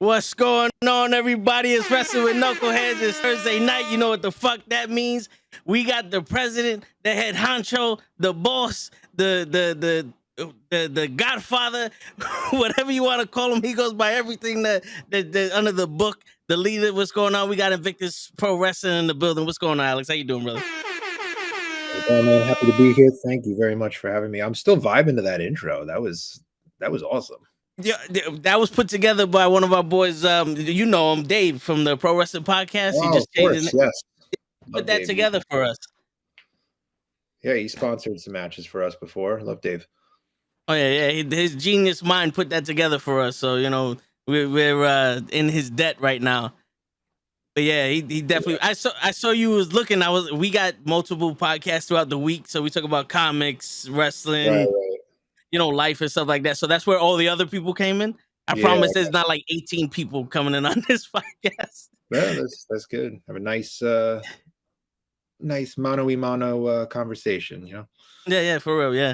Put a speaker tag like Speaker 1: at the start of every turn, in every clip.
Speaker 1: What's going on, everybody? It's Wrestling with Knuckleheads. It's Thursday night. You know what the fuck that means. We got the president, the head honcho, the boss, the godfather, whatever you want to call him. He goes by everything that under the book. The leader. What's going on? We got Invictus Pro Wrestling in the building. What's going on, Alex? How you doing, brother?
Speaker 2: Oh man, happy to be here. Thank you very much for having me. I'm still vibing to that intro. That was awesome.
Speaker 1: Yeah, that was put together by one of our boys. You know him, Dave from the Pro Wrestling Podcast.
Speaker 2: Oh,
Speaker 1: He just changed it.
Speaker 2: Yes.
Speaker 1: Put that together for us.
Speaker 2: Yeah, he sponsored some matches for us before. Love Dave.
Speaker 1: Oh yeah. His genius mind put that together for us. So you know we're in his debt right now. But yeah, he definitely. Yeah. I saw you was looking. We got multiple podcasts throughout the week. So we talk about comics, wrestling.
Speaker 2: Right.
Speaker 1: You know, life and stuff like that. So that's where all the other people came in. I promise there's not like 18 people coming in on this podcast.
Speaker 2: Yeah, that's good. Have a nice mano-a-mano conversation, you know?
Speaker 1: Yeah, for real, yeah.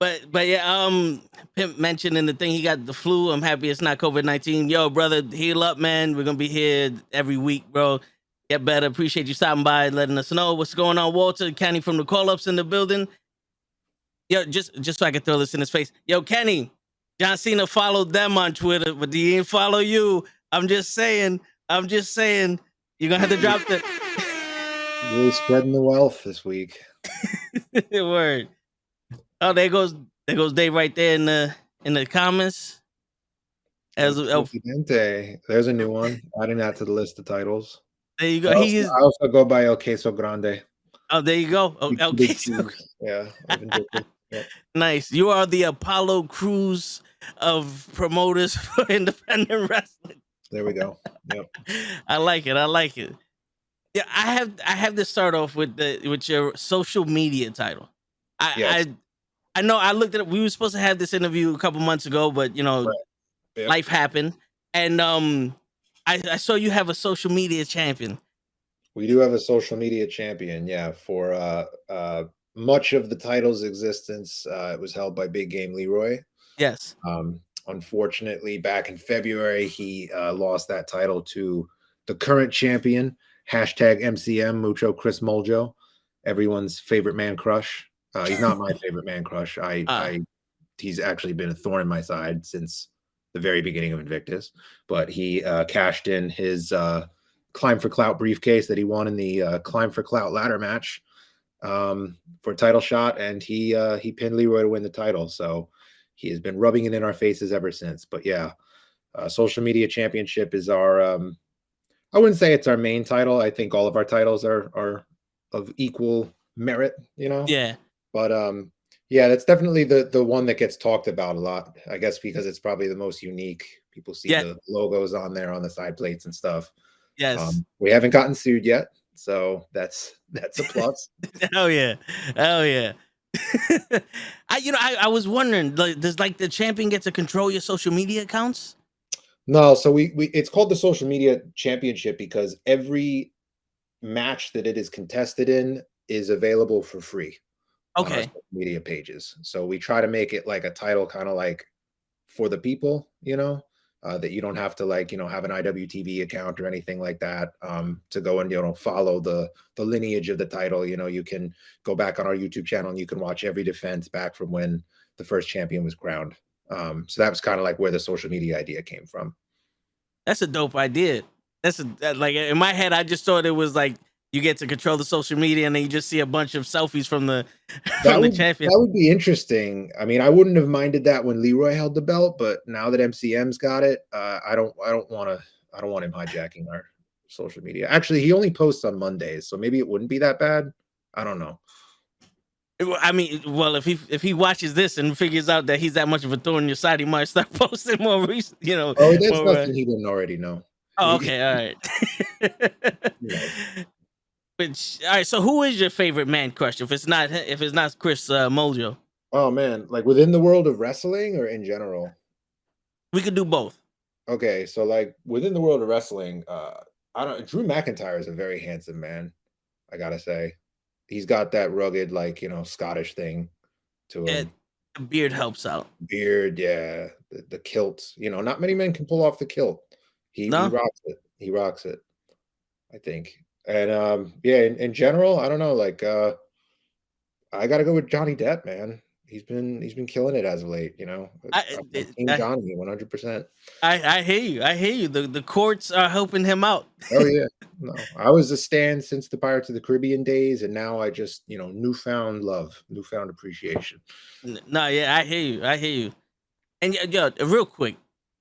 Speaker 1: But yeah, Pimp mentioned in the thing he got the flu. I'm happy it's not COVID-19. Yo, brother, heal up, man. We're gonna be here every week, bro. Get better. Appreciate you stopping by, letting us know what's going on. Walter Kenny from the call-ups in the building. Yo, just so I can throw this in his face. Yo, Kenny, John Cena followed them on Twitter, but he didn't follow you. I'm just saying. You're gonna have to drop the.
Speaker 2: Really spreading the wealth this week.
Speaker 1: Word. Oh, there goes Dave right there in the comments.
Speaker 2: There's a new one. Adding that to the list of titles.
Speaker 1: There you go.
Speaker 2: I also go by El Queso Grande.
Speaker 1: Oh, there you go. El Queso.
Speaker 2: Yeah.
Speaker 1: Yeah. Nice. You are the Apollo Crews of promoters for independent wrestling.
Speaker 2: There we go. Yep.
Speaker 1: I like it. Yeah, I have to start off with your social media title. I know I looked at it. We were supposed to have this interview a couple months ago, but you know, life happened. And I saw you have a social media champion.
Speaker 2: We do have a social media champion, yeah, for much of the title's existence. It was held by Big Game Leroy.
Speaker 1: Yes.
Speaker 2: Unfortunately, back in February, he lost that title to the current champion, #MCM, Mucho Chris Moljo, everyone's favorite man crush. He's not my favorite man crush. He's actually been a thorn in my side since the very beginning of Invictus, but he cashed in his Climb for Clout briefcase that he won in the Climb for Clout ladder match for a title shot, and he pinned Leroy to win the title. So he has been rubbing it in our faces ever since. But yeah, social media championship is our I wouldn't say it's our main title. I think all of our titles are of equal merit, you know?
Speaker 1: Yeah.
Speaker 2: But yeah, that's definitely the one that gets talked about a lot, I guess, because it's probably the most unique. People see the logos on there on the side plates and stuff.
Speaker 1: Yes.
Speaker 2: We haven't gotten sued yet, so that's a plus.
Speaker 1: Hell yeah. I was wondering, does the champion get to control your social media accounts?
Speaker 2: No, so we it's called the social media championship because every match that it is contested in is available for free.
Speaker 1: Okay.
Speaker 2: On our social media pages. So we try to make it like a title kind of like for the people, you know, that you don't have to have an IWTV account or anything like that to go and, follow the lineage of the title. You can go back on our YouTube channel and you can watch every defense back from when the first champion was crowned. So that was kind of like where the social media idea came from.
Speaker 1: That's a dope idea. Like in my head, I just thought it was like you get to control the social media and then you just see a bunch of selfies from the champion.
Speaker 2: That would be interesting. I mean, I wouldn't have minded that when Leroy held the belt, but now that MCM's got it, I don't want him hijacking our social media. Actually, he only posts on Mondays, so maybe it wouldn't be that bad. I don't know.
Speaker 1: I mean, well, if he watches this and figures out that he's that much of a thorn in your side, he might start posting more recent,
Speaker 2: Oh, that's nothing he didn't already know.
Speaker 1: Oh, okay, all right. All right, so who is your favorite man crush? If it's not Chris Moljo.
Speaker 2: Oh man, like within the world of wrestling or in general?
Speaker 1: We could do both.
Speaker 2: Okay, so like within the world of wrestling, Drew McIntyre is a very handsome man, I gotta say. He's got that rugged, Scottish thing to him.
Speaker 1: the beard helps out.
Speaker 2: Beard, yeah, the kilt. You know, not many men can pull off the kilt. He
Speaker 1: No,
Speaker 2: rocks it. He rocks it, I think. And yeah, in general, I don't know, like I gotta go with Johnny Depp, man. He's been killing it as of late, you know.
Speaker 1: I
Speaker 2: I'm Team Johnny 100%.
Speaker 1: I hear you. I hear you. The courts are helping him out.
Speaker 2: Oh yeah. No, I was a stan since the Pirates of the Caribbean days, and now I just, you know, newfound love, newfound appreciation.
Speaker 1: No, yeah, I hear you. I hear you. And yo, real quick,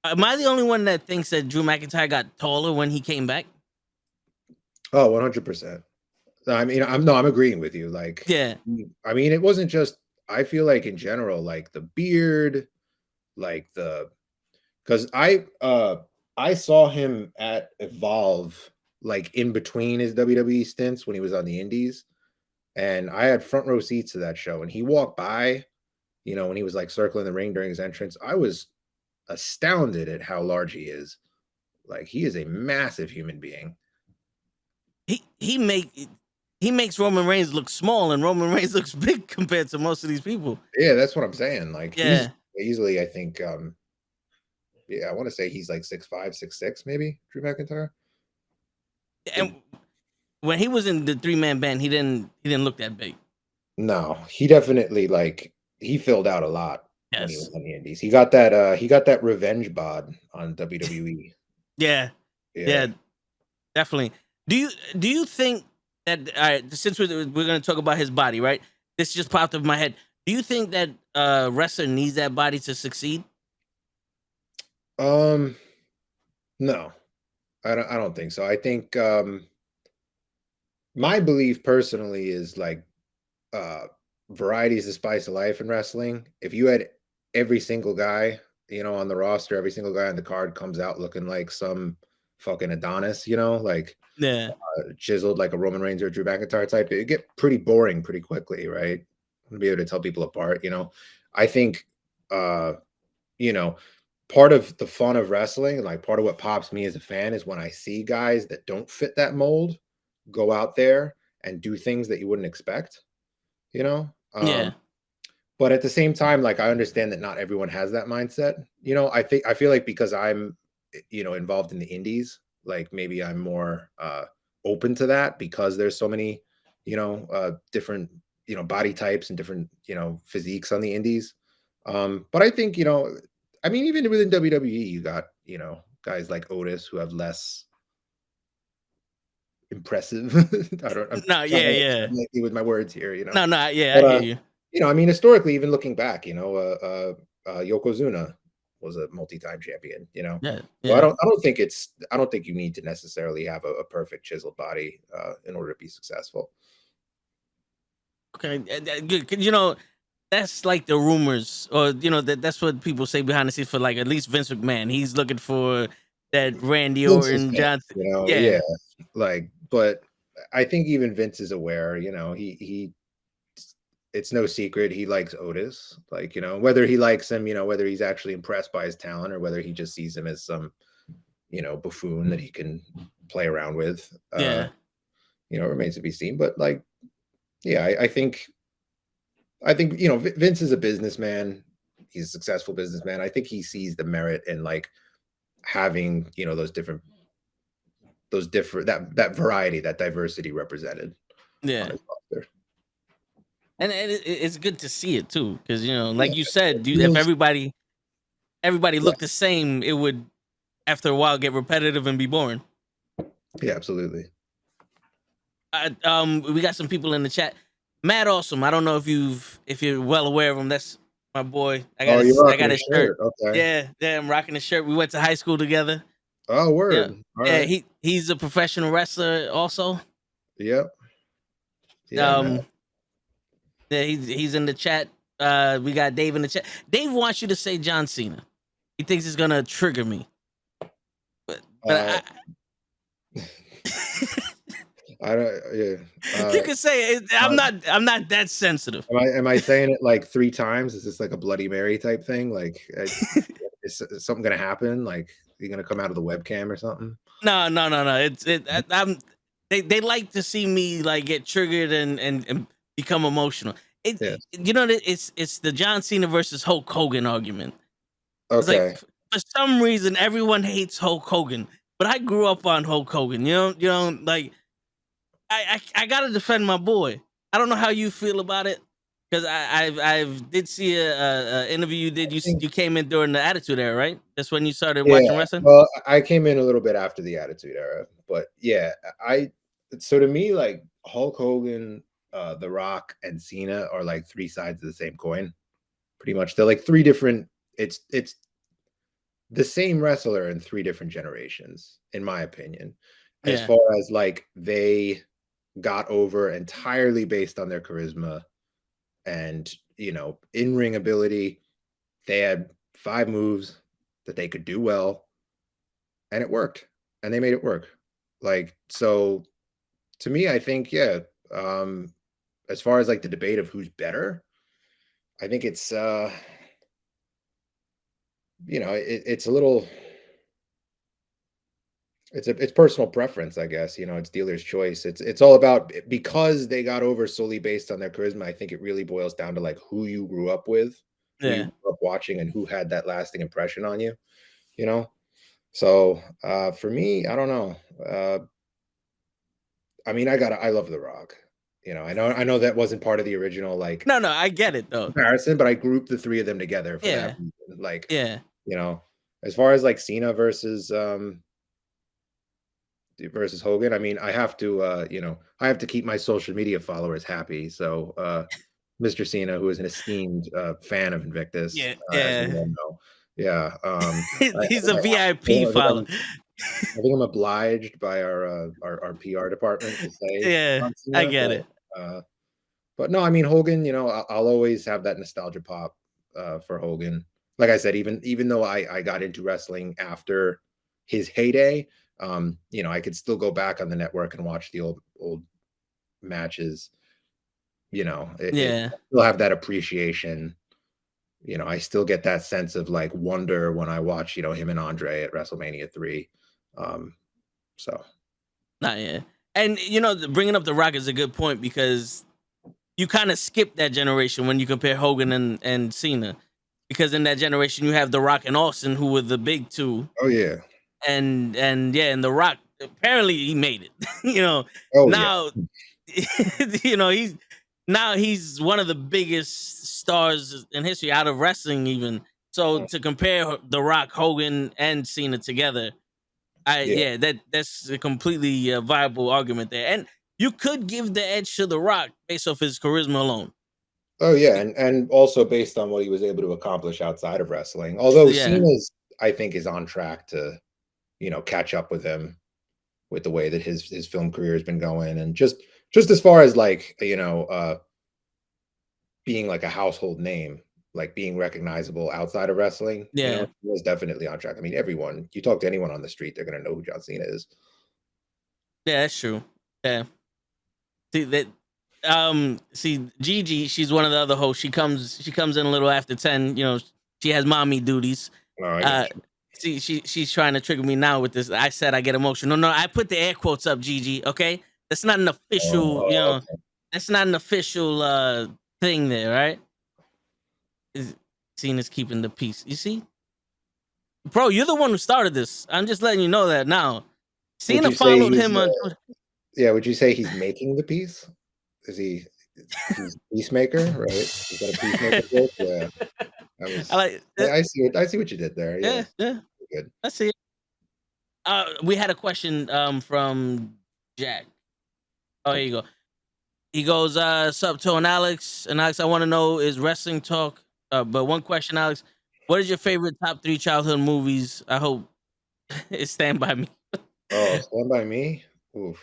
Speaker 1: am I the only one that thinks that Drew McIntyre got taller when he came back?
Speaker 2: Oh, 100%. I mean, I'm agreeing with you. Like,
Speaker 1: Yeah,
Speaker 2: I mean, it wasn't just, I feel like in general, like the beard, like the, because I saw him at Evolve, like in between his WWE stints when he was on the Indies, and I had front row seats to that show, and he walked by, you know, when he was like circling the ring during his entrance. I was astounded at how large he is. Like, he is a massive human being.
Speaker 1: he makes Roman Reigns look small, and Roman Reigns looks big compared to most of these people.
Speaker 2: Yeah, that's what I'm saying. Like, he's
Speaker 1: Yeah,
Speaker 2: easily, I think, yeah, I want to say he's like 6'5", 6'6", maybe, Drew McIntyre.
Speaker 1: and when he was in the 3-man band, he didn't look that big.
Speaker 2: No, he definitely, like, he filled out a lot when he was
Speaker 1: Yes.
Speaker 2: on the Indies. He got that revenge bod on WWE.
Speaker 1: Yeah. Yeah.
Speaker 2: Yeah.
Speaker 1: Definitely. Do you think that, all right, since we're going to talk about his body, right? This just popped up in my head. Do you think that wrestler needs that body to succeed?
Speaker 2: Um, no, I don't think so. I think my belief personally is like uh variety is the spice of life in wrestling. If you had every single guy, you know, on the roster, every single guy on the card comes out looking like some fucking Adonis, you know, like
Speaker 1: Yeah.
Speaker 2: chiseled like a Roman Reigns or Drew McIntyre type, it get pretty boring pretty quickly, right? To be able to tell people apart, you know. I think you know, part of the fun of wrestling, like part of what pops me as a fan is when I see guys that don't fit that mold go out there and do things that you wouldn't expect, you know?
Speaker 1: Yeah.
Speaker 2: But at the same time, like I understand that not everyone has that mindset. You know, I feel like because I'm, you know, involved in the indies, like maybe I'm more open to that because there's so many, you know, different, you know, body types and different, you know, physiques on the indies. But I think, you know, I mean, even within WWE, you got, you know, guys like Otis who have less impressive. I don't, I'm
Speaker 1: No,
Speaker 2: trying
Speaker 1: yeah,
Speaker 2: to
Speaker 1: yeah.
Speaker 2: tread lightly with my words here, you know.
Speaker 1: No, yeah, I
Speaker 2: But
Speaker 1: hear you.
Speaker 2: you know, I mean, historically, even looking back, you know, Yokozuna was a multi-time champion, you know.
Speaker 1: Yeah,
Speaker 2: So I
Speaker 1: yeah.
Speaker 2: don't, I don't think it's, I don't think you need to necessarily have a perfect chiseled body in order to be successful.
Speaker 1: Okay, good. 'Cause, you know, that's like the rumors, or you know, that's what people say behind the scenes for, like, at least Vince McMahon. He's looking for that Randy
Speaker 2: Vince is
Speaker 1: Orton
Speaker 2: Vince,
Speaker 1: Johnson.
Speaker 2: you know,
Speaker 1: Yeah,
Speaker 2: yeah, like, but I think even Vince is aware, you know, it's no secret he likes Otis, like, you know, whether he likes him, you know, whether he's actually impressed by his talent or whether he just sees him as some, you know, buffoon that he can play around with,
Speaker 1: yeah,
Speaker 2: you know, remains to be seen. But like, yeah, I think you know, Vince is a businessman. He's a successful businessman. I think he sees the merit in like having, you know, those different, that variety, that diversity represented on
Speaker 1: yeah.
Speaker 2: his roster.
Speaker 1: And it's good to see it too, because you know,
Speaker 2: Yeah,
Speaker 1: like you said, if
Speaker 2: feels,
Speaker 1: everybody
Speaker 2: yeah,
Speaker 1: looked the same, it would after a while get repetitive and be boring.
Speaker 2: yeah, absolutely.
Speaker 1: We got some people in the chat. Matt Awesome. I don't know if you're well aware of him. That's my boy.
Speaker 2: Oh, you're
Speaker 1: I
Speaker 2: rocking
Speaker 1: got
Speaker 2: a
Speaker 1: his shirt.
Speaker 2: shirt. Okay.
Speaker 1: Yeah, yeah. I'm rocking his shirt. We went to high school together.
Speaker 2: Oh,
Speaker 1: Yeah,
Speaker 2: word. All
Speaker 1: yeah.
Speaker 2: right.
Speaker 1: He's a professional wrestler also.
Speaker 2: Yep. Yeah, man.
Speaker 1: Um, yeah, he's in the chat. We got Dave in the chat. Dave wants you to say John Cena. He thinks it's gonna trigger me. But
Speaker 2: Uh, I don't. Yeah.
Speaker 1: you can say it.
Speaker 2: Uh,
Speaker 1: I'm not that sensitive.
Speaker 2: am I saying it like 3 times? Is this like a Bloody Mary type thing? Like, is something gonna happen? Like, you're gonna come out of the webcam or something?
Speaker 1: No. I'm they like to see me like get triggered and become emotional.
Speaker 2: Yes.
Speaker 1: You know, it's the John Cena versus Hulk Hogan argument. It's like
Speaker 2: Okay.
Speaker 1: for some reason everyone hates Hulk Hogan, but I grew up on Hulk Hogan. Like I gotta defend my boy. I don't know how you feel about it because I've did see a interview you did. You came in during the Attitude Era, right? That's when you started
Speaker 2: Yeah.
Speaker 1: watching wrestling.
Speaker 2: Well, I came in a little bit after the Attitude Era, but yeah, I so to me, like Hulk Hogan, The Rock, and Cena are like three sides of the same coin. Pretty much, they're like three different. It's the same wrestler in three different generations, in my opinion. As
Speaker 1: Yeah,
Speaker 2: far as like they got over entirely based on their charisma and in-ring ability. They had 5 moves that they could do well, and it worked, and they made it work. Like, so to me, I think, yeah, um, as far as like the debate of who's better, I think it's a little it's personal preference, I guess. It's dealer's choice. It's all about because they got over solely based on their charisma. I think it really boils down to like who you grew up with, who you
Speaker 1: yeah.
Speaker 2: grew up watching, and who had that lasting impression on you. You know, so for me, I don't know. I mean, I love The Rock. I know that wasn't part of the original like
Speaker 1: No, I get it though.
Speaker 2: comparison, but I grouped the three of them together for that
Speaker 1: Yeah,
Speaker 2: reason. Like,
Speaker 1: yeah,
Speaker 2: you know, as far as like Cena versus Hogan, I mean, I have to keep my social media followers happy. So Mr. Cena, who is an esteemed fan of Invictus,
Speaker 1: yeah,
Speaker 2: as we
Speaker 1: yeah.
Speaker 2: all know. Yeah.
Speaker 1: He's a
Speaker 2: I
Speaker 1: VIP
Speaker 2: think
Speaker 1: follow.
Speaker 2: I'm obliged by our PR department to say
Speaker 1: Yeah,
Speaker 2: John
Speaker 1: I
Speaker 2: Cena,
Speaker 1: get it.
Speaker 2: uh, but no, I mean Hogan. I'll always have that nostalgia pop for Hogan. Like I said, even though I got into wrestling after his heyday, I could still go back on the network and watch the old matches. It
Speaker 1: Yeah.
Speaker 2: still have that appreciation. I still get that sense of like wonder when I watch him and Andre at WrestleMania 3. Um, so
Speaker 1: Not yeah. And bringing up The Rock is a good point because you kind of skip that generation when you compare Hogan and Cena, because in that generation you have The Rock and Austin who were the big two,
Speaker 2: oh yeah,
Speaker 1: and yeah, and The Rock apparently he made it.
Speaker 2: oh yeah,
Speaker 1: Now, he's one of the biggest stars in history out of wrestling, even. So to compare The Rock, Hogan, and Cena together,
Speaker 2: yeah.
Speaker 1: that's a completely viable argument there, and you could give the edge to The Rock based off his charisma alone.
Speaker 2: Oh yeah, and also based on what he was able to accomplish outside of wrestling. Although
Speaker 1: Yeah,
Speaker 2: Cena's, I think, is on track to, catch up with him with the way that his film career has been going, and just as far as like being like a household name, like being recognizable outside of wrestling,
Speaker 1: yeah,
Speaker 2: he was definitely on track. I mean, everyone you talk to anyone on the street, they're gonna know who John Cena is.
Speaker 1: yeah. That's true. Yeah. See that. See Gigi, she's one of the other hosts. She comes in a little after 10. She has mommy duties.
Speaker 2: Oh, I
Speaker 1: Uh,
Speaker 2: got you.
Speaker 1: see, she's trying to trigger me now with this. I said I get emotional. No, I put the air quotes up, Gigi. Okay, that's not an official.
Speaker 2: Okay.
Speaker 1: That's not an official thing there, right? Is Cena's keeping the peace. You see, bro, you're the one who started this. I'm just letting you know that now.
Speaker 2: Would
Speaker 1: Cena
Speaker 2: you say
Speaker 1: followed
Speaker 2: he's
Speaker 1: him on Twitter.
Speaker 2: yeah? Would you say he's making the peace? Is he's peacemaker, right? Is that a peacemaker joke? Yeah, that
Speaker 1: I
Speaker 2: was.
Speaker 1: like it.
Speaker 2: I see what you did there.
Speaker 1: Yeah,
Speaker 2: Yeah,
Speaker 1: yeah.
Speaker 2: good.
Speaker 1: I see it. We had a question from Jack. Oh, here you go. He goes, sup, Toe and Alex. And Alex, I want to know is wrestling talk. But one question, Alex. What is your favorite top 3 childhood movies? I hope it's Stand By Me.
Speaker 2: Oh, Stand by Me. Oof.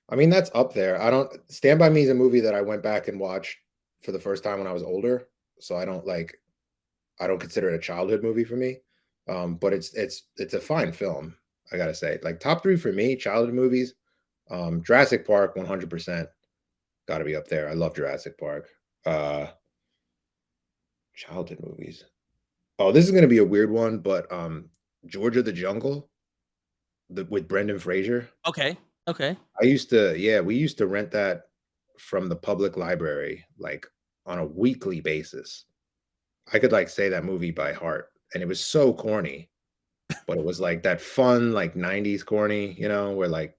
Speaker 2: I mean that's up there. I don't Stand by Me is a movie that I went back and watched for the first time when I was older. So I don't consider it a childhood movie for me. But it's a fine film. I gotta say, like top three for me, childhood movies. Jurassic Park, 100%, got to be up there. I love Jurassic Park. Uh, Childhood movies. Oh, this is gonna be a weird one, but Georgia the Jungle, with Brendan Fraser.
Speaker 1: Okay. Okay.
Speaker 2: Yeah, we used to rent that from the public library like on a weekly basis. I could like say that movie by heart, and it was so corny, but it was like that fun like 90s corny, where like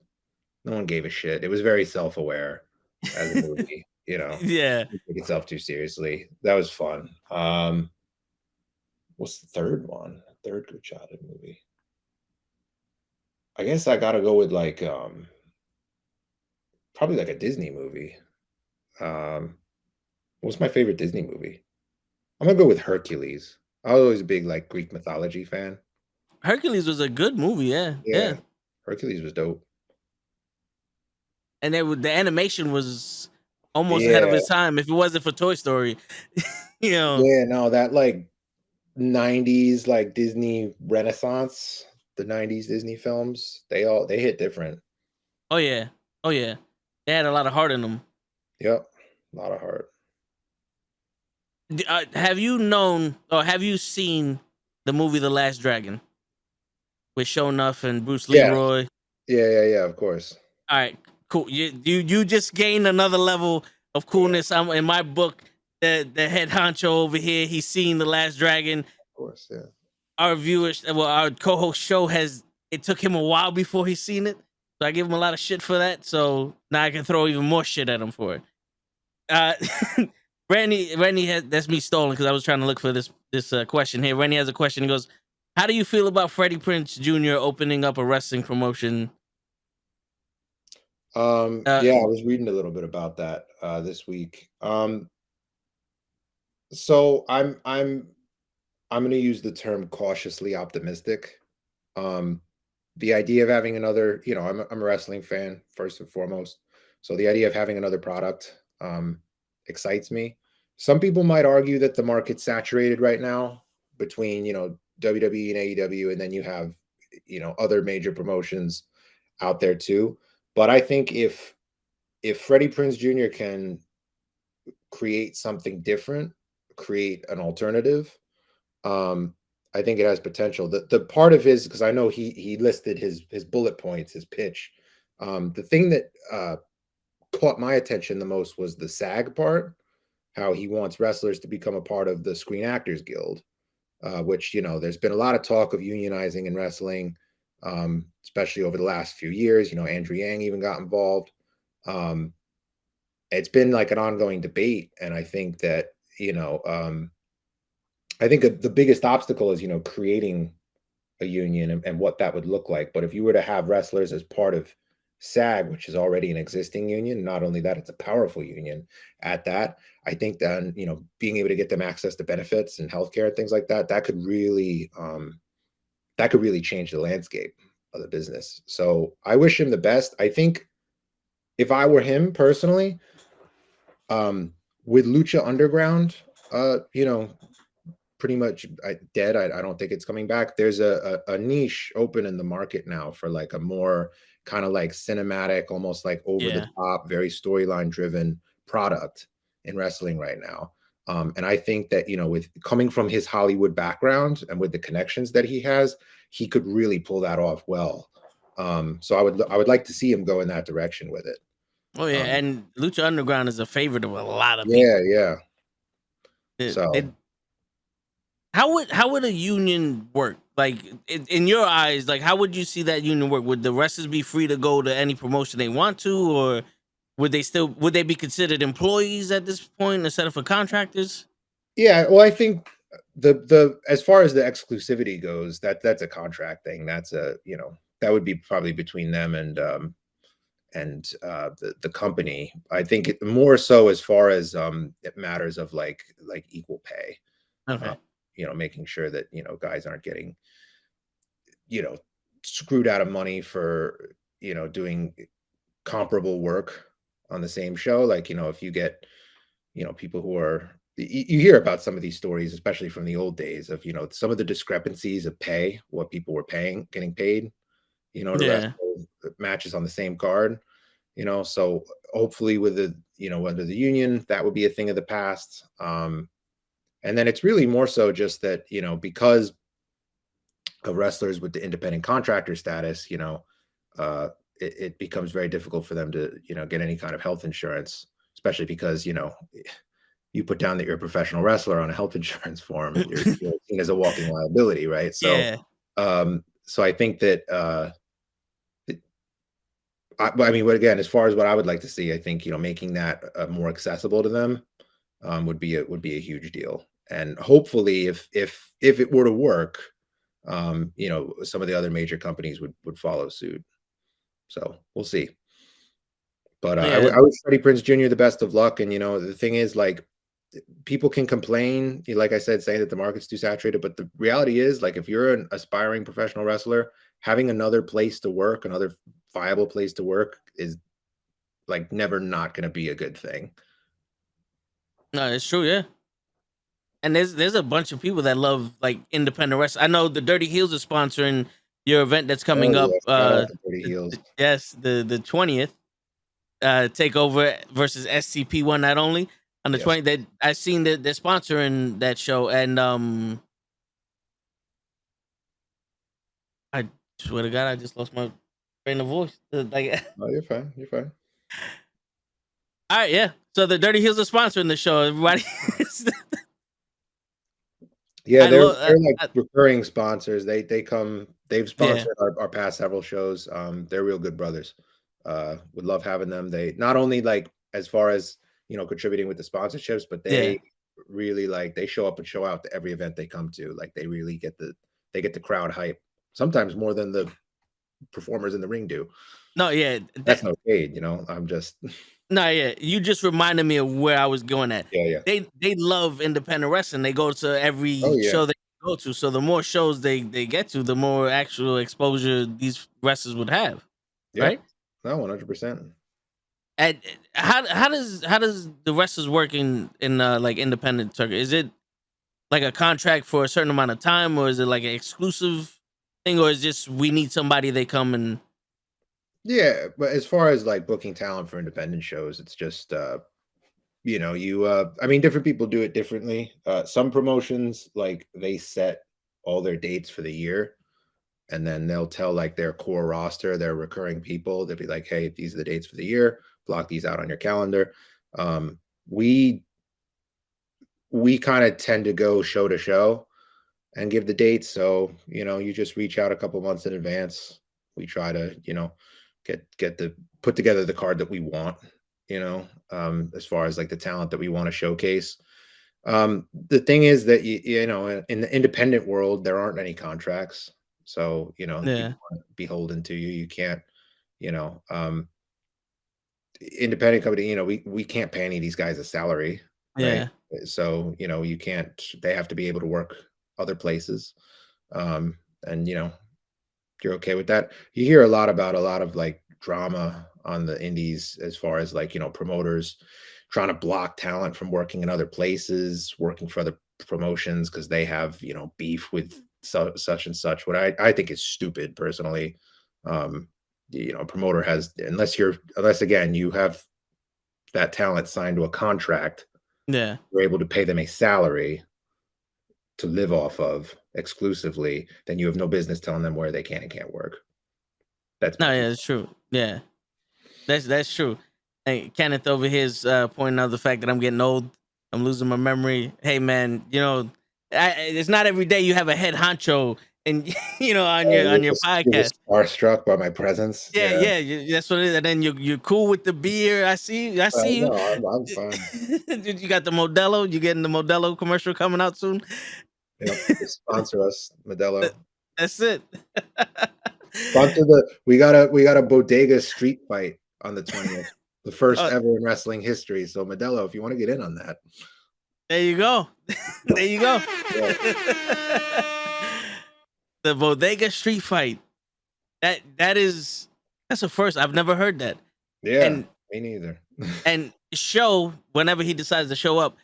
Speaker 2: no one gave a shit. It was very self-aware as a movie,
Speaker 1: Yeah.
Speaker 2: didn't take itself too seriously. That was fun. What's the third one? Third good childhood movie. I guess I gotta go with like probably like a Disney movie. Um, what's my favorite Disney movie? I'm gonna go with Hercules. I was always a big like Greek mythology fan.
Speaker 1: Hercules was a good movie. Yeah.
Speaker 2: Yeah,
Speaker 1: Yeah.
Speaker 2: Hercules was dope.
Speaker 1: And the animation was almost ahead of
Speaker 2: Yeah,
Speaker 1: its time. If it wasn't for Toy Story, you know.
Speaker 2: yeah, no, that like 90s like Disney Renaissance, the 90s Disney films, they hit different.
Speaker 1: Oh yeah. Oh yeah. They had a lot of heart in them.
Speaker 2: Yep. A lot of heart.
Speaker 1: Have you known or have you seen the movie The Last Dragon with Shonuff and Bruce
Speaker 2: Yeah.
Speaker 1: Leroy?
Speaker 2: Yeah, of course.
Speaker 1: All right, cool. You just gained another level of coolness. I'm in my book. The head honcho over here. He's seen The Last Dragon.
Speaker 2: Of course, yeah.
Speaker 1: Our viewers, well, our co-host show has. It took him a while before he's seen it, so I give him a lot of shit for that. So now I can throw even more shit at him for it. Uh, Randy has that's me stolen because I was trying to look for this question here. Randy has a question. He goes, "How do you feel about Freddie Prinze Jr. opening up a wrestling promotion?"
Speaker 2: Yeah, I was reading a little bit about that this week. So I'm going to use the term cautiously optimistic. The idea of having another, I'm a wrestling fan first and foremost. So the idea of having another product excites me. Some people might argue that the market's saturated right now between, WWE and AEW, and then you have, other major promotions out there too. But I think if Freddie Prinze Jr. can create something different, create an alternative, um, I think it has potential. The part of his, because I know he listed his bullet points, his pitch. The thing that caught my attention the most was the SAG part, how he wants wrestlers to become a part of the Screen Actors Guild, which, there's been a lot of talk of unionizing in wrestling, especially over the last few years. Andrew Yang even got involved. It's been like an ongoing debate. And I think that, I think the biggest obstacle is, creating a union and what that would look like. But if you were to have wrestlers as part of SAG, which is already an existing union, not only that, it's a powerful union at that, I think then, being able to get them access to benefits and healthcare and things like that, that could really change the landscape of the business. So I wish him the best. I think if I were him personally, with Lucha Underground, pretty much dead. I don't think it's coming back. There's a niche open in the market now for like a more kind of like cinematic, almost like over the top, very storyline driven product in wrestling right now. And I think that, with coming from his Hollywood background and with the connections that he has, he could really pull that off well. So I would like to see him go in that direction with it.
Speaker 1: Oh yeah, and Lucha Underground is a favorite of a lot of
Speaker 2: Yeah,
Speaker 1: people.
Speaker 2: yeah. So
Speaker 1: how would a union work? Like in your eyes, like how would you see that union work? Would the wrestlers be free to go to any promotion they want to, or would they be considered employees at this point instead of contractors?
Speaker 2: Yeah, well, I think the as far as the exclusivity goes, that's a contract thing. That's that would be probably between them and the company. I think it more so as far as it matters of like equal pay.
Speaker 1: Okay.
Speaker 2: Making sure that guys aren't getting screwed out of money for doing comparable work on the same show. Like if you get people who are you hear about some of these stories, especially from the old days of some of the discrepancies of pay, what people were getting paid to wrestle matches on the same card. So hopefully with the under the union, that would be a thing of the past. And then it's really more so just that because of wrestlers with the independent contractor status, it becomes very difficult for them to get any kind of health insurance especially because, you put down that you're a professional wrestler on a health insurance form, you're seen as a walking liability, right? So,
Speaker 1: Yeah.
Speaker 2: so I think that, but I mean, but again, as far as what I would like to see, I think, making that more accessible to them would be a huge deal. And hopefully, if it were to work, some of the other major companies would follow suit. So we'll see. But
Speaker 1: Yeah.
Speaker 2: I wish Freddie Prinze Jr. the best of luck. And the thing is, like, people can complain, like I said, saying that the market's too saturated. But the reality is, like, if you're an aspiring professional wrestler, having another place to work, another viable place to work, is like never not going to be a good thing.
Speaker 1: No, it's true. Yeah. And there's a bunch of people that love like independent wrestling. I know the Dirty Heels are sponsoring your event that's
Speaker 2: Oh
Speaker 1: coming up.
Speaker 2: yeah, shout out to Dirty Heels.
Speaker 1: Yes, the 20th takeover versus SCP1 not only on the
Speaker 2: Yes.
Speaker 1: 20th. That I've seen that they're sponsoring that show, and I swear to God, I just lost my train of voice. Like,
Speaker 2: No, you're fine. You're fine.
Speaker 1: all right, yeah. So the Dirty Heels are sponsoring the show. Everybody,
Speaker 2: Yeah, they're
Speaker 1: love.
Speaker 2: like recurring sponsors. They've
Speaker 1: Yeah,
Speaker 2: sponsored our past several shows. They're real good brothers. Would love having them. They not only, like, as far as contributing with the sponsorships, but
Speaker 1: yeah.
Speaker 2: they really, like, they show up and show out to every event they come to. Like, they really get the crowd hype. Sometimes more than the performers in the ring do.
Speaker 1: No, yeah.
Speaker 2: That's no shade, I'm just
Speaker 1: No, yeah. You just reminded me of where I was going at.
Speaker 2: yeah.
Speaker 1: They love independent wrestling. They go to every
Speaker 2: Oh yeah.
Speaker 1: show they go to. So the more shows they get to, the more actual exposure these wrestlers would have.
Speaker 2: Yeah.
Speaker 1: Right?
Speaker 2: No, 100%.
Speaker 1: And how does the wrestlers work in like independent circuit? Is it like a contract for a certain amount of time, or is it like an exclusive thing, or is just we need somebody, they come and
Speaker 2: Yeah, but as far as, like, booking talent for independent shows, it's just I mean, different people do it differently. Some promotions, like, they set all their dates for the year, and then they'll tell, like, their core roster, their recurring people, they'll be like, hey, these are the dates for the year, block these out on your calendar. um we kind of tend to go show to show and give the dates. So, you just reach out a couple months in advance. We try to, get the put together the card that we want, as far as, like, the talent that we want to showcase. The thing is that in the independent world, there aren't any contracts. So,
Speaker 1: yeah,
Speaker 2: people aren't beholden to you. You can't, you know, independent company, we can't pay any of these guys a salary, right?
Speaker 1: yeah,
Speaker 2: So, you can't, they have to be able to work other places. And you're okay with that. You hear a lot about a lot of, like, drama on the indies, as far as, like, promoters trying to block talent from working in other places, working for other promotions, because they have, beef with such and such. What I think is stupid personally. A promoter has, unless again you have that talent signed to a contract,
Speaker 1: yeah.
Speaker 2: you're able to pay them a salary to live off of exclusively, then you have no business telling them where they can and can't work. That's
Speaker 1: No,
Speaker 2: my
Speaker 1: yeah,
Speaker 2: two.
Speaker 1: it's true. Yeah, that's true. Hey, Kenneth over here is pointing out the fact that I'm getting old. I'm losing my memory. Hey, man, it's not every day you have a head honcho and on
Speaker 2: Oh,
Speaker 1: your
Speaker 2: you're
Speaker 1: podcast.
Speaker 2: just starstruck by my presence.
Speaker 1: Yeah,
Speaker 2: Yeah.
Speaker 1: yeah, that's what it is. And then you're cool with the beer. I see you.
Speaker 2: No, I'm fine.
Speaker 1: You got the Modelo. You getting the Modelo commercial coming out soon?
Speaker 2: Yep. Just sponsor us, Modelo.
Speaker 1: That's it.
Speaker 2: Sponsor we got a bodega street fight on the 20th. The first
Speaker 1: Uh,
Speaker 2: ever in wrestling history. So, Modelo, if you want to get in on that.
Speaker 1: there you go. There you go.
Speaker 2: Yeah.
Speaker 1: The bodega street fight. That's a first. I've never heard that.
Speaker 2: Yeah,
Speaker 1: And
Speaker 2: me neither.
Speaker 1: show whenever he decides to show up,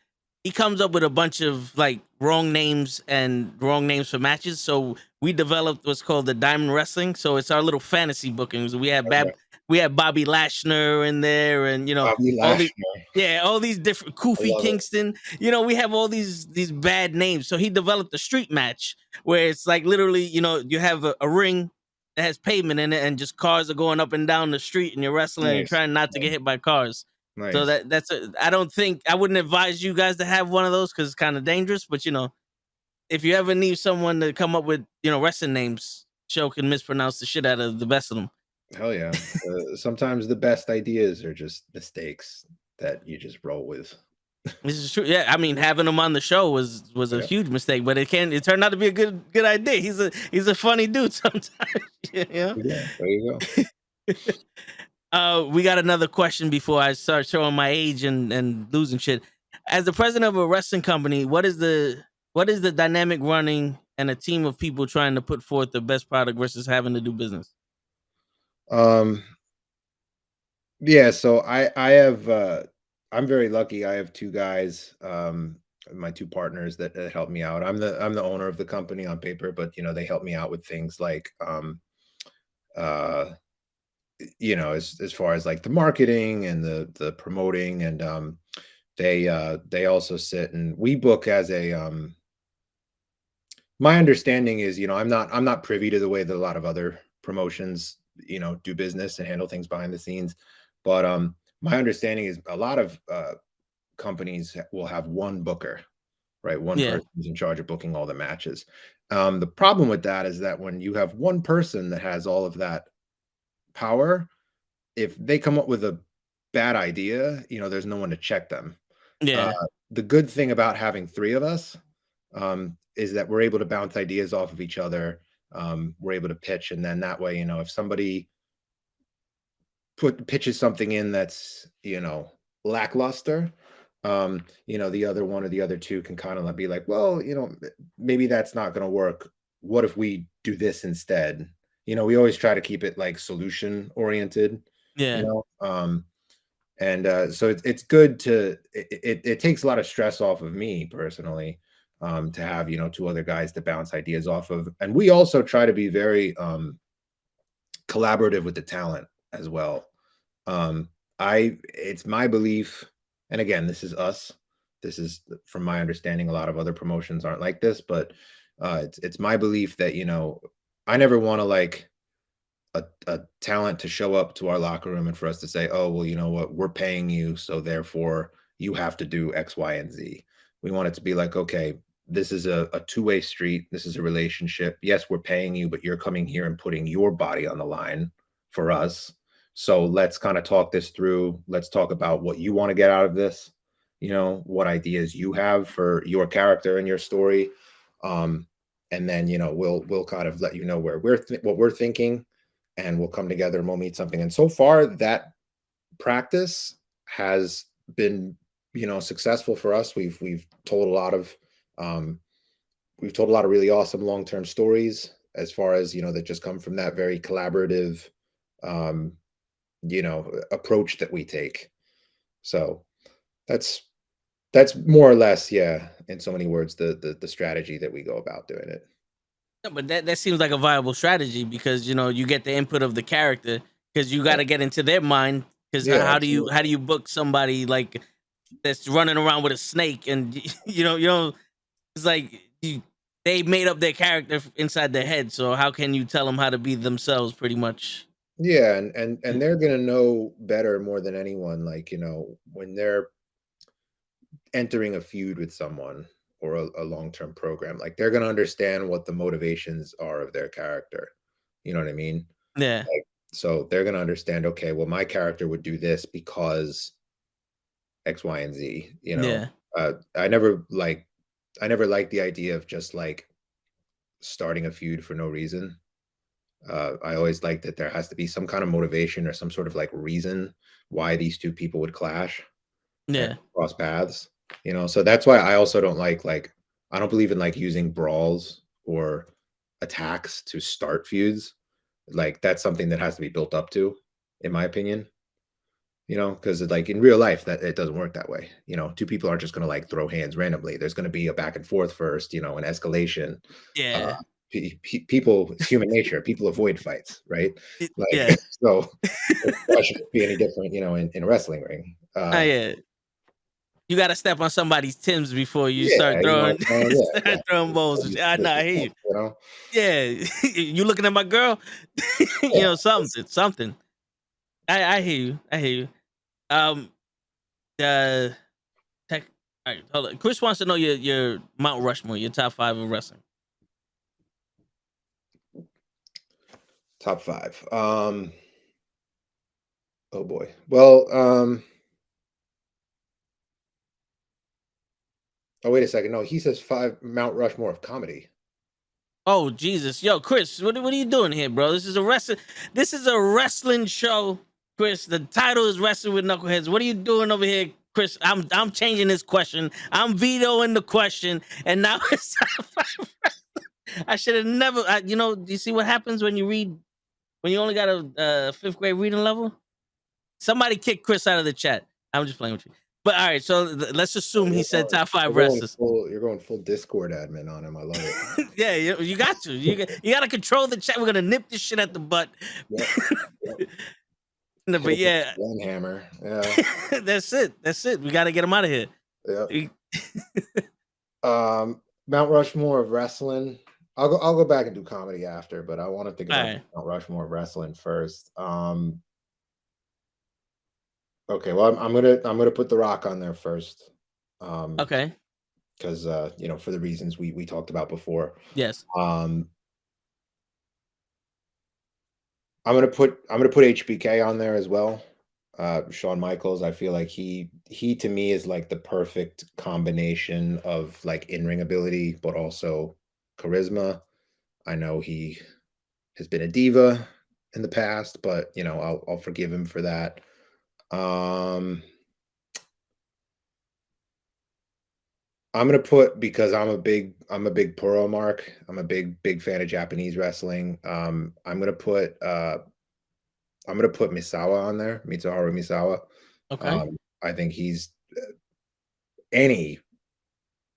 Speaker 1: he comes up with a bunch of like wrong names for matches. So we developed what's called the Diamond Wrestling. So it's our little fantasy bookings. We have
Speaker 2: Okay.
Speaker 1: Bobby Lashner in there, and
Speaker 2: Bobby
Speaker 1: all these
Speaker 2: Lashley.
Speaker 1: all these different
Speaker 2: I
Speaker 1: Kofi
Speaker 2: love it.
Speaker 1: Kingston. We have all these bad names. So he developed a street match where it's like literally, you have a ring that has pavement in it, and just cars are going up and down the street, and you're wrestling and
Speaker 2: Nice.
Speaker 1: trying not to get hit by cars. So
Speaker 2: Nice.
Speaker 1: I don't think I wouldn't advise you guys to have one of those because it's kind of dangerous. But if you ever need someone to come up with wrestling names, Show can mispronounce the shit out of the best of them.
Speaker 2: Hell yeah. Sometimes the best ideas are just mistakes that you just roll with.
Speaker 1: This is true. Yeah, I mean, having him on the show was a
Speaker 2: Yeah.
Speaker 1: huge mistake, but it turned out to be a good idea. He's a funny dude sometimes. Yeah.
Speaker 2: Yeah. There you go.
Speaker 1: We got another question before I start showing my age and losing shit. As the president of a wrestling company, what is the dynamic running and a team of people trying to put forth the best product versus having to do business?
Speaker 2: Um, yeah, so I have I'm very lucky. I have two guys, my two partners that help me out. I'm the owner of the company on paper, but they help me out with things like uh as far as like the marketing and the promoting, and they also sit and we book as a my understanding is, I'm not privy to the way that a lot of other promotions, do business and handle things behind the scenes. But my understanding is a lot of companies will have one booker, right? One
Speaker 1: Yeah,
Speaker 2: person who's in charge of booking all the matches. The problem with that is that when you have one person that has all of that power, if they come up with a bad idea, there's no one to check them. Uh,
Speaker 1: yeah,
Speaker 2: the good thing about having three of us is that we're able to bounce ideas off of each other. We're able to pitch, and then that way, if somebody pitches something in that's lackluster, the other one or the other two can kind of be like, well, maybe that's not going to work. What if we do this instead? We always try to keep it like solution oriented. You
Speaker 1: yeah.
Speaker 2: know, and so it's good it takes a lot of stress off of me personally, to have two other guys to bounce ideas off of, and we also try to be very collaborative with the talent as well. I It's my belief, and again, this is us. This is from my understanding. A lot of other promotions aren't like this, but it's my belief that I never want to like a talent to show up to our locker room and for us to say, oh, well, you know what, we're paying you, so therefore you have to do X, Y, and Z. We want it to be like, okay, this is a two-way street. This is a relationship. Yes, we're paying you, but you're coming here and putting your body on the line for us. So let's kind of talk this through. Let's talk about what you want to get out of this, what ideas you have for your character and your story. Um, and then, we'll kind of let you know where what we're thinking, and we'll come together and we'll meet something. And so far, that practice has been, successful for us. We've told a lot of um, really awesome long-term stories, as far as that just come from that very collaborative um, approach that we take. So that's more or less, yeah, in so many words, the strategy that we go about doing it.
Speaker 1: Yeah, but that seems like a viable strategy because you get the input of the character because you got
Speaker 2: Yeah,
Speaker 1: to get into their mind because
Speaker 2: yeah,
Speaker 1: how do you book somebody like that's running around with a snake and it's like they made up their character inside their head, so how can you tell them how to be themselves pretty much?
Speaker 2: yeah, and they're gonna know better more than anyone, like, when they're entering a feud with someone or a long-term program, like they're going to understand what the motivations are of their character. You know what I mean?
Speaker 1: Yeah,
Speaker 2: Like, so they're going to understand, okay, well, my character would do this because X, Y, and Z.
Speaker 1: yeah,
Speaker 2: I never liked the idea of just like starting a feud for no reason. I always like that there has to be some kind of motivation or some sort of like reason why these two people would clash and
Speaker 1: yeah,
Speaker 2: cross paths. So that's why I also don't like I don't believe in like using brawls or attacks to start feuds. Like that's something that has to be built up to, in my opinion. Because like in real life, that it doesn't work that way. Two people aren't just going to like throw hands randomly. There's going to be a back and forth first, an escalation. uh
Speaker 1: yeah,
Speaker 2: People, it's human nature. People avoid fights, right? Like,
Speaker 1: yeah.
Speaker 2: so why should it be any different, in a wrestling ring?
Speaker 1: Yeah. You got to step on somebody's Tims before you
Speaker 2: Yeah,
Speaker 1: start
Speaker 2: you know
Speaker 1: throwing
Speaker 2: what I'm saying? Yeah,
Speaker 1: start throwing
Speaker 2: exactly.
Speaker 1: balls.
Speaker 2: Gotta be
Speaker 1: I know, I hear you.
Speaker 2: disrespectful, you know?
Speaker 1: Yeah, you looking at my girl?
Speaker 2: Yeah,
Speaker 1: Something. I hear you. I hear you. Um, Tech. All right, hold on. Chris wants to know your Mount Rushmore, your top 5 of wrestling.
Speaker 2: Top 5. Oh boy. Well, oh wait a second. No, he says 5 Mount Rushmore of comedy.
Speaker 1: Oh Jesus, yo, Chris, what are you doing here, bro? This is a wrestling show, Chris. The title is Wrestling with Knuckleheads. What are you doing over here, Chris? I'm changing this question. I'm vetoing the question, and now it's I should have never. Do you see what happens when you only got a 5th grade reading level? Somebody kick Chris out of the chat. I'm just playing with you. But all right, so let's assume he said top 5 wrestlers.
Speaker 2: You're going full Discord admin on him. I love it.
Speaker 1: Yeah, you got to. You got to control the chat. We're gonna nip this shit at the butt.
Speaker 2: Yep.
Speaker 1: No, but yeah,
Speaker 2: one hammer. Yeah,
Speaker 1: that's it. We got to get him out of here.
Speaker 2: Yeah. Mount Rushmore of wrestling. I'll go back and do comedy after, but I want to think about Mount Rushmore of wrestling first. Okay, well, I'm gonna put The Rock on there first.
Speaker 1: Okay.
Speaker 2: Because for the reasons we talked about before.
Speaker 1: Yes.
Speaker 2: I'm gonna put HBK on there as well. Shawn Michaels. I feel like he to me is like the perfect combination of like in-ring ability, but also charisma. I know he has been a diva in the past, but I'll forgive him for that. I'm gonna put, because I'm a big Puro mark. I'm a big fan of Japanese wrestling. I'm gonna put Misawa on there, Mitsuharu Misawa.
Speaker 1: Okay.
Speaker 2: I think he's any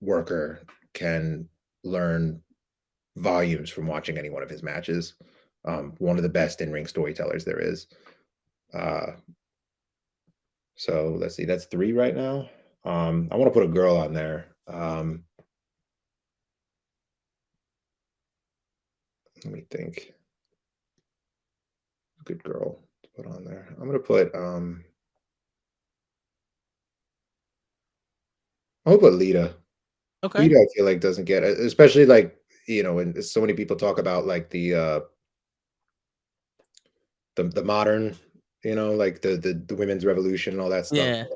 Speaker 2: worker can learn volumes from watching any one of his matches. One of the best in-ring storytellers there is. So let's see, that's 3 right now. I want to put a girl on there. Let me think. Good girl to put on there. I'm gonna put I'll put Lita.
Speaker 1: Okay.
Speaker 2: Lita, I feel like doesn't get it, especially like when so many people talk about like the modern, like the women's revolution and all that stuff.
Speaker 1: Yeah.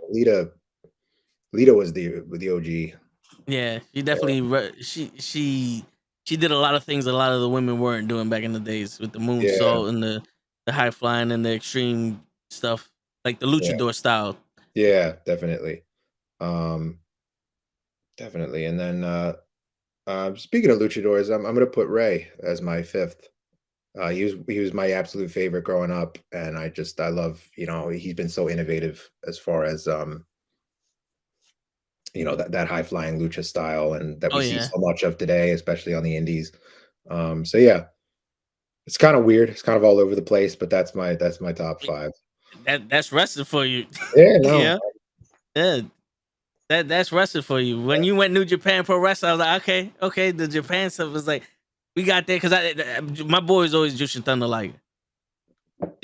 Speaker 2: Lita was the OG.
Speaker 1: Yeah, she definitely she did a lot of things a lot of the women weren't doing back in the days, with the moonsault and the high flying and the extreme stuff, like the luchador style.
Speaker 2: Yeah, definitely. Definitely. And then speaking of luchadors, I'm gonna put Ray as my 5th. He was my absolute favorite growing up, and I love, he's been so innovative as far as that high flying lucha style, and that we see so much of today, especially on the indies. So yeah, it's kind of weird. It's kind of all over the place, but that's my top 5.
Speaker 1: That's wrestling for you.
Speaker 2: Yeah, no.
Speaker 1: Yeah. That's wrestling for you. When you went New Japan Pro Wrestling, I was like, okay. The Japan stuff was like, we got there, because my boy is always Jushin Thunder Liger.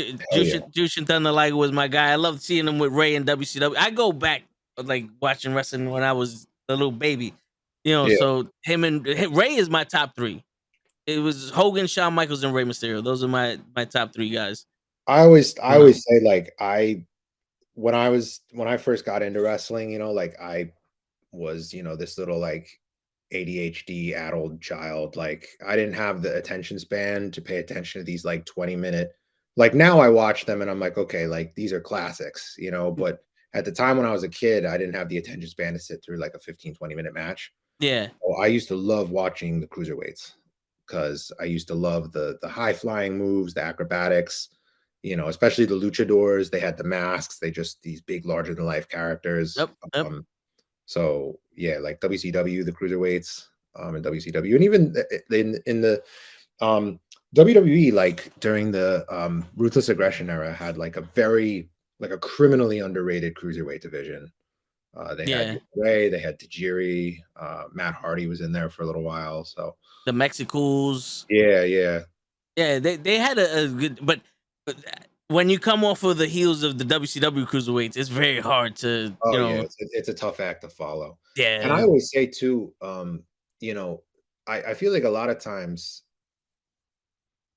Speaker 1: Jushin Thunder Liger was my guy. I loved seeing him with Ray and WCW. I go back like watching wrestling when I was a little baby, So him and Ray is my top 3. It was Hogan, Shawn Michaels, and Rey Mysterio. Those are my top 3 guys.
Speaker 2: I always say, like, when I first got into wrestling, like I was, this little like ADHD addled child. Like I didn't have the attention span to pay attention to these like 20-minute. Like now I watch them and I'm like, okay, like these are classics, but at the time when I was a kid, I didn't have the attention span to sit through like a 15-20 minute match.
Speaker 1: Yeah.
Speaker 2: So I used to love watching the cruiserweights, because I used to love the high flying moves, the acrobatics, especially the luchadors. They had the masks. They just these big, larger than life characters.
Speaker 1: Yep.
Speaker 2: So yeah, like WCW, the cruiserweights, and WCW, and even in the WWE, like during the Ruthless Aggression era, had like a criminally underrated cruiserweight division. They had Ray, they had Tajiri, Matt Hardy was in there for a little while. So
Speaker 1: the Mexicals.
Speaker 2: Yeah.
Speaker 1: They had a good, but when you come off of the heels of the WCW cruiserweights, it's very hard to,
Speaker 2: Oh yeah, it's a tough act to follow. And I
Speaker 1: yeah.
Speaker 2: always say too, you know, I feel like a lot of times,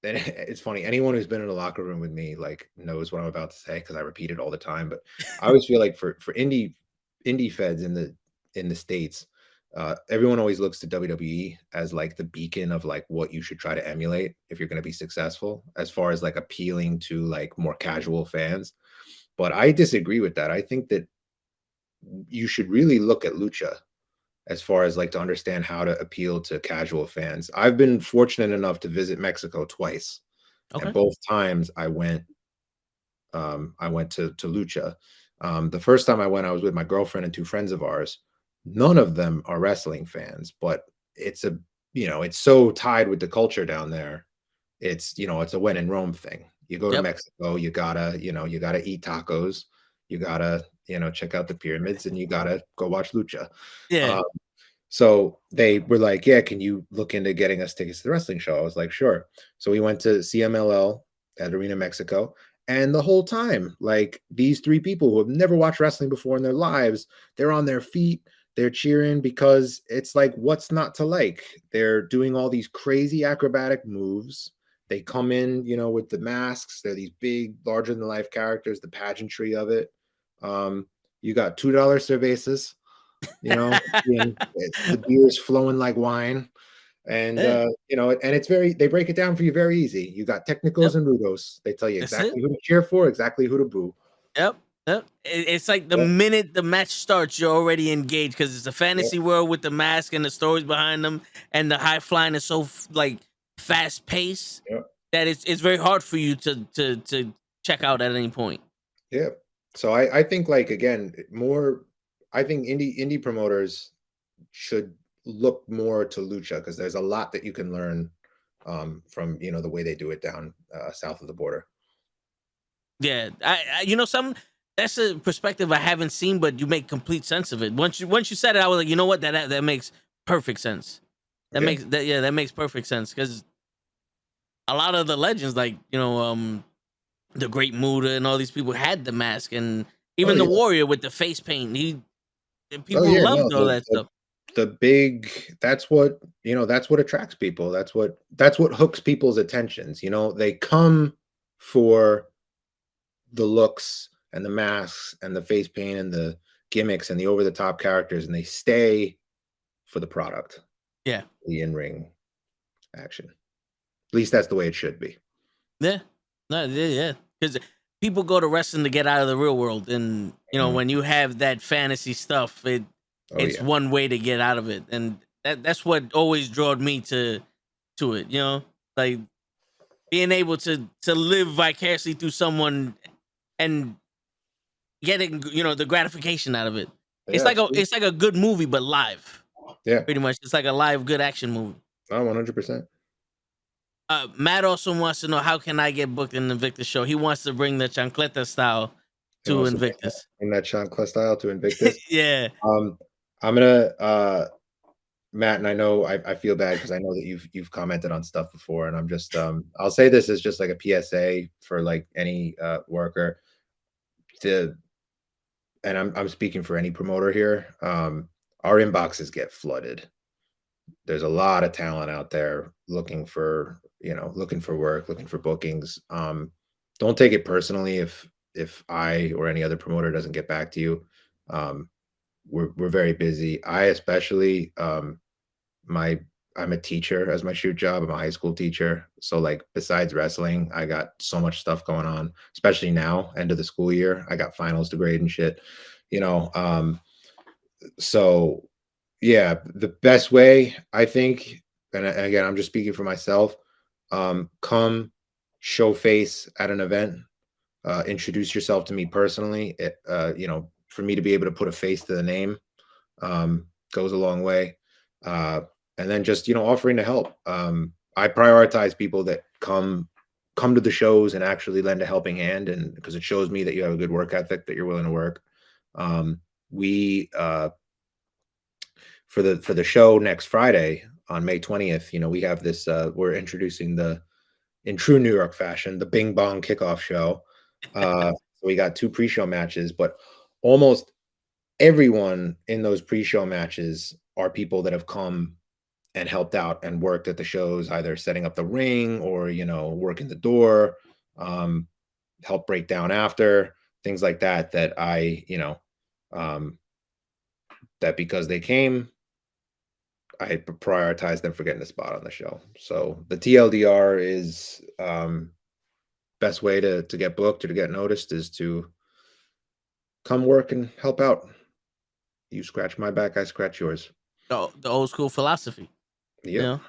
Speaker 2: and it's funny, anyone who's been in a locker room with me like knows what I'm about to say because I repeat it all the time. But I always feel like for indie feds in the States, everyone always looks to WWE as like the beacon of like what you should try to emulate if you're going to be successful, as far as like appealing to like more casual fans. But I disagree with that. I think that you should really look at Lucha as far as like to understand how to appeal to casual fans. I've been fortunate enough to visit Mexico twice, and
Speaker 1: Okay.
Speaker 2: both times I went to Lucha. The first time I went, I was with my girlfriend and two friends of ours. None of them are wrestling fans, but it's a it's so tied with the culture down there. It's a when in Rome thing. You go to
Speaker 1: Yep.
Speaker 2: Mexico, you gotta eat tacos, you gotta, check out the pyramids, and you gotta go watch lucha.
Speaker 1: Yeah.
Speaker 2: Um, so they were like, "Yeah, can you look into getting us tickets to the wrestling show?" I was like, "Sure." So we went to CMLL at Arena Mexico, and the whole time, like these three people who have never watched wrestling before in their lives, they're on their feet, they're cheering because it's like, what's not to like? They're doing all these crazy acrobatic moves. They come in, with the masks. They're these big, larger than life characters, the pageantry of it. You got $2 cervezas, the beer is flowing like wine. And
Speaker 1: Yeah.
Speaker 2: and it's they break it down for you very easy. You got
Speaker 1: Yep.
Speaker 2: technicals and rudos. They tell you
Speaker 1: That's it.
Speaker 2: exactly who to cheer for, exactly who to boo.
Speaker 1: Yep. Yep. It's like the
Speaker 2: Yeah,
Speaker 1: minute the match starts, you're already engaged because it's a
Speaker 2: yeah,
Speaker 1: fantasy world with the mask and the stories behind them, and the high flying is so like fast paced
Speaker 2: yeah,
Speaker 1: that it's very hard for you to check out at any point.
Speaker 2: yeah. So I think like again, more I think indie promoters should look more to lucha because there's a lot that you can learn from the way they do it down south of the border.
Speaker 1: Yeah, some that's a perspective I haven't seen, but you make complete sense of it. Once you said it, I was like, you know what, that makes perfect sense.
Speaker 2: Yeah.
Speaker 1: That makes perfect sense because a lot of the legends, like the Great Muda and all these people had the mask, and
Speaker 2: Oh
Speaker 1: even the
Speaker 2: yeah.
Speaker 1: Warrior with the face paint.
Speaker 2: Oh
Speaker 1: People
Speaker 2: yeah. No,
Speaker 1: loved all that stuff.
Speaker 2: the big that's what attracts people. That's what hooks people's attentions. They come for the looks and the masks and the face paint and the gimmicks and the over the top characters, and they stay for the product,
Speaker 1: Yeah,
Speaker 2: the in-ring action. At least that's the way it should be.
Speaker 1: yeah, no, yeah. Because people go to wrestling to get out of the real world, and
Speaker 2: Mhm.
Speaker 1: when you have that fantasy stuff,
Speaker 2: Oh
Speaker 1: it's
Speaker 2: yeah.
Speaker 1: one way to get out of it, and that's what always drawed me to it. Like being able to live vicariously through someone and getting the gratification out of it. It's
Speaker 2: Yeah,
Speaker 1: like a
Speaker 2: absolutely.
Speaker 1: it's like a good movie, but live.
Speaker 2: Yeah.
Speaker 1: Pretty much, it's like a live good action movie.
Speaker 2: Oh, 100%.
Speaker 1: Matt also wants to know how can I get booked in the Invictus show. He wants to bring the chancleta style
Speaker 2: He
Speaker 1: to
Speaker 2: wants to
Speaker 1: Invictus.
Speaker 2: bring that Sean Clust style to Invictus.
Speaker 1: Yeah.
Speaker 2: I'm gonna Matt, and I know I feel bad because I know that you've commented on stuff before, and I'm just I'll say this as just like a PSA for like any worker to, and I'm speaking for any promoter here. Our inboxes get flooded. There's a lot of talent out there looking for work, looking for bookings. Don't take it personally if I or any other promoter doesn't get back to you. Um, we're very busy. I especially my I'm a teacher as my shoot job. I'm a high school teacher. So like besides wrestling, I got so much stuff going on, especially now, end of the school year. I got finals to grade and shit. You know, so yeah, the best way I think, and again, I'm just speaking for myself, come show face at an event, introduce yourself to me personally. For me to be able to put a face to the name, goes a long way. Uh, and then just offering to help. I prioritize people that come to the shows and actually lend a helping hand, and because it shows me that you have a good work ethic, that you're willing to work. We For the show next Friday on May 20th, we have this. We're introducing in true New York fashion, the Bing Bong Kickoff Show. So we got 2 pre-show matches, but almost everyone in those pre-show matches are people that have come and helped out and worked at the shows, either setting up the ring or, working the door, um, help break down after, things like that, that um, that because they came, I prioritize them for getting a spot on the show. So the TLDR is best way to get booked or to get noticed is to come work and help out. You scratch my back, I scratch yours.
Speaker 1: The old school philosophy, you
Speaker 2: Yep.
Speaker 1: know.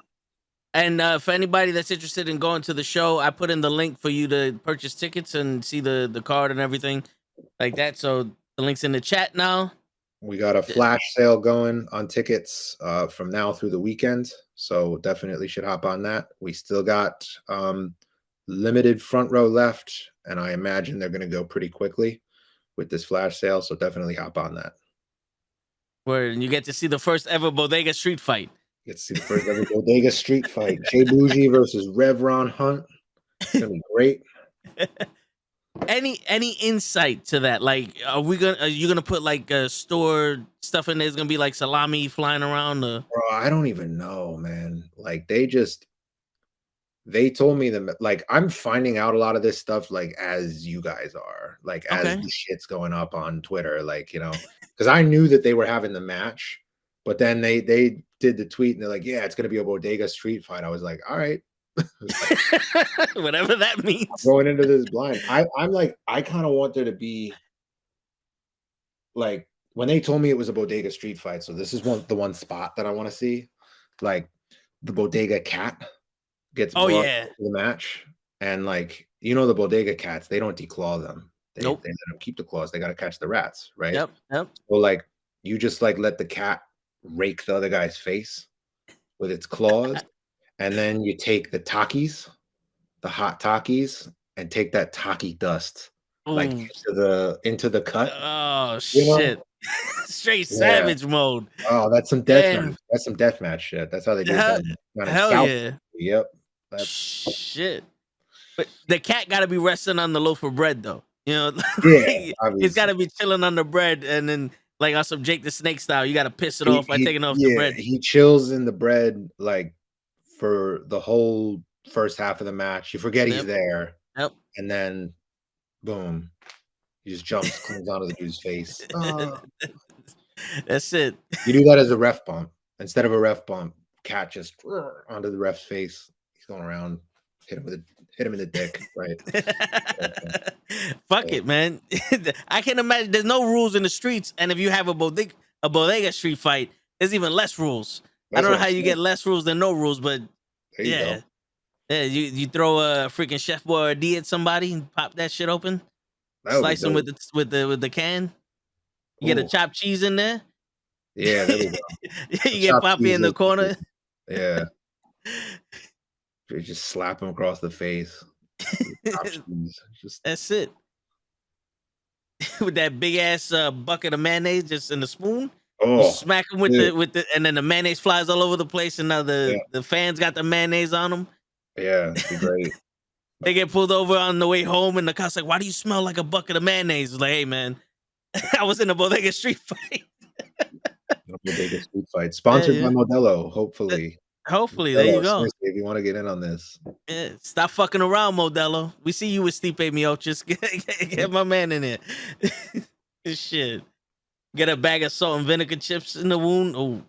Speaker 1: And for anybody that's interested in going to the show, I put in the link for you to purchase tickets and see the card and everything like that. So the link's in the chat now.
Speaker 2: We got a flash sale going on tickets from now through the weekend. So definitely should hop on that. We still got limited front row left, and I imagine they're going to go pretty quickly with this flash sale. So definitely hop on that.
Speaker 1: Where you get to see the first ever bodega street fight.
Speaker 2: Get to see the first ever bodega street fight. Jay Bougie versus Rev Ron Hunt. It's gonna be great.
Speaker 1: Any insight to that? Like, are you gonna put like store stuff in there? It's gonna be like salami flying around.
Speaker 2: Bro, I don't even know, man. Like they told me that, like, I'm finding out a lot of this stuff like as you guys are, like as
Speaker 1: Okay.
Speaker 2: the shit's going up on Twitter, like, because I knew that they were having the match, but then they did the tweet and they're like, yeah, it's gonna be a bodega street fight. I was like, all right.
Speaker 1: Whatever that means.
Speaker 2: Going into this blind. I'm like, I kind of want there to be like when they told me it was a bodega street fight. So this is the one spot that I want to see. Like the bodega cat gets
Speaker 1: Oh
Speaker 2: brought
Speaker 1: yeah.
Speaker 2: to the match. And like, the bodega cats, they don't declaw them.
Speaker 1: Nope.
Speaker 2: They let them keep the claws. They got to catch the rats, right?
Speaker 1: Yep.
Speaker 2: So like you just like let the cat rake the other guy's face with its claws. And then you take the Takis, the hot Takis, and take that Taki dust like
Speaker 1: Ooh.
Speaker 2: into the cut.
Speaker 1: Oh
Speaker 2: You know?
Speaker 1: shit! Straight
Speaker 2: Yeah.
Speaker 1: savage mode.
Speaker 2: Oh, that's some deathmatch. That's some deathmatch shit. That's how they do
Speaker 1: Hell,
Speaker 2: it.
Speaker 1: hell yeah.
Speaker 2: Yep.
Speaker 1: Shit. But the cat got to be resting on the loaf of bread, though.
Speaker 2: Yeah,
Speaker 1: It's got
Speaker 2: obviously.
Speaker 1: to be chilling on the bread, and then like on some Jake the Snake style, you got to piss it off by taking off the bread.
Speaker 2: He chills in the bread like for the whole first half of the match. You forget he's there,
Speaker 1: Yep.
Speaker 2: and then boom, he just jumps, cleans onto the dude's face.
Speaker 1: That's it.
Speaker 2: You do that as a ref bump instead of a ref bump. Cat just onto the ref's face. He's going around, hit him in the dick, right?
Speaker 1: Fuck it, man. I can imagine there's no rules in the streets, and if you have a bodega street fight, there's even less rules. I don't know how you get less rules than no rules, but
Speaker 2: there you go.
Speaker 1: Yeah, you throw a freaking Chef Boyardee at somebody and pop that shit open, slice them with the can. You get a chopped cheese in there.
Speaker 2: Yeah, there we go.
Speaker 1: You get Poppy in the corner.
Speaker 2: Yeah. You just slap him across the face.
Speaker 1: That's it. With that big ass bucket of mayonnaise just in the spoon.
Speaker 2: Oh,
Speaker 1: you smack them with the and then the mayonnaise flies all over the place, and now the fans got the mayonnaise on them.
Speaker 2: Yeah, it'd be great.
Speaker 1: They get pulled over on the way home, and the cop's like, "Why do you smell like a bucket of mayonnaise?" It's like, "Hey, man, I was in a bodega street fight."
Speaker 2: Bodega street fight, sponsored by Modelo. Hopefully,
Speaker 1: Modelo, there you go.
Speaker 2: If you want to get in on this,
Speaker 1: stop fucking around, Modelo. We see you with Stipe Miocic. Get my man in there. Shit. Get a bag of salt and vinegar chips in the wound. Oh,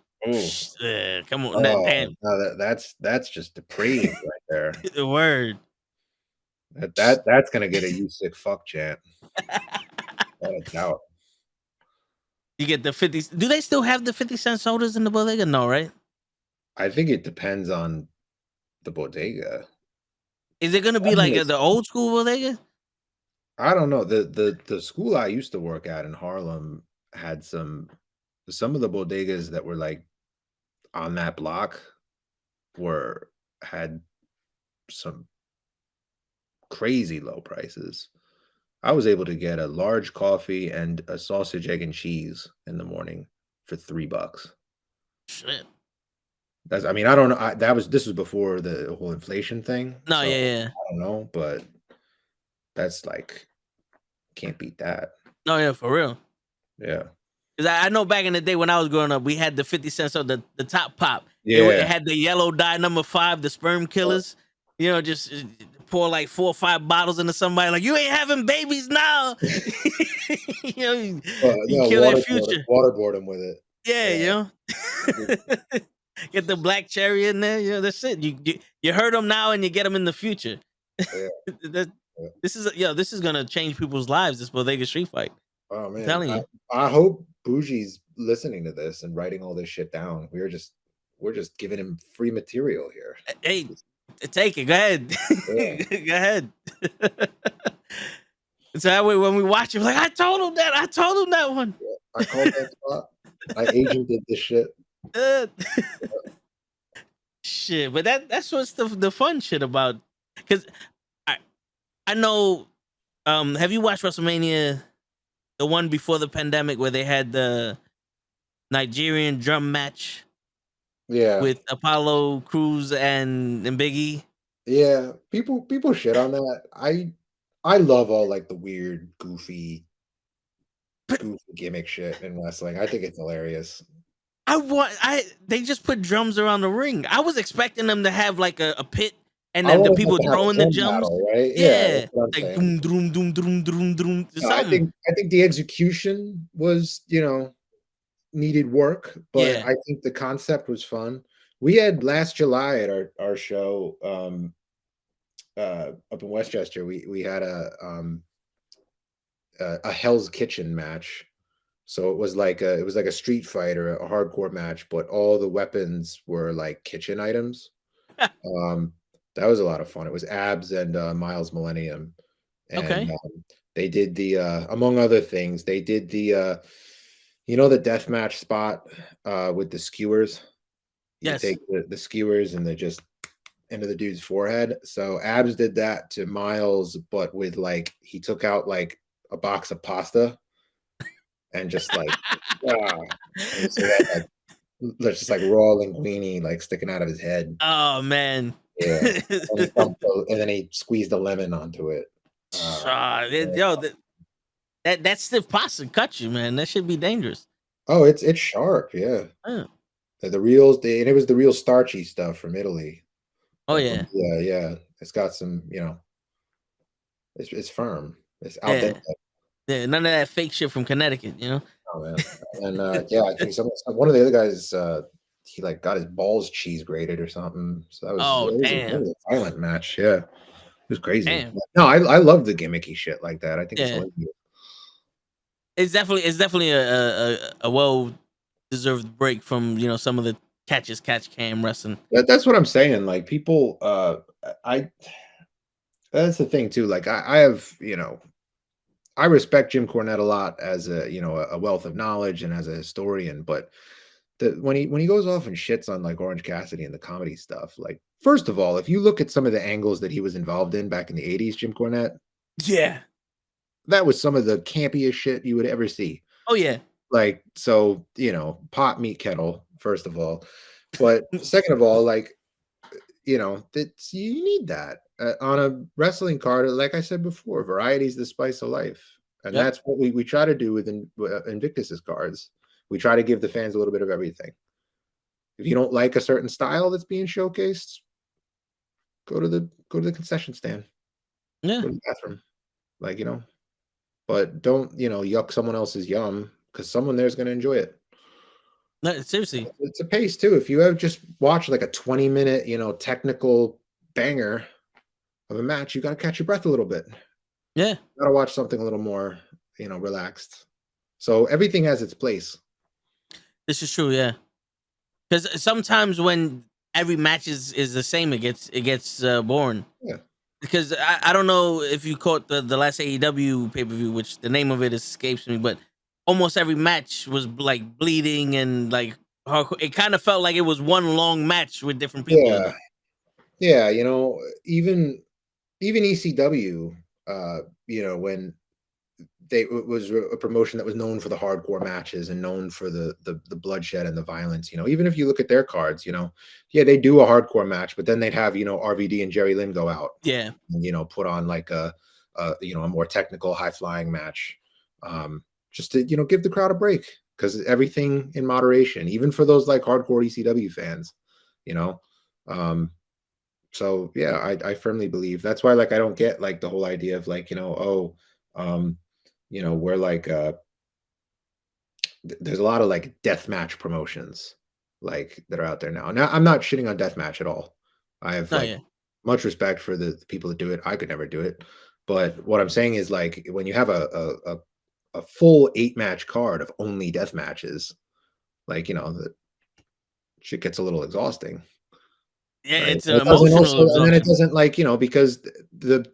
Speaker 1: come on, damn.
Speaker 2: No, that's just depraved right there.
Speaker 1: The word.
Speaker 2: That's gonna get a you sick fuck chant. Without a doubt.
Speaker 1: You get the 50. Do they still have the 50-cent sodas in the bodega? No, right?
Speaker 2: I think it depends on the bodega.
Speaker 1: Is it gonna be like the old school bodega?
Speaker 2: I don't know. The school I used to work at in Harlem had some of the bodegas that were like on that block had some crazy low prices. I was able to get a large coffee and a sausage, egg, and cheese in the morning for $3.
Speaker 1: Shit.
Speaker 2: I mean, I don't know. This was before the whole inflation thing.
Speaker 1: No,
Speaker 2: so
Speaker 1: yeah.
Speaker 2: I don't know, but that's like Can't beat that.
Speaker 1: Oh yeah, for real.
Speaker 2: Yeah.
Speaker 1: Because I know back in the day when I was growing up, we had the 50 cents of the top pop.
Speaker 2: Yeah.
Speaker 1: It had the yellow dye number 5, the sperm killers. You know, just pour like 4 or 5 bottles into somebody like, you ain't having babies now. You know, you
Speaker 2: No,
Speaker 1: kill their future.
Speaker 2: waterboard them with it.
Speaker 1: Yeah, you know. Get the black cherry in there. You know, that's it. You hurt them now and you get them in the future.
Speaker 2: Yeah.
Speaker 1: This is gonna change people's lives. This bodega street fight.
Speaker 2: Oh man,
Speaker 1: I'm telling you.
Speaker 2: I hope Bougie's listening to this and writing all this shit down. We're just giving him free material here.
Speaker 1: Hey, take it. Go ahead.
Speaker 2: Yeah.
Speaker 1: Go ahead. So that way, when we watch it, we're like, I told him that one.
Speaker 2: Yeah, I called that spot. My agent did this shit.
Speaker 1: Shit, but that's what's the fun shit about. Because I know. Have you watched WrestleMania, the one before the pandemic, where they had the Nigerian drum match?
Speaker 2: Yeah,
Speaker 1: with Apollo Crews and Big E.
Speaker 2: Yeah, people shit on that. I love all like the weird, goofy gimmick shit in wrestling. I think it's hilarious.
Speaker 1: They just put drums around the ring. I was expecting them to have like a pit and then the people throwing the drums,
Speaker 2: battle, right?
Speaker 1: Yeah, like doom doom doom doom doom doom.
Speaker 2: No, I think the execution was, needed work, but I think the concept was fun. We had last July at our show up in Westchester. We had a Hell's Kitchen match. So it was like a street fight or a hardcore match, but all the weapons were like kitchen items. That was a lot of fun. It was Abs and Miles Millennium. And they did the among other things, they did the the death match spot with the skewers. You take the skewers and they just into the dude's forehead. So Abs did that to Miles, but with like he took out like a box of pasta and just like and so that, like, just like raw linguine like sticking out of his head.
Speaker 1: Oh man.
Speaker 2: Yeah. And then he squeezed a lemon onto it.
Speaker 1: That stiff pasta cut you, man. That should be dangerous.
Speaker 2: Oh, it's sharp, yeah. The reals, and it was the real starchy stuff from Italy.
Speaker 1: Oh yeah.
Speaker 2: Yeah. It's got some, it's firm. It's out there.
Speaker 1: Yeah, none of that fake shit from Connecticut,
Speaker 2: Oh man. And I think one of the other guys he like got his balls cheese grated or something. So that was,
Speaker 1: damn.
Speaker 2: A violent match. Yeah. It was crazy. Damn. No, I love the gimmicky shit like that. I think it's hilarious.
Speaker 1: It's definitely a well-deserved break from some of the catch cam wrestling.
Speaker 2: That's what I'm saying. Like people, that's the thing too. Like I have, I respect Jim Cornette a lot as a wealth of knowledge and as a historian, but when he goes off and shits on like Orange Cassidy and the comedy stuff, like first of all, if you look at some of the angles that he was involved in back in the 80s, Jim Cornette, that was some of the campiest shit you would ever see.
Speaker 1: Oh yeah.
Speaker 2: Like, so, pot meat kettle, first of all. But second of all, like, you need that on a wrestling card. Like I said before, variety is the spice of life. And that's what we try to do with Invictus's cards. We try to give the fans a little bit of everything. If you don't like a certain style that's being showcased, go to the concession stand.
Speaker 1: Yeah.
Speaker 2: Go to the bathroom. Like, but don't, yuck someone else's yum, because someone there's going to enjoy it.
Speaker 1: No, seriously.
Speaker 2: It's a pace too. If you have just watched like a 20-minute, technical banger of a match, you got to catch your breath a little bit.
Speaker 1: Yeah.
Speaker 2: You got to watch something a little more, relaxed. So everything has its place.
Speaker 1: This is true, yeah. Because sometimes when every match is the same, it gets boring.
Speaker 2: Yeah.
Speaker 1: Because I don't know if you caught the last AEW pay-per-view, which the name of it escapes me, but almost every match was like bleeding and like it kind of felt like it was one long match with different people.
Speaker 2: Yeah, even ECW, when it was a promotion that was known for the hardcore matches and known for the bloodshed and the violence, even if you look at their cards, they do a hardcore match, but then they'd have, RVD and Jerry Lynn go out.
Speaker 1: Yeah.
Speaker 2: And, put on like a a more technical, high flying match, just to give the crowd a break, because everything in moderation, even for those like hardcore ECW fans, you know. So yeah, I firmly believe that's why, like, I don't get like the whole idea of like, we're like there's a lot of like death match promotions like that are out there now. Now I'm not shitting on death match at all. I have
Speaker 1: Oh
Speaker 2: like
Speaker 1: yeah,
Speaker 2: much respect for the people that do it. I could never do it. But what I'm saying is, like, when you have a full 8-match card of only death matches, like, the shit gets a little exhausting,
Speaker 1: yeah.
Speaker 2: right?
Speaker 1: It's
Speaker 2: And
Speaker 1: an
Speaker 2: it doesn't
Speaker 1: emotional
Speaker 2: also, and then it
Speaker 1: exhaustion.
Speaker 2: doesn't, like, because the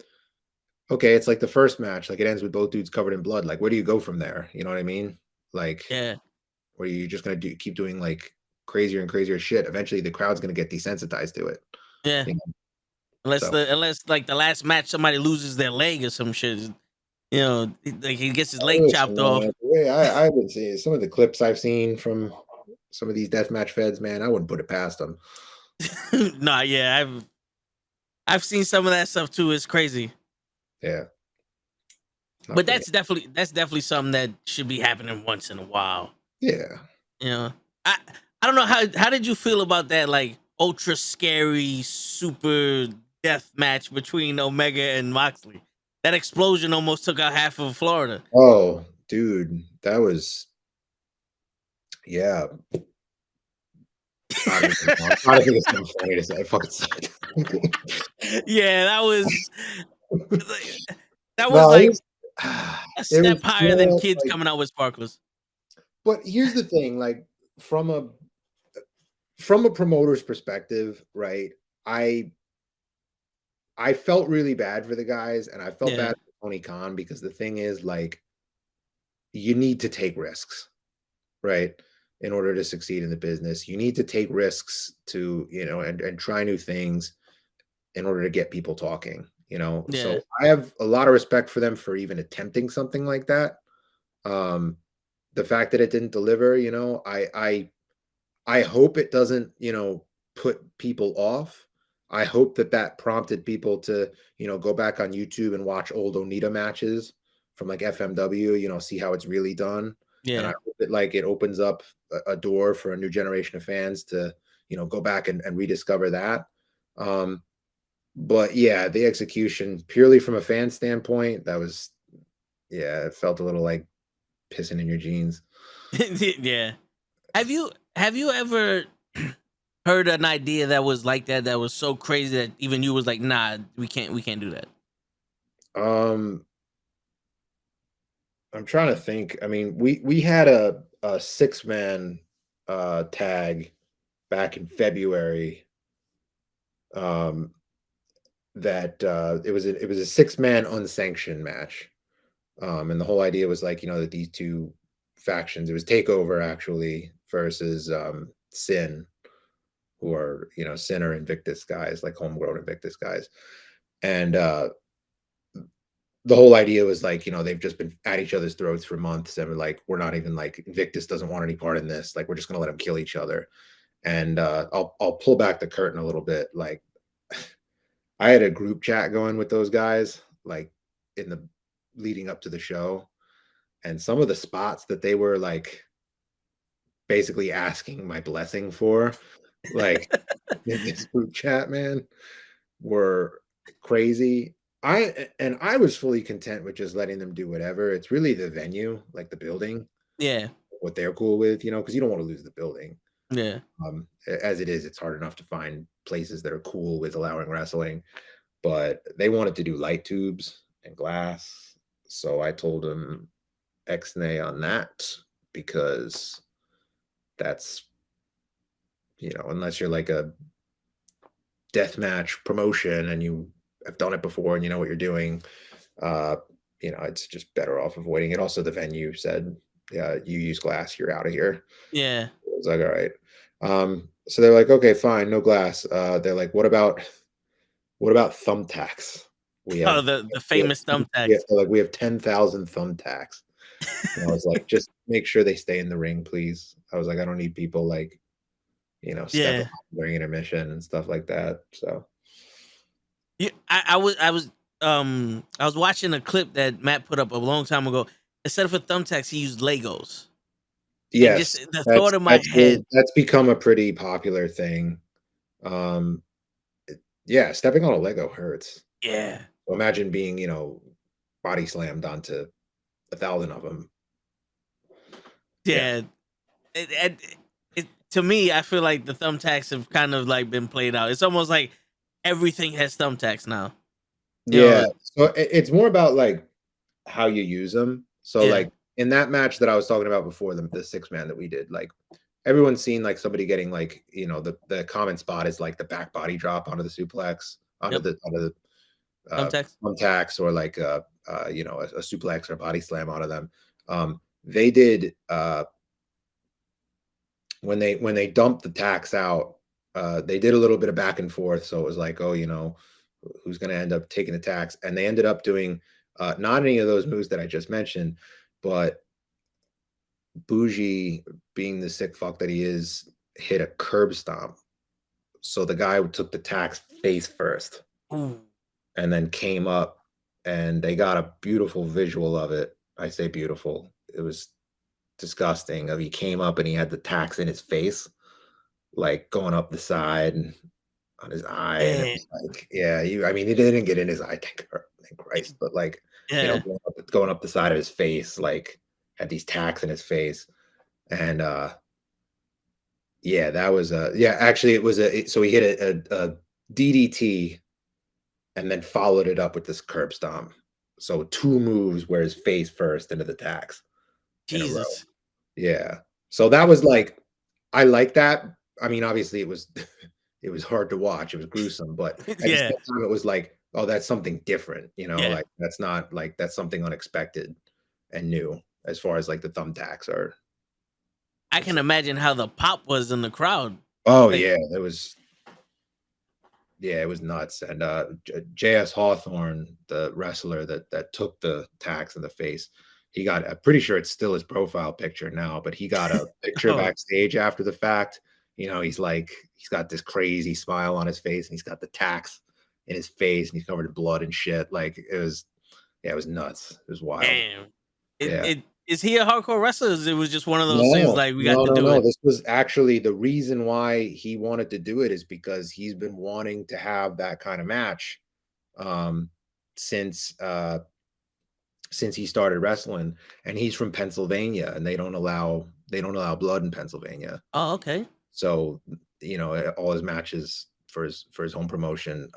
Speaker 2: okay, it's like the first match, like it ends with both dudes covered in blood. Like, where do you go from there? You know what I mean? Like,
Speaker 1: Yeah,
Speaker 2: where you're just gonna keep doing like crazier and crazier shit. Eventually, the crowd's gonna get desensitized to it.
Speaker 1: yeah.
Speaker 2: You know?
Speaker 1: Unless
Speaker 2: So
Speaker 1: like the last match somebody loses their leg or some shit. Like he gets his leg
Speaker 2: listen,
Speaker 1: chopped off.
Speaker 2: man, the way I would say some of the clips I've seen from some of these deathmatch feds, man, I wouldn't put it past them.
Speaker 1: Nah, yeah, I've seen some of that stuff too. It's crazy.
Speaker 2: Yeah, not
Speaker 1: But
Speaker 2: for me.
Speaker 1: that's definitely something that should be happening once in a while.
Speaker 2: Yeah.
Speaker 1: You know, I I don't know how did you feel about that like ultra scary super death match between Omega and Moxley? That explosion almost took out half of Florida.
Speaker 2: Oh, dude, that was, yeah. I don't even know. I'm trying to think of something funny to say. It fucking sucked.
Speaker 1: Yeah, that was
Speaker 2: No,
Speaker 1: like a
Speaker 2: it
Speaker 1: step
Speaker 2: was
Speaker 1: higher than
Speaker 2: more
Speaker 1: kids
Speaker 2: like,
Speaker 1: coming out with sparklers.
Speaker 2: but here's the thing, like, from a promoter's perspective, right? I I felt really bad for the guys, and I felt
Speaker 1: Yeah,
Speaker 2: bad for Tony Khan, because the thing is, like, you need to take risks, right? In order to succeed in the business, you need to take risks to, and try new things in order to get people talking,
Speaker 1: yeah,
Speaker 2: So I have a lot of respect for them for even attempting something like that. Um, the fact that it didn't deliver, I hope it doesn't, put people off. I hope that prompted people to, go back on YouTube and watch old Onita matches from like FMW, see how it's really done. And I
Speaker 1: yeah.
Speaker 2: hope it opens up a door for a new generation of fans to, go back and rediscover that. Um, but yeah, the execution purely from a fan standpoint, that was, yeah, it felt a little like pissing in your jeans.
Speaker 1: Yeah. Have you ever heard an idea that was like that was so crazy that even you was like, nah, we can't do that.
Speaker 2: Um, I'm trying to think. I mean, we had a 6-man tag back in February. Um, that it was a 6-man unsanctioned match. And the whole idea was like, that these two factions, it was Takeover actually versus Sin, who are, Sin are Invictus guys, like homegrown Invictus guys. And the whole idea was like, they've just been at each other's throats for months, and we're like, we're not even like, Invictus doesn't want any part in this. Like, we're just gonna let them kill each other. And I'll pull back the curtain a little bit. Like, I had a group chat going with those guys, like, in the leading up to the show, and some of the spots that they were like basically asking my blessing for, like, in this group chat, man, were crazy. I was fully content with just letting them do whatever. It's really the venue, like the building,
Speaker 1: Yeah,
Speaker 2: what they're cool with, because you don't want to lose the building.
Speaker 1: yeah,
Speaker 2: As it is, it's hard enough to find places that are cool with allowing wrestling, but they wanted to do light tubes and glass. So I told them X-nay on that, because that's, unless you're like a deathmatch promotion and you have done it before and you know what you're doing, uh, it's just better off avoiding it. Also, the venue said, yeah, you use glass, you're out of here.
Speaker 1: yeah.
Speaker 2: I was like, all right. So they're like, okay, fine, no glass. They're like, what about thumbtacks? We
Speaker 1: Oh,
Speaker 2: have
Speaker 1: the
Speaker 2: we have
Speaker 1: famous
Speaker 2: we have
Speaker 1: thumbtacks.
Speaker 2: like we have 10,000 thumbtacks. And I was like, just make sure they stay in the ring, please. I was like, I don't need people like, stepping
Speaker 1: Yeah.
Speaker 2: off during intermission and stuff like that. So
Speaker 1: Yeah, I was I was watching a clip that Matt put up a long time ago. Instead of thumbtacks, he used Legos. And just
Speaker 2: Yes,
Speaker 1: the thought in my head,
Speaker 2: that's become a pretty popular thing. Um, yeah, stepping on a Lego hurts.
Speaker 1: yeah,
Speaker 2: So imagine being, body slammed onto 1,000 of them. Yeah.
Speaker 1: yeah. To me, I feel like the thumbtacks have kind of like been played out. It's almost like everything has thumbtacks now. You
Speaker 2: Yeah.
Speaker 1: know,
Speaker 2: So it's more about like how you use them. So
Speaker 1: yeah,
Speaker 2: like in that match that I was talking about before, the 6-man that we did, like everyone's seen like somebody getting like, the common spot is like the back body drop onto the suplex, onto
Speaker 1: yep,
Speaker 2: the
Speaker 1: thumbtacks.
Speaker 2: thumbtacks, or like a suplex or body slam onto them. They did when they dumped the tacks out, they did a little bit of back and forth. So it was like, oh, who's going to end up taking the tacks? And they ended up doing not any of those moves that I just mentioned, but Bougie, being the sick fuck that he is, hit a curb stomp. So the guy took the tacks face first
Speaker 1: Ooh,
Speaker 2: and then came up, and they got a beautiful visual of it. I say beautiful. It was disgusting. He came up and he had the tacks in his face, like going up the side and on his eye, and it
Speaker 1: man,
Speaker 2: was like, yeah, I mean, he didn't get in his eye, thank Christ, but like,
Speaker 1: yeah.
Speaker 2: going up the side of his face, like had these tacks in his face, and yeah, that was yeah, actually, it was so he hit a DDT and then followed it up with this curb stomp. So two moves where his face first into the tacks in a row.
Speaker 1: Jesus.
Speaker 2: Yeah. So that was like, I like that. I mean, obviously it was it was hard to watch. It was gruesome, but at the
Speaker 1: Yeah,
Speaker 2: same time it was like, oh, that's something different,
Speaker 1: yeah.
Speaker 2: like that's not like that's something unexpected and new as far as like the thumbtacks are
Speaker 1: I can
Speaker 2: concerned.
Speaker 1: imagine how the pop was in the crowd.
Speaker 2: Oh
Speaker 1: Like,
Speaker 2: yeah, it was nuts. And JS Hawthorne, the wrestler that took the tacks in the face, he got, I'm pretty sure it's still his profile picture now, but he got a picture
Speaker 1: oh,
Speaker 2: backstage after the fact. He's got this crazy smile on his face, and he's got the tacks in his face, and he's covered in blood and shit. Like it was, yeah, it was nuts. It was wild.
Speaker 1: damn.
Speaker 2: Yeah.
Speaker 1: It is he a hardcore wrestler? Or is it was just one of those things
Speaker 2: No,
Speaker 1: like we got
Speaker 2: no,
Speaker 1: to
Speaker 2: no,
Speaker 1: do
Speaker 2: no.
Speaker 1: it.
Speaker 2: This was actually the reason why he wanted to do it, is because he's been wanting to have that kind of match um, since since he started wrestling, and he's from Pennsylvania, and they don't allow blood in Pennsylvania.
Speaker 1: Oh, okay.
Speaker 2: So all his matches for his home promotion,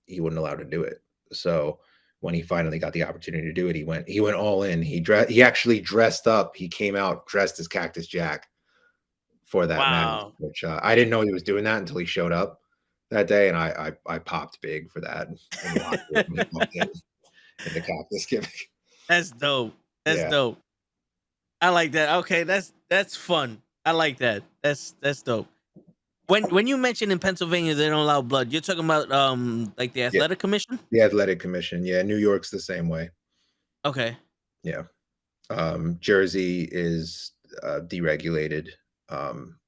Speaker 2: he wasn't allowed to do it. So when he finally got the opportunity to do it, he went all in. He actually dressed up. He came out dressed as Cactus Jack for that match,
Speaker 1: Wow.
Speaker 2: which I didn't know he was doing that until he showed up that day, and I popped big for that in the locker room when he walked in the Cactus gimmick.
Speaker 1: That's dope. That's
Speaker 2: Yeah.
Speaker 1: dope. I like that. Okay, that's fun. I like that. That's dope. When you mentioned in Pennsylvania they don't allow blood, you're talking about like the
Speaker 2: Yeah.
Speaker 1: athletic commission?
Speaker 2: The athletic commission. Yeah, New York's the same way.
Speaker 1: Okay.
Speaker 2: Yeah. Jersey is deregulated. Um,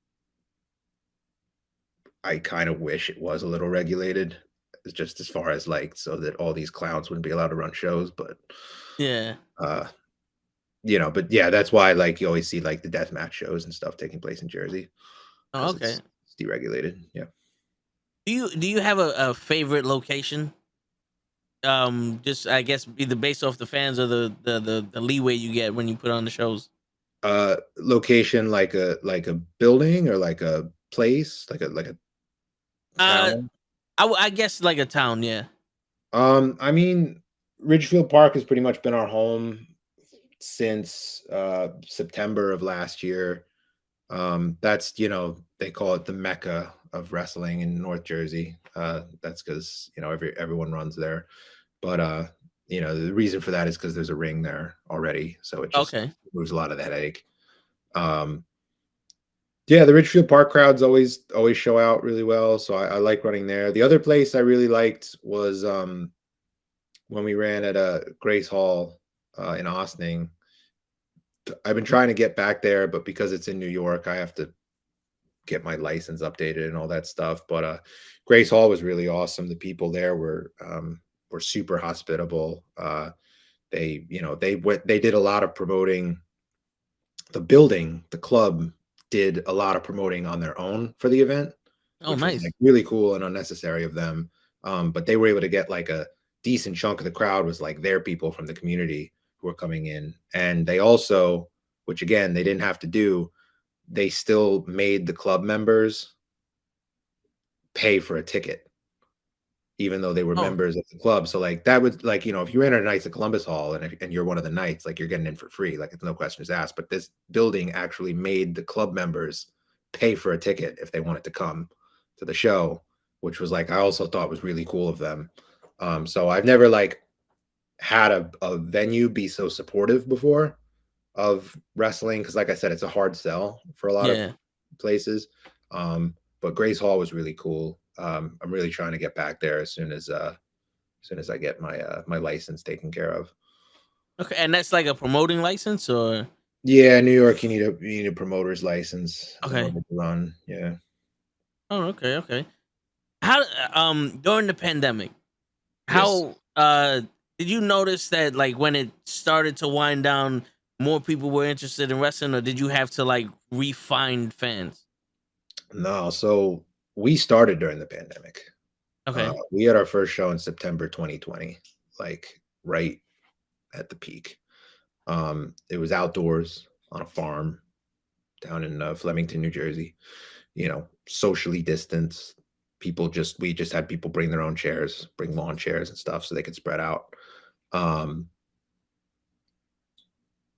Speaker 2: I kind of wish it was a little regulated, just as far as like so that all these clowns wouldn't be allowed to run shows, but
Speaker 1: Yeah.
Speaker 2: uh but yeah, that's why like you always see like the death match shows and stuff taking place in Jersey
Speaker 1: Oh,
Speaker 2: because
Speaker 1: okay.
Speaker 2: it's deregulated. Yeah.
Speaker 1: Do you have a favorite location? Just I guess either based off the fans or the leeway you get when you put on the shows.
Speaker 2: Location, like a building or like a place, like a
Speaker 1: Uh,
Speaker 2: town.
Speaker 1: I guess like a town, yeah.
Speaker 2: I mean, Ridgefield Park has pretty much been our home since September of last year. That's they call it the Mecca of wrestling in North Jersey. That's because everyone runs there. But the reason for that is because there's a ring there already, so it just
Speaker 1: Okay.
Speaker 2: moves a lot of the headache. Um, yeah, the Ridgefield Park crowds always show out really well, so I like running there. The other place I really liked was when we ran at Grace Hall in Austin. I've been trying to get back there, but because it's in New York, I have to get my license updated and all that stuff. But Grace Hall was really awesome. The people there were were super hospitable. They did a lot of promoting. The club did a lot of promoting on their own for the event,
Speaker 1: Oh,
Speaker 2: which was
Speaker 1: nice.
Speaker 2: like really cool and unnecessary of them. But they were able to get like a decent chunk of the crowd was like their people from the community who were coming in. And they also, which again, they didn't have to do, they still made the club members pay for a ticket, even though they were
Speaker 1: Oh,
Speaker 2: members of the club. So like that would like, if you enter Knights of Columbus Hall and you're one of the knights, like you're getting in for free, like it's no questions asked. But this building actually made the club members pay for a ticket if they wanted to come to the show, which was like I also thought was really cool of them. So I've never like had a venue be so supportive before of wrestling because like I said, it's a hard sell for a lot of
Speaker 1: yeah.
Speaker 2: places. But Grace Hall was really cool. I'm really trying to get back there as soon as I get my license taken care of.
Speaker 1: Okay, and that's like a promoting license, or
Speaker 2: Yeah, New York, you need a promoter's license in
Speaker 1: okay.
Speaker 2: order to run. Yeah.
Speaker 1: Oh, okay, okay. How during the pandemic,
Speaker 2: Yes.
Speaker 1: how did you notice that like when it started to wind down, more people were interested in wrestling, or did you have to like refine fans?
Speaker 2: No, so we started during the pandemic.
Speaker 1: Okay.
Speaker 2: We had our first show in September 2020, like right at the peak. It was outdoors on a farm down in Flemington, New Jersey. Socially distanced. We just had people bring their own chairs, bring lawn chairs and stuff so they could spread out. Um,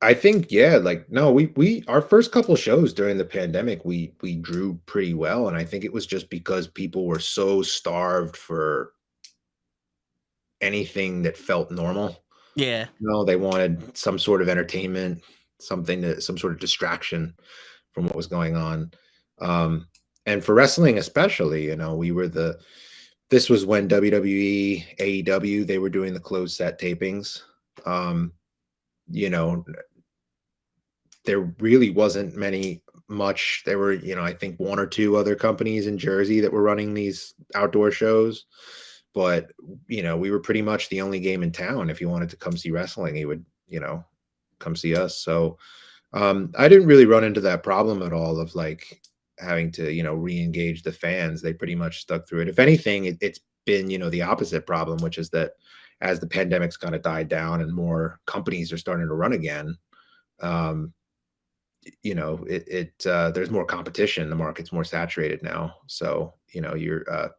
Speaker 2: I think, yeah, like no, we our first couple shows during the pandemic, we drew pretty well, and I think it was just because people were so starved for anything that felt normal.
Speaker 1: Yeah.
Speaker 2: They wanted some sort of entertainment, some sort of distraction from what was going on. Um, and for wrestling, especially, this was when WWE, AEW, they were doing the closed set tapings. Um, you know, there really wasn't much. There were, I think one or two other companies in Jersey that were running these outdoor shows. But, we were pretty much the only game in town. If you wanted to come see wrestling, you would, come see us. So I didn't really run into that problem at all of like having to, re-engage the fans. They pretty much stuck through it. If anything, it's been, the opposite problem, which is that as the pandemic's kind of died down and more companies are starting to run again, um, there's more competition. The market's more saturated now. So, you're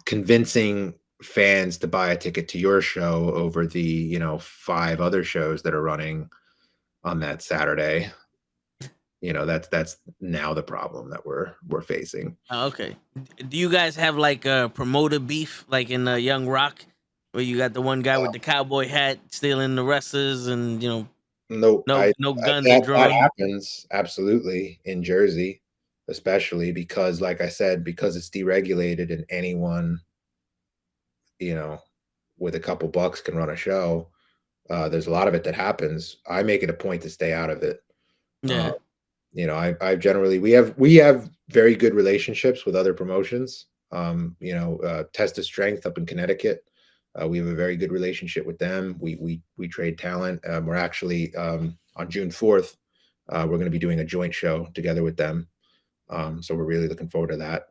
Speaker 2: convincing fans to buy a ticket to your show over the, 5 other shows that are running on that Saturday. That's now the problem that we're facing.
Speaker 1: Okay. Do you guys have like a promoter beef like in Young Rock, where you got the one guy with the cowboy hat stealing the wrestlers, and
Speaker 2: No,
Speaker 1: no guns are
Speaker 2: that
Speaker 1: drawn?
Speaker 2: happens absolutely in Jersey, especially because, like I said, because it's deregulated and anyone, you know, with a couple bucks can run a show. There's a lot of it that happens. I make it a point to stay out of it. Uh,
Speaker 1: Yeah.
Speaker 2: I generally we have very good relationships with other promotions. Test of Strength up in Connecticut. We have a very good relationship with them. We trade talent. We're actually on June 4th. We're going to be doing a joint show together with them. So we're really looking forward to that.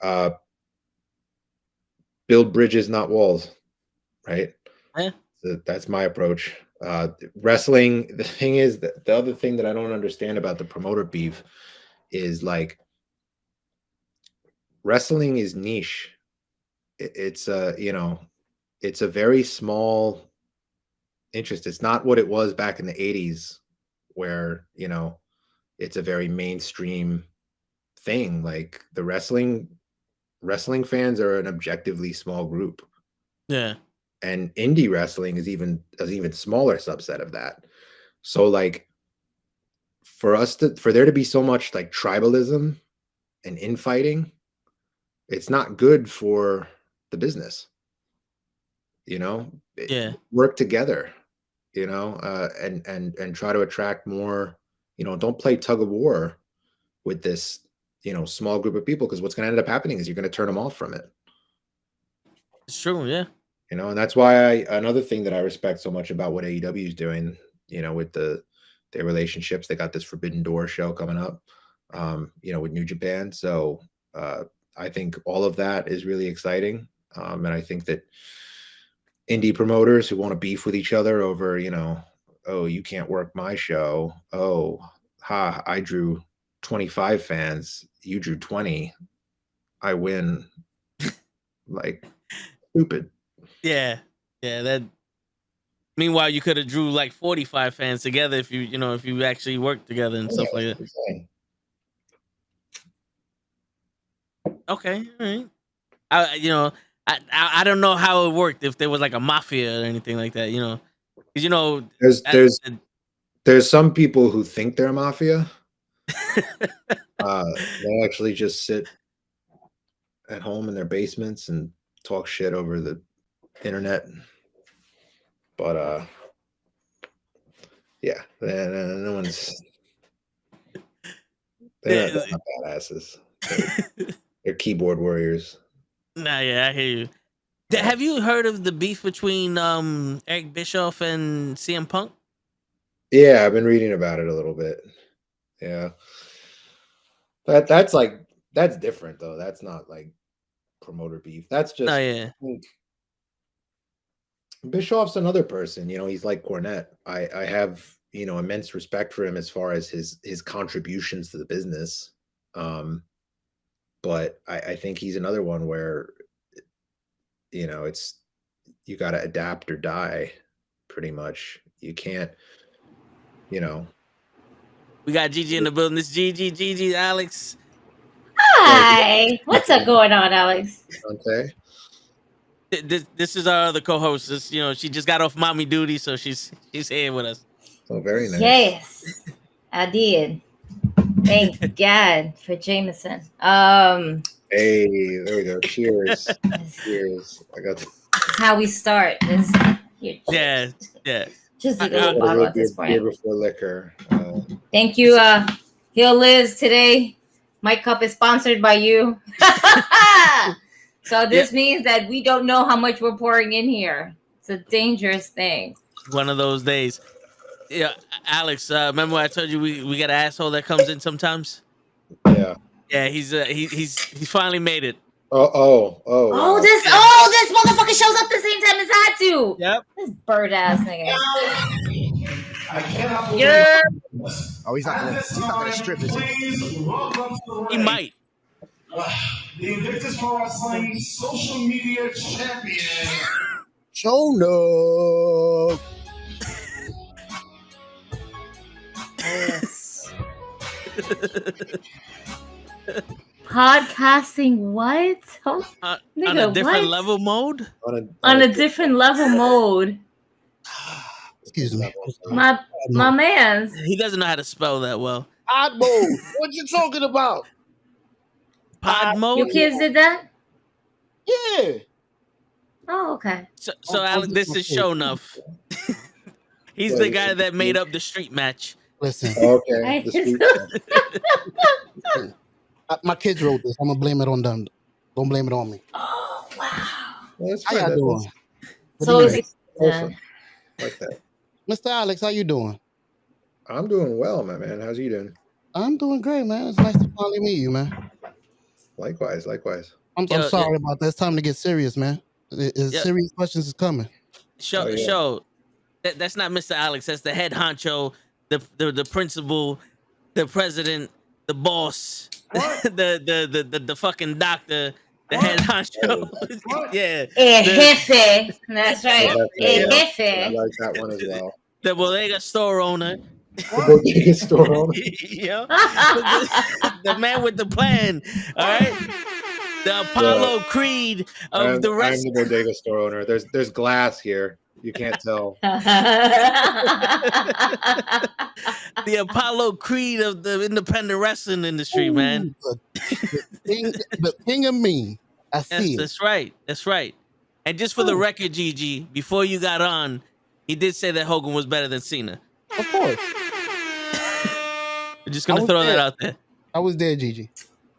Speaker 2: Uh, build bridges, not walls, right?
Speaker 1: Yeah.
Speaker 2: So that's my approach. Wrestling, the thing is that the other thing that I don't understand about the promoter beef is like wrestling is niche. It's a very small interest. It's not what it was back in the 80s where, it's a very mainstream thing. Like the wrestling fans are an objectively small group.
Speaker 1: Yeah.
Speaker 2: And indie wrestling is even smaller subset of that. So like for there to be so much like tribalism and infighting, it's not good for the business. you know
Speaker 1: Yeah.
Speaker 2: Work together, and try to attract more. Don't play tug of war with this small group of people, because what's going to end up happening is you're going to turn them off from it.
Speaker 1: It's true. Yeah.
Speaker 2: You know, and that's why another thing that I respect so much about what AEW is doing, you know, with their relationships. They got this Forbidden Door show coming up, you know, with New Japan. So I think all of that is really exciting. And I think that indie promoters who want to beef with each other over, you know, oh, you can't work my show. Oh, I drew 25 fans. You drew 20. I win. Like, stupid.
Speaker 1: Yeah. That. Meanwhile, you could have drew like 45 fans together if you actually worked together and stuff like that. Okay, all right. I don't know how it worked, if there was like a mafia or anything like that. You know, because
Speaker 2: there's some people who think they're mafia. They actually just sit at home in their basements and talk shit over the internet. But yeah, no one's. They're not badasses. They're keyboard warriors.
Speaker 1: Nah, yeah, I hear you. Have you heard of the beef between Eric Bischoff and CM Punk?
Speaker 2: Yeah, I've been reading about it a little bit. Yeah, that's different though. That's not like promoter beef. That's just.
Speaker 1: Oh yeah.
Speaker 2: Bischoff's another person. You know, he's like Cornette. I have, you know, immense respect for him as far as his contributions to the business. But I think he's another one where, you know, you got to adapt or die, pretty much. You can't, you know.
Speaker 1: We got Gigi in the building. This Gigi, Alex.
Speaker 3: Hi. What's up going on, Alex?
Speaker 2: Okay.
Speaker 1: This is our other co-host. You know, she just got off mommy duty, so she's here with us.
Speaker 2: Oh, very nice.
Speaker 3: Yes, I did. Thank God for Jameson.
Speaker 2: Hey, there we go. Cheers. Cheers. I got
Speaker 3: how we start.
Speaker 1: Yeah.
Speaker 3: Just a little bottle at this point.
Speaker 2: Beer before liquor.
Speaker 3: Thank you, Hill Liz. Today, my cup is sponsored by you. So this means that we don't know how much we're pouring in here. It's a dangerous thing.
Speaker 1: One of those days. Yeah, Alex. Remember I told you we got an asshole that comes in sometimes.
Speaker 2: Yeah.
Speaker 1: Yeah, he's finally made it.
Speaker 2: Wow.
Speaker 3: This motherfucker shows up the same time as I do.
Speaker 1: Yep.
Speaker 3: This bird ass nigga.
Speaker 4: Yeah. Oh, he's not gonna strip his.
Speaker 1: He might.
Speaker 5: The Invictus Wrestling social media champion.
Speaker 4: Jonah.
Speaker 3: Yes. Podcasting what? Oh,
Speaker 1: on a different level mode?
Speaker 3: On a different level mode.
Speaker 4: Excuse me.
Speaker 3: My man's.
Speaker 1: He doesn't know how to spell that well.
Speaker 4: Odd mode. What you talking about?
Speaker 1: Pod mode?
Speaker 3: Your kids did that?
Speaker 4: Yeah.
Speaker 3: Oh, okay.
Speaker 1: So Alex, this is show enough. He's the guy that made up the street match.
Speaker 4: Listen.
Speaker 2: Okay.
Speaker 4: My kids wrote this. I'm gonna blame it on them. Don't blame it on me.
Speaker 3: Oh wow.
Speaker 2: Well,
Speaker 4: How y'all doing?
Speaker 3: So it's
Speaker 2: awesome. Like that.
Speaker 4: Mr. Alex, how you doing?
Speaker 2: I'm doing well, my man. How's you doing?
Speaker 4: I'm doing great, man. It's nice to finally meet you, man.
Speaker 2: Likewise.
Speaker 4: I'm sorry about that. It's time to get serious, man. Serious questions is coming.
Speaker 1: Show. That's not Mr. Alex. That's the head honcho, the principal, the president, the boss, the fucking doctor, the head honcho. Yeah.
Speaker 3: Jefe. That's right. Jefe.
Speaker 2: I like that one as well.
Speaker 1: The bodega store owner.
Speaker 2: The bodega store owner.
Speaker 1: Yeah. The man with the plan. All right. The Apollo Creed of the rest.
Speaker 2: I'm the bodega store owner. There's glass here. You can't tell.
Speaker 1: The Apollo Creed of the independent wrestling industry, man.
Speaker 4: The king of me. I see.
Speaker 1: That's right. That's right. And just for the record, Gigi, before you got on, he did say that Hogan was better than Cena.
Speaker 4: Of course.
Speaker 1: We're just gonna throw that out there.
Speaker 4: I was there, Gigi.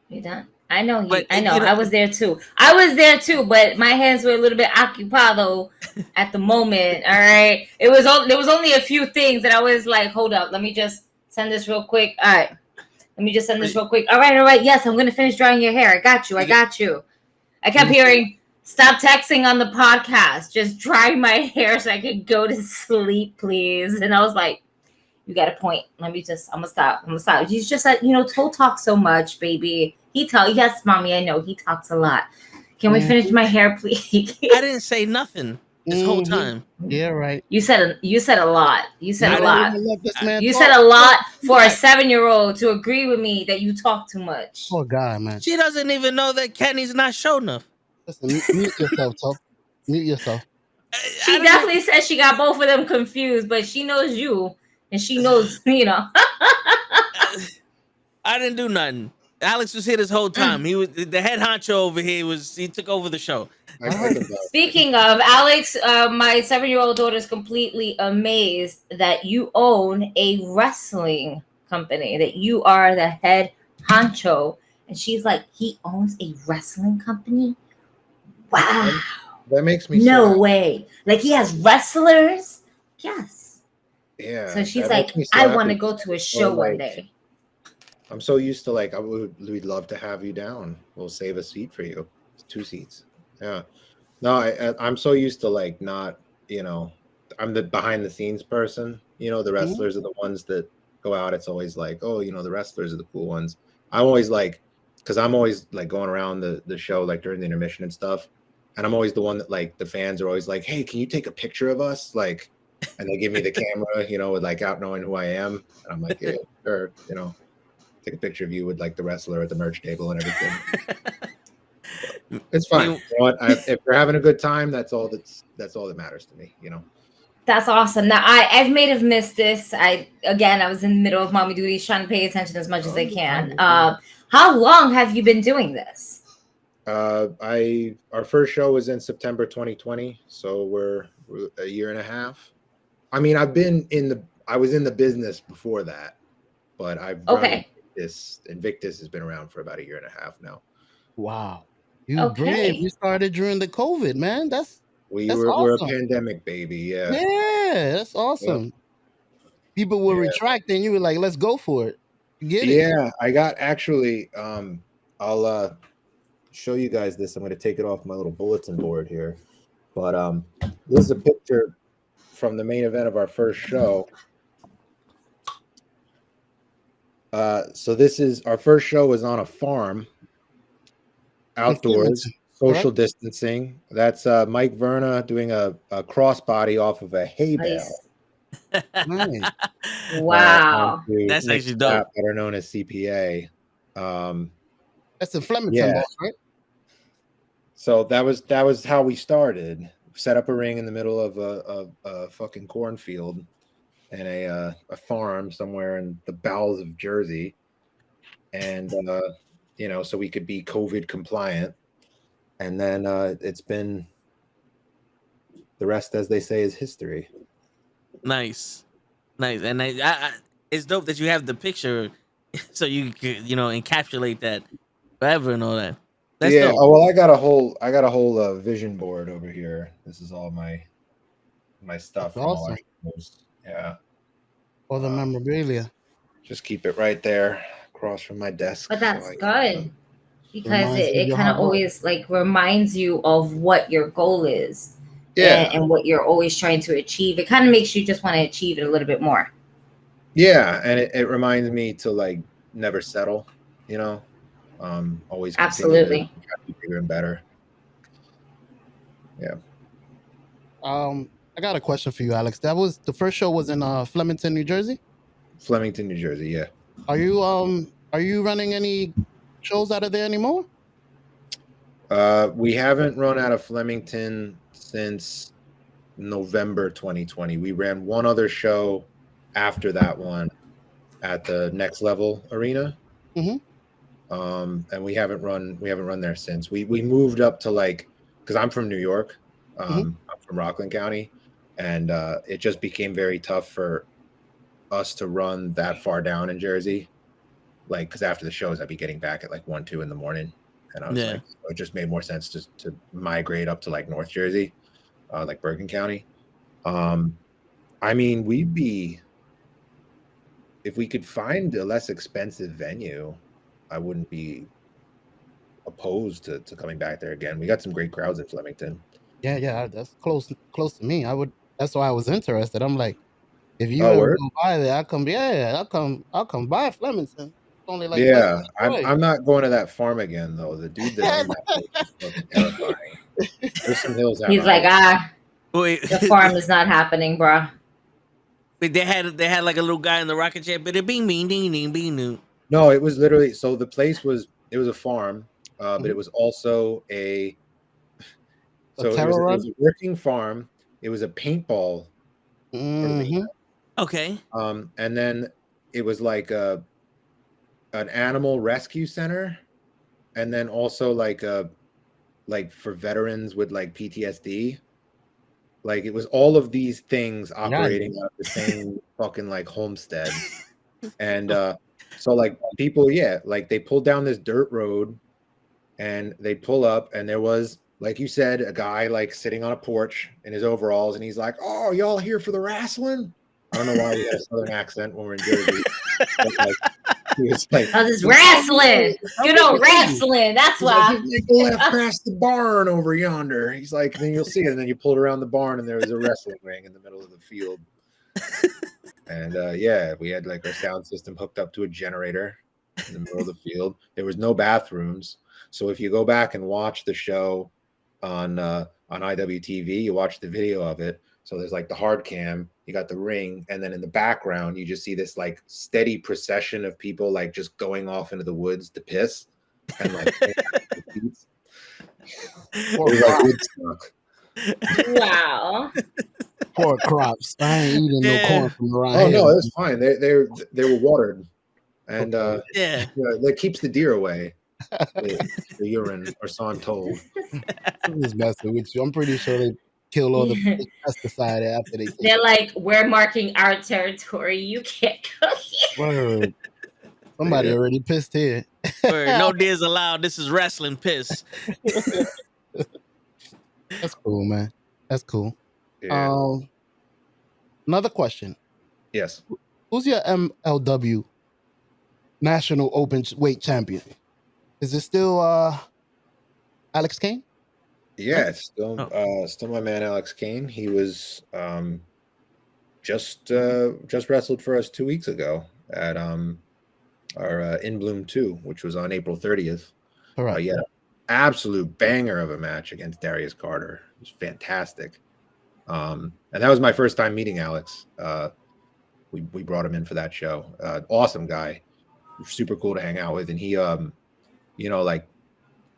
Speaker 3: You done? I know.
Speaker 1: But,
Speaker 3: I know.
Speaker 1: you know-
Speaker 3: I was there too. But my hands were a little bit occupado at the moment. All right. There was only a few things that I was like, hold up, let me just send this real quick. All right. Let me just send this real quick. All right. Yes, I'm gonna finish drying your hair. I got you. I kept hearing, stop texting on the podcast. Just dry my hair so I could go to sleep, please. And I was like, you got a point. I'm gonna stop. He's just like, Toe talks so much, baby. Yes, mommy, I know he talks a lot. Can we finish my hair, please?
Speaker 1: I didn't say nothing this whole time.
Speaker 4: Yeah, right.
Speaker 3: You said a lot. You said a lot. You said
Speaker 4: a
Speaker 3: a lot for a 7-year-old to agree with me that you talk too much.
Speaker 4: Poor guy, man.
Speaker 1: She doesn't even know that Kenny's not show enough.
Speaker 4: Listen, mute yourself, Toe. Mute yourself.
Speaker 3: She definitely said she got both of them confused, but she knows you, and she knows,
Speaker 1: I didn't do nothing. Alex was here this whole time. He was the head honcho over here. He took over the show.
Speaker 3: Speaking of Alex, my 7-year-old daughter is completely amazed that you own a wrestling company, that you are the head honcho, and she's like, he owns a wrestling company? Wow.
Speaker 2: That makes me
Speaker 3: no way. Like he has wrestlers? Yes.
Speaker 2: Yeah.
Speaker 3: So she's like, I want to go to a show one day.
Speaker 2: I'm so used to we'd love to have you down. We'll save a seat for you. It's 2 seats. Yeah. No, I'm so used to not, I'm the behind the scenes person. The wrestlers are the ones that go out. It's always the wrestlers are the cool ones. I'm always because I'm always going around the show during the intermission and stuff. And I'm always the one that the fans are always like, hey, can you take a picture of us? And they give me the camera, with out knowing who I am. And I'm like, yeah, sure, take a picture of you with the wrestler at the merch table and everything. It's fine. You know what? If they're having a good time, that's all that matters to me.
Speaker 3: That's awesome. Now I've may have missed this. I was in the middle of mommy duties, trying to pay attention as much as I can. How long have you been doing this?
Speaker 2: Our first show was in September 2020, so we're a year and a half. I mean, I was in the business before that, but I've run Invictus has been around for about a year and a half now.
Speaker 4: Wow. Brave. You started during the COVID, man.
Speaker 2: We're a pandemic baby. Yeah.
Speaker 4: Yeah, that's awesome. Yep. People were retracting. You were like, let's go for it. Get it.
Speaker 2: Yeah, I got actually I'll show you guys this. I'm going to take it off my little bulletin board here. But this is a picture from the main event of our first show. So this is our first show was on a farm, outdoors, social distancing. That's Mike Verna doing a crossbody off of a hay bale.
Speaker 4: Nice.
Speaker 3: Wow.
Speaker 1: That's actually dope.
Speaker 2: That are known as CPA.
Speaker 4: That's the Flemington boss, right?
Speaker 2: So that was how we started. Set up a ring in the middle of a fucking cornfield and a farm somewhere in the bowels of Jersey, and so we could be COVID compliant. And then it's been the rest, as they say, is history. Nice,
Speaker 1: and I it's dope that you have the picture, so you could encapsulate that forever and all that. That's dope.
Speaker 2: Oh well, I got a whole vision board over here. This is all my stuff.
Speaker 4: Awesome.
Speaker 2: Yeah.
Speaker 4: All the memorabilia.
Speaker 2: Just keep it right there across from my desk.
Speaker 3: But that's good because it kind of always reminds you of what your goal is.
Speaker 2: Yeah.
Speaker 3: And what you're always trying to achieve. It kind of makes you just want to achieve it a little bit more.
Speaker 2: Yeah, and it reminds me to never settle, always
Speaker 3: absolutely
Speaker 2: try to be bigger and better. Yeah.
Speaker 4: I got a question for you, Alex. The first show was in Flemington, New Jersey?
Speaker 2: Flemington, New Jersey, yeah.
Speaker 4: Are you running any shows out of there anymore?
Speaker 2: We haven't run out of Flemington since November 2020. We ran one other show after that one at the Next Level Arena.
Speaker 4: Mm-hmm.
Speaker 2: And we haven't run there since. We moved up to because I'm from New York. I'm from Rockland County, and it just became very tough for us to run that far down in Jersey. Because after the shows, I'd be getting back at 1, 2 in the morning, and I was like, it just made more sense to migrate up to like North Jersey, like Bergen County. I mean, if we could find a less expensive venue, I wouldn't be opposed to coming back there again. We got some great crowds in Flemington.
Speaker 4: Yeah, that's close to me. That's why I was interested. I'm like, if you ever
Speaker 2: word?
Speaker 4: go by there, I'll come by Flemington. It's only like
Speaker 2: Yeah,
Speaker 4: 30 minutes away.
Speaker 2: I'm not going to that farm again though. The dude that owned that place is fucking terrifying. There's some hills out.
Speaker 3: He's like,
Speaker 1: Wait,
Speaker 3: the farm is not happening, bro.
Speaker 1: Wait, they had like a little guy in the rocket ship, but it being mean.
Speaker 2: No, it was literally, so the place was a farm, but it was also it was a working farm. It was a paintball arena.
Speaker 1: Okay.
Speaker 2: And then it was like an animal rescue center, and then also like for veterans with like PTSD. Like it was all of these things operating out of the same fucking like homestead. And so like people, like they pulled down this dirt road and they pull up, and there was, like you said, a guy like sitting on a porch in his overalls, and he's like, "Oh, y'all here for the wrestling?" I don't know why he had a southern accent when we're in Jersey. But, like, he was like,
Speaker 3: "Oh, this wrestling, wrestling." That's why.
Speaker 2: Like, go left past the barn over yonder. He's like, then you'll see it, and then you pulled around the barn, and there was a wrestling ring in the middle of the field. And we had like our sound system hooked up to a generator in the middle of the field. There was no bathrooms, so if you go back and watch the show on IWTV, you watch the video of it. So there's like the hard cam, you got the ring, and then in the background you just see this like steady procession of people like just going off into the woods to piss, and like
Speaker 3: wow.
Speaker 4: Poor crops. I ain't eating no corn from around here.
Speaker 2: Oh no, it's fine. They were watered, and that keeps the deer away. The urine, or so I'm told.
Speaker 4: I'm just messing with you. I'm pretty sure they kill all the pesticide after they.
Speaker 3: They're like, we're marking our territory. You can't go here.
Speaker 4: Word. Somebody already pissed here.
Speaker 1: Word. No deers allowed. This is wrestling piss.
Speaker 4: That's cool, man. That's cool.
Speaker 2: Yeah.
Speaker 4: Another question.
Speaker 2: Yes.
Speaker 4: Who's your MLW National Open Weight Champion? Is it still Alex Kane?
Speaker 2: Yeah, it's still my man Alex Kane. He was just wrestled for us 2 weeks ago at our In Bloom 2, which was on April 30th.
Speaker 4: All right.
Speaker 2: Yeah, absolute banger of a match against Darius Carter. It was fantastic. And that was my first time meeting Alex. We brought him in for that show. Awesome guy, super cool to hang out with, and he like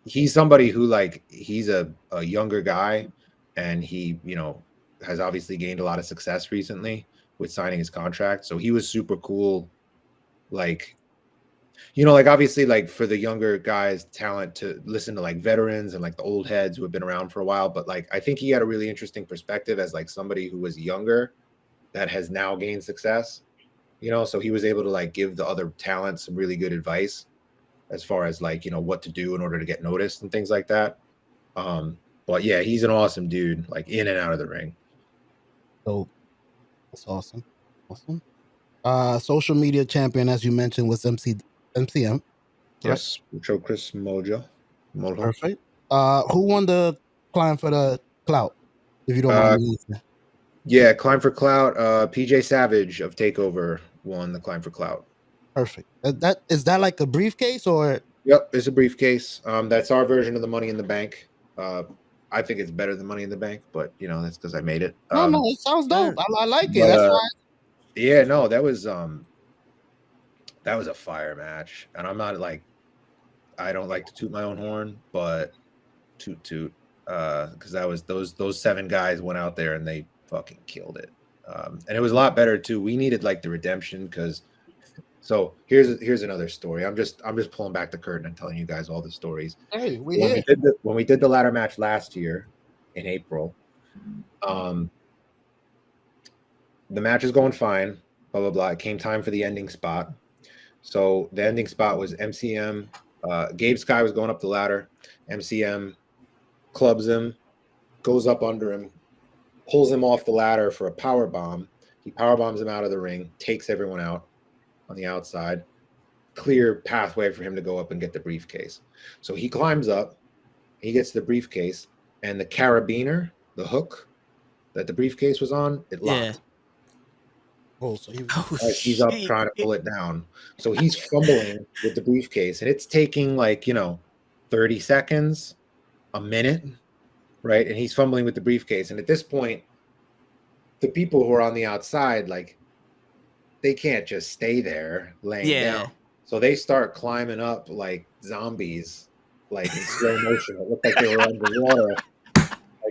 Speaker 2: he's somebody who like he's a younger guy, and he has obviously gained a lot of success recently with signing his contract. So he was super cool, like like obviously like for the younger guys talent to listen to like veterans and like the old heads who have been around for a while, but like I think he had a really interesting perspective as like somebody who was younger that has now gained success, so he was able to like give the other talent some really good advice as far as like what to do in order to get noticed and things like that. But yeah, he's an awesome dude, like in and out of the ring.
Speaker 4: So that's awesome. Social media champion, as you mentioned, was MCM.
Speaker 2: Yes, Mucho Chris Mojo.
Speaker 4: Perfect. Who won the Climb for the Clout? If you don't mind me asking.
Speaker 2: Yeah, Climb for Clout. PJ Savage of Takeover won the Climb for Clout.
Speaker 4: Perfect. Is that like a briefcase or?
Speaker 2: Yep, it's a briefcase. That's our version of the Money in the Bank. I think it's better than Money in the Bank, but that's because I made it.
Speaker 4: No, it sounds dope. I like it. That's why.
Speaker 2: Yeah, no, that was a fire match, and I'm not like, I don't like to toot my own horn, but toot, because that was those 7 guys went out there and they fucking killed it, and it was a lot better too. We needed like the redemption so here's another story. I'm just pulling back the curtain and telling you guys all the stories.
Speaker 4: Hey,
Speaker 2: when we did the ladder match last year in April, the match is going fine, blah blah blah. It came time for the ending spot. So the ending spot was MCM, Gabe Sky was going up the ladder. MCM clubs him, goes up under him, pulls him off the ladder for a power bomb. He power bombs him out of the ring, takes everyone out on the outside. Clear pathway for him to go up and get the briefcase. So he climbs up, he gets the briefcase, and the carabiner, the hook that the briefcase was on, it locked.
Speaker 1: Yeah.
Speaker 4: Oh, so
Speaker 2: He's up trying to pull it down. So he's fumbling with the briefcase, and it's taking 30 seconds, a minute, right? And he's fumbling with the briefcase. And at this point, the people who are on the outside, they can't just stay there laying down. So they start climbing up like zombies, in slow motion. It looked like they were underwater,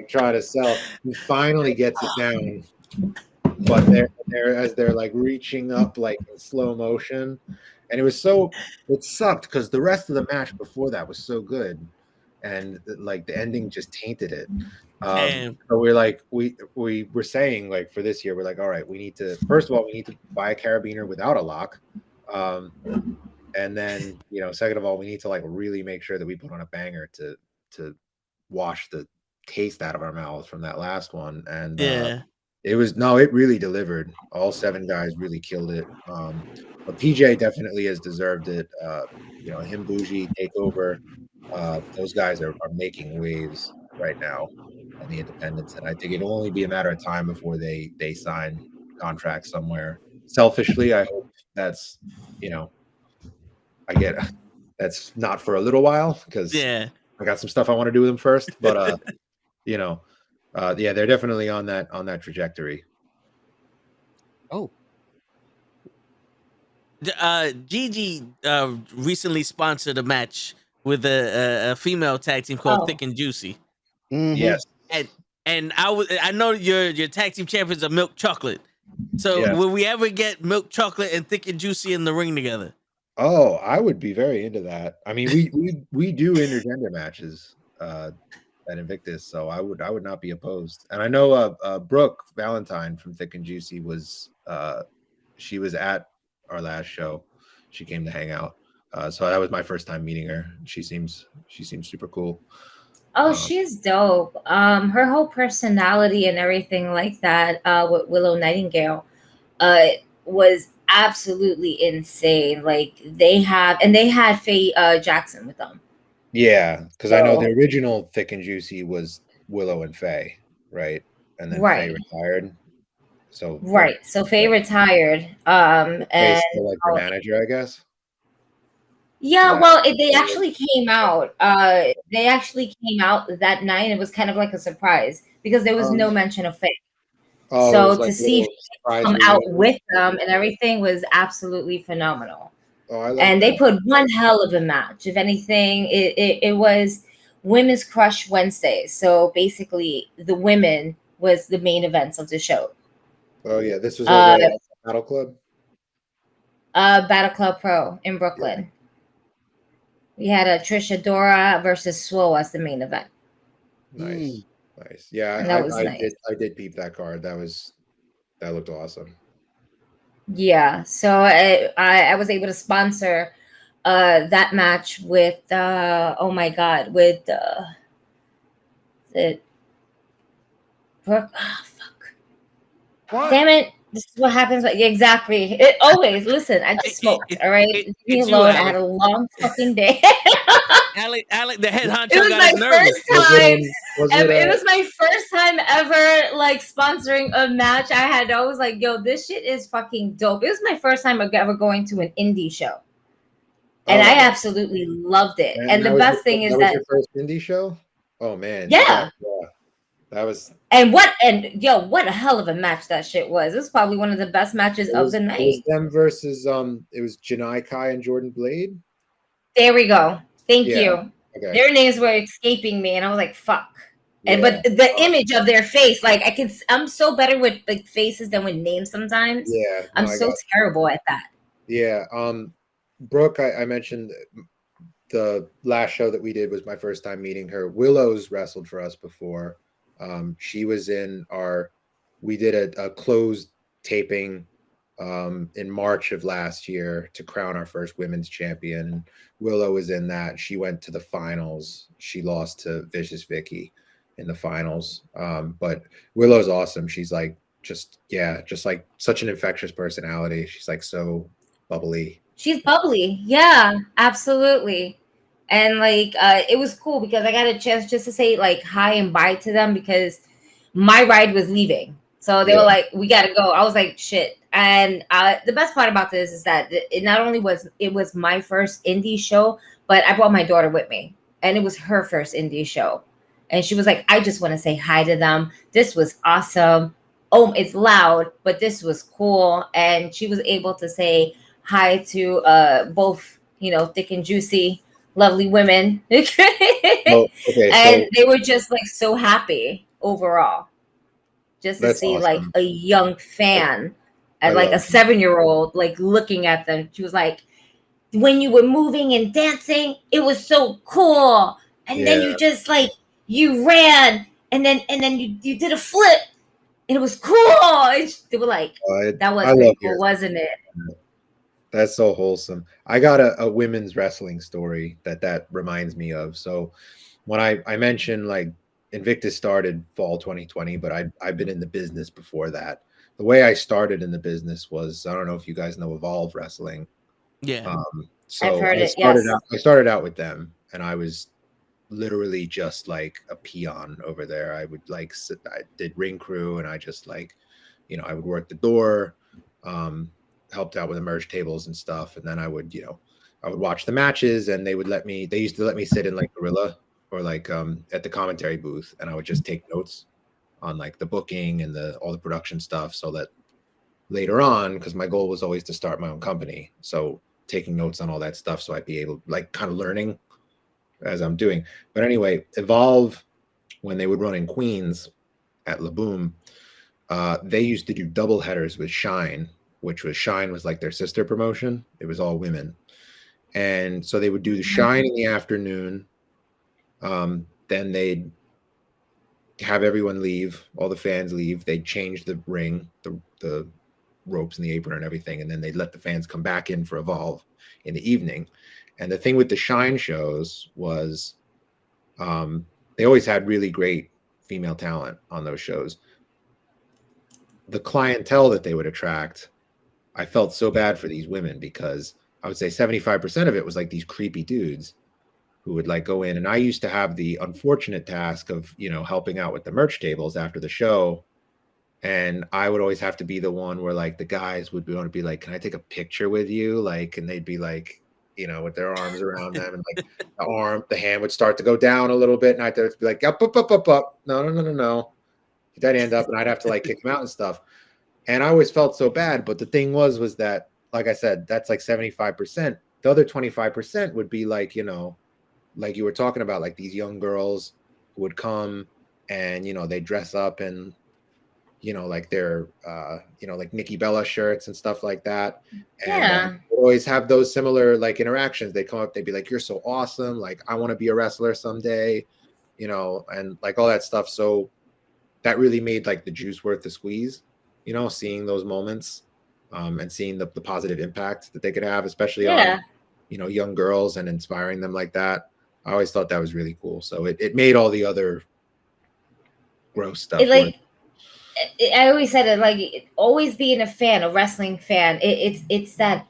Speaker 2: trying to sell. He finally gets it down, but they're reaching up in slow motion. And it sucked because the rest of the match before that was so good. And the ending just tainted it. So we were saying for this year, we're all right, we need to buy a carabiner without a lock. And then, second of all, we need to really make sure that we put on a banger to wash the taste out of our mouths from that last one. And it really delivered. All 7 guys really killed it. But PJ definitely has deserved it. Him, Bougie, Takeover. Those guys are making waves right now on the independents, and I think it'll only be a matter of time before they sign contracts somewhere. Selfishly, I hope that's that's not for a little while, because I got some stuff I want to do with them first. But they're definitely on that trajectory.
Speaker 4: Oh.
Speaker 1: Gigi recently sponsored a match with a female tag team called Thick and Juicy.
Speaker 4: Mm-hmm.
Speaker 2: Yes.
Speaker 1: And I know your tag team champions are Milk Chocolate. So will we ever get Milk Chocolate and Thick and Juicy in the ring together?
Speaker 2: Oh, I would be very into that. I mean, we do intergender matches at Invictus, so I would not be opposed. And I know Brooke Valentine from Thick and Juicy was she was at our last show. She came to hang out. So that was my first time meeting her. She seems super cool.
Speaker 3: Oh, she's dope. Her whole personality and everything like that with Willow Nightingale was absolutely insane. They had Faye Jackson with them.
Speaker 2: Yeah, because I know the original Thick and Juicy was Willow and Faye, right? And then Faye retired. So
Speaker 3: so Faye retired.
Speaker 2: And still her manager, I guess.
Speaker 3: Yeah, well, they actually came out. They actually came out that night. It was kind of like a surprise because there was no mention of Faye. So to see Faye come out with them and everything was absolutely phenomenal. And they put one hell of a match. If anything, it was Women's Crush Wednesday. So basically, the women was the main events of the show.
Speaker 2: Oh yeah, this was over at Battle Club.
Speaker 3: Battle Club Pro in Brooklyn. Yeah. We had a Trisha Dora versus Swole as the main event.
Speaker 2: Nice. Yeah, I did peep that card. That looked awesome.
Speaker 3: Yeah, so I was able to sponsor that match with with Brooke. Oh, fuck. What? Damn it. This is what happens. Exactly. It always, listen, I just smoked. All right. Leave me alone. I had a long fucking day.
Speaker 1: Alec, the head honcho,
Speaker 3: it was
Speaker 1: got
Speaker 3: my
Speaker 1: nervous.
Speaker 3: First time. It was my first time ever sponsoring a match. I was like, yo, this shit is fucking dope. It was my first time ever going to an indie show. And I absolutely loved it. And the best thing is that
Speaker 2: was your first indie show? Oh man.
Speaker 3: Yeah.
Speaker 2: That was
Speaker 3: what a hell of a match that shit was. It was probably one of the best matches of the night.
Speaker 2: It was them versus it was Janai Kai and Jordan Blade.
Speaker 3: There we go. Thank you.
Speaker 2: Okay.
Speaker 3: Their names were escaping me, and I was like, "Fuck!" But the image of their face, I'm so better with faces than with names sometimes.
Speaker 2: Yeah,
Speaker 3: I'm so terrible at that.
Speaker 2: Yeah. Brooke, I mentioned the last show that we did was my first time meeting her. Willow's wrestled for us before. She was in we did a closed taping in March of last year to crown our first women's champion. Willow was in that. She went to the finals. She lost to Vicious Vicky in the finals. But Willow's awesome. She's like just like such an infectious personality. She's like so bubbly.
Speaker 3: She's bubbly. Yeah, absolutely. And like it was cool because I got a chance just to say like hi and bye to them because my ride was leaving. So they were like, we gotta go. I was like, shit. And the best part about this is that it not only was my first indie show, but I brought my daughter with me. And it was her first indie show. And she was like, I just want to say hi to them. This was awesome. Oh, it's loud, but this was cool. And she was able to say hi to both, thick and juicy, lovely women. And they were just like so happy overall. Just to see awesome. Like a young fan and like a 7-year-old like looking at them. She was like, when you were moving and dancing, it was so cool. And then you just like you ran and then you did a flip and it was cool. And they were like, that was pretty cool, wasn't it?
Speaker 2: That's so wholesome. I got a women's wrestling story that reminds me of. So when I mentioned like Invictus started fall 2020, but I've been in the business before that. The way I started in the business was, I don't know if you guys know Evolve Wrestling.
Speaker 1: Yeah.
Speaker 3: So I've heard
Speaker 2: I started out with them, and I was literally just like a peon over there. I would like I did ring crew, and I just like, I would work the door, helped out with the merge tables and stuff, and then I would watch the matches, and they used to let me sit in like gorilla or like at the commentary booth, and I would just take notes on like the booking and all the production stuff, so that later on, because my goal was always to start my own company, so taking notes on all that stuff so I'd be able like kind of learning as I'm doing. But anyway, Evolve, when they would run in Queens at La Boom, they used to do double headers with Shine, which was like their sister promotion. It was all women, and so they would do the Shine in the afternoon. Then they'd have everyone leave, all the fans leave. They'd change the ring, the ropes and the apron and everything, and then they'd let the fans come back in for Evolve in the evening. And the thing with the Shine shows was they always had really great female talent on those shows. The clientele that they would attract, I felt so bad for these women because I would say 75% of it was like these creepy dudes who would like go in. And I used to have the unfortunate task of, helping out with the merch tables after the show. And I would always have to be the one where like the guys would want to be like, can I take a picture with you? Like, and they'd be like, with their arms around them, and like the hand would start to go down a little bit. And I'd be like, up. No. That'd end up, and I'd have to like kick them out and stuff. And I always felt so bad. But the thing was that, like I said, that's like 75%. The other 25% would be like, like you were talking about, like these young girls who would come and, they dress up and, like their, like Nikki Bella shirts and stuff like that. And always have those similar like interactions. They come up, they'd be like, you're so awesome. Like, I want to be a wrestler someday, and like all that stuff. So that really made like the juice worth the squeeze, seeing those moments and seeing the positive impact that they could have, especially on, young girls and inspiring them like that. I always thought that was really cool. So it made all the other gross stuff.
Speaker 3: I always said it, like always being a wrestling fan. It's that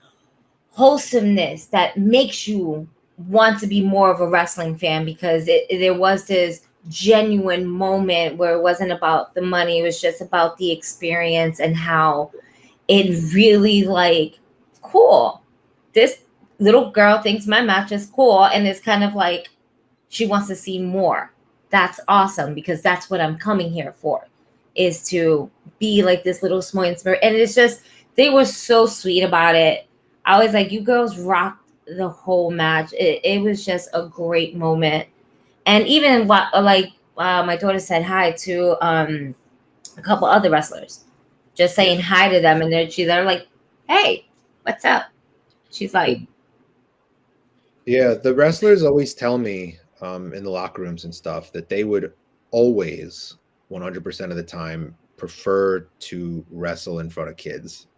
Speaker 3: wholesomeness that makes you want to be more of a wrestling fan, because there was this genuine moment where it wasn't about the money. It was just about the experience and how it really like, cool. This little girl thinks my match is cool, and it's kind of like she wants to see more. That's awesome, because that's what I'm coming here for, is to be like this little small spirit. And it's just, they were so sweet about it. I was like, you girls rocked the whole match. It was just a great moment. And even my daughter said hi to a couple other wrestlers, just saying hi to them, and they're like, hey, what's up? She's like,
Speaker 2: yeah, the wrestlers always tell me in the locker rooms and stuff that they would always 100% of the time prefer to wrestle in front of kids,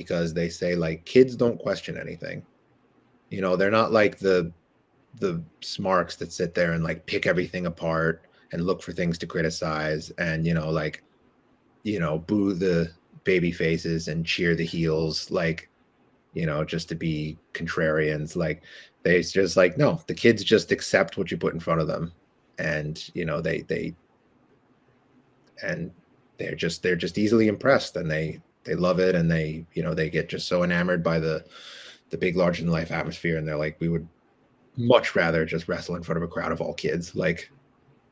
Speaker 2: because they say like kids don't question anything. You know, they're not like the smarks that sit there and like pick everything apart and look for things to criticize and, you know, like, you know, boo the baby faces and cheer the heels, like, you know, just to be contrarians. Like, they just like, no, the kids just accept what you put in front of them. And, you know, they're just easily impressed, and they love it. And they, you know, they get just so enamored by the big, larger than life atmosphere. And they're like, we would much rather just wrestle in front of a crowd of all kids, like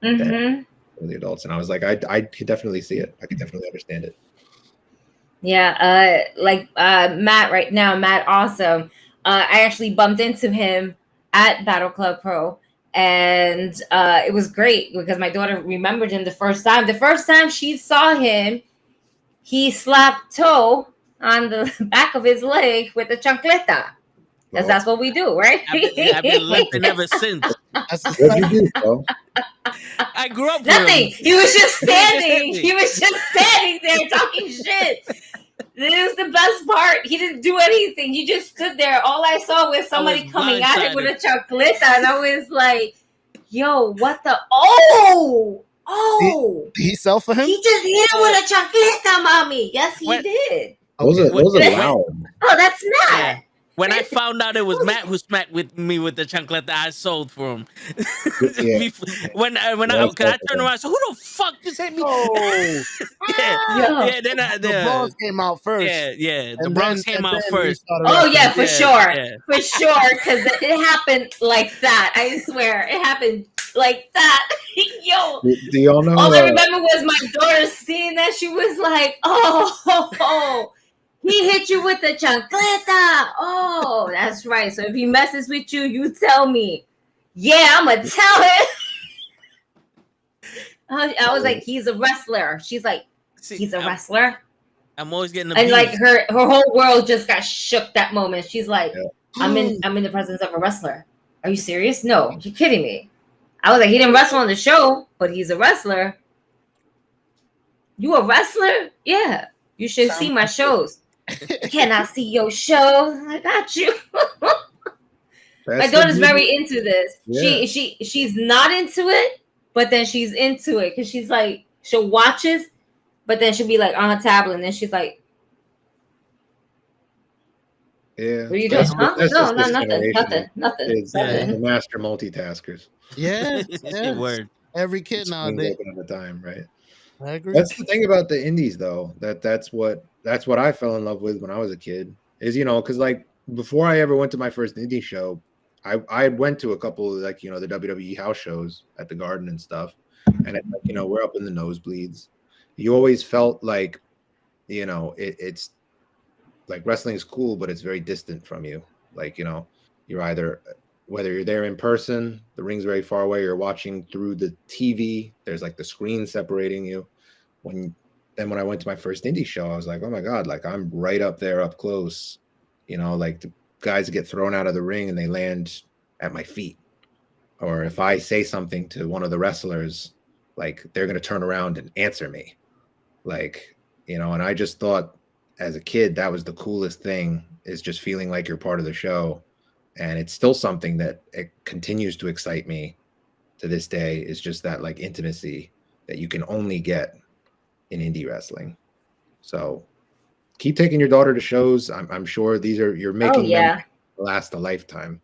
Speaker 2: than the adults. And I was like, I could definitely see it. I could definitely understand it.
Speaker 3: Yeah, Matt right now, Matt Awesome. I actually bumped into him at Battle Club Pro, and it was great because my daughter remembered him the first time. The first time she saw him, he slapped toe on the back of his leg with a chancleta. Because that's what we do, right?
Speaker 1: I've been limping ever since.
Speaker 2: What you do, bro?
Speaker 1: I grew up with
Speaker 3: Nothing.
Speaker 1: him.
Speaker 3: He was just standing. He was just standing there talking shit. This was the best part. He didn't do anything. He just stood there. All I saw was somebody coming at him with a chancleta, and I was like, "Yo, what the? Oh,
Speaker 4: Did he sell for him?
Speaker 3: He just hit him with a chancleta, mommy. Yes, he did.
Speaker 2: Those are loud.
Speaker 3: Oh, that's Matt.
Speaker 1: Yeah. When I found out it was Matt who smacked with me with the chancleta, I sold for him.
Speaker 2: Yeah.
Speaker 1: When I turned around, I said, "Who the fuck just hit me?"
Speaker 4: Oh,
Speaker 1: yeah. Then
Speaker 4: the Bronx came out first.
Speaker 1: Yeah. The
Speaker 4: And
Speaker 1: Bronx
Speaker 4: then-
Speaker 1: came
Speaker 4: and
Speaker 1: out
Speaker 4: then
Speaker 1: first.
Speaker 4: we started
Speaker 3: Oh
Speaker 4: wrestling.
Speaker 3: yeah, for
Speaker 1: Yeah,
Speaker 3: sure,
Speaker 1: yeah.
Speaker 3: for sure, because it happened like that. I swear, it happened like that. Yo,
Speaker 2: Do y'all know?
Speaker 3: all I remember was my daughter seeing that. She was like, "Oh, he hit you with the chancleta." Oh, that's right. So if he messes with you, you tell me. Yeah, I'm gonna tell him. I was like, he's a wrestler. She's like,
Speaker 1: See,
Speaker 3: he's a wrestler.
Speaker 1: I'm always getting
Speaker 3: And
Speaker 1: abused.
Speaker 3: like her whole world just got shook that moment. She's like,
Speaker 2: Yeah.
Speaker 3: I'm in the presence of a wrestler. Are you serious? No, you're kidding me. I was like, he didn't wrestle on the show, but he's a wrestler. You a wrestler? Yeah. You should see my shows. Can I see your shows? I got you. My daughter's very into this.
Speaker 2: Yeah.
Speaker 3: She's not into it, but then she's into it because she's like, she'll watch it, but then she'll be like on her tablet, and then she's like,
Speaker 2: Yeah.
Speaker 3: "What are you doing?
Speaker 2: That's
Speaker 3: Huh?
Speaker 2: just
Speaker 3: No,
Speaker 2: this
Speaker 3: nothing.
Speaker 2: generation.
Speaker 3: Nothing.
Speaker 2: It's the master multitaskers.
Speaker 4: Yeah,
Speaker 1: Word.
Speaker 4: every kid nowadays.
Speaker 2: Open at a time, right?
Speaker 4: I agree.
Speaker 2: That's the thing about the indies, though. That's what I fell in love with when I was a kid. Is, you know, because like before I ever went to my first indie show, I went to a couple of, like, you know, the WWE house shows at the Garden and stuff, and it, you know, we're up in the nosebleeds. You always felt like, you know, it's like wrestling is cool, but it's very distant from you. Like, you know, you're either, whether you're there in person, the ring's very far away, you're watching through the TV, there's like the screen separating you. When I went to my first indie show, I was like, oh my God, like I'm right up there, up close. You know, like the guys get thrown out of the ring and they land at my feet. Or if I say something to one of the wrestlers, like they're going to turn around and answer me. Like, you know, and I just thought as a kid, that was the coolest thing, is just feeling like you're part of the show. And it's still something that it continues to excite me to this day, is just that like intimacy that you can only get in indie wrestling. So keep taking your daughter to shows. I'm sure you're making them last a lifetime.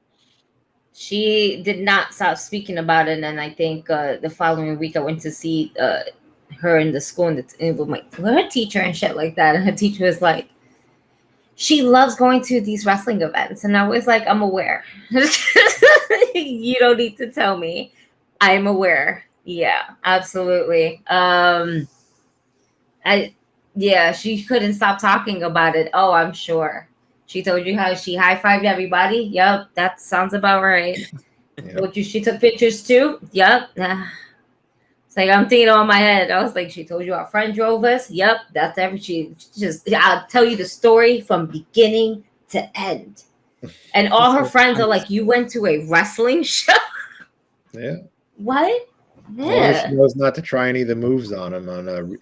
Speaker 3: She did not stop speaking about it, and I think the following week I went to see her in the school, and with her teacher and shit like that. And her teacher was like, she loves going to these wrestling events, and I was like, I'm aware. You don't need to tell me. I'm aware. Yeah, absolutely. She couldn't stop talking about it. Oh, I'm sure. She told you how she high-fived everybody? Yep, that sounds about right.
Speaker 2: Yep.
Speaker 3: She took pictures too? Yep. It's like I'm thinking on my head. I was like, she told you our friend drove us? Yep, that's everything. I'll tell you the story from beginning to end. And all her friends are like, you went to a wrestling show?
Speaker 2: Yeah.
Speaker 3: What?
Speaker 2: Morris
Speaker 3: Yeah.
Speaker 2: knows not to try any of the moves on him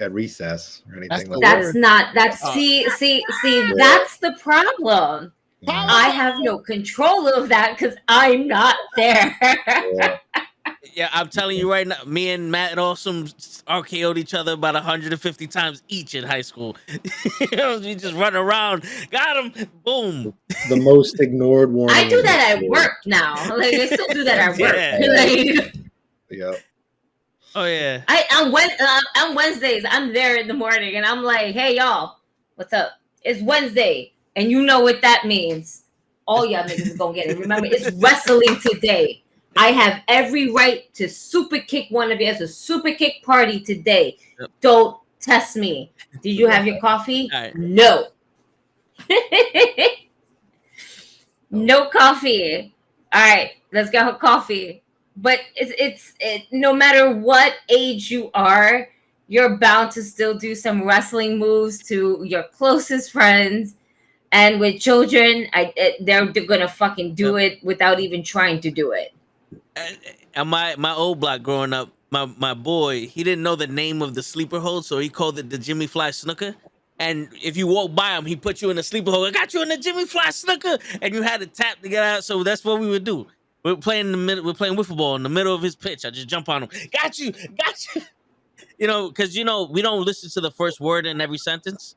Speaker 2: at recess or anything
Speaker 4: the
Speaker 2: like
Speaker 3: That's
Speaker 4: word.
Speaker 3: not that's
Speaker 1: Oh.
Speaker 3: see, that's the problem.
Speaker 2: that.
Speaker 3: I have no control of that because I'm not there.
Speaker 2: Yeah.
Speaker 1: Yeah, I'm telling you right now, me and Matt and Awesome RKO'd each other about 150 times each in high school. We just run around, got him, boom.
Speaker 2: The most ignored warning.
Speaker 3: I do
Speaker 2: in
Speaker 3: that at
Speaker 2: history.
Speaker 3: work now. Like I still do that at work.
Speaker 1: Yeah.
Speaker 3: Like,
Speaker 2: Yeah.
Speaker 1: Oh yeah.
Speaker 3: on Wednesdays, I'm there in the morning and I'm like, hey y'all, what's up? It's Wednesday. And you know what that means. All y'all niggas is gonna get it. Remember, it's wrestling today. I have every right to super kick one of you. It's a super kick party today.
Speaker 1: Yep.
Speaker 3: Don't test me. Did you have your coffee?
Speaker 1: All right.
Speaker 3: No. No coffee. All right, let's get coffee. But it's no matter what age you are, you're bound to still do some wrestling moves to your closest friends. And with children, they're gonna fucking do it without even trying to do it.
Speaker 1: And my old block growing up, my boy, he didn't know the name of the sleeper hold, so he called it the Jimmy Fly Snooker. And if you walk by him, he put you in a sleeper hold. I got you in the Jimmy Fly Snooker, and you had to tap to get out. So that's what we would do. We're playing in the middle. We're playing wiffle ball in the middle of his pitch. I just jump on him. Got you. You know, because we don't listen to the first word in every sentence.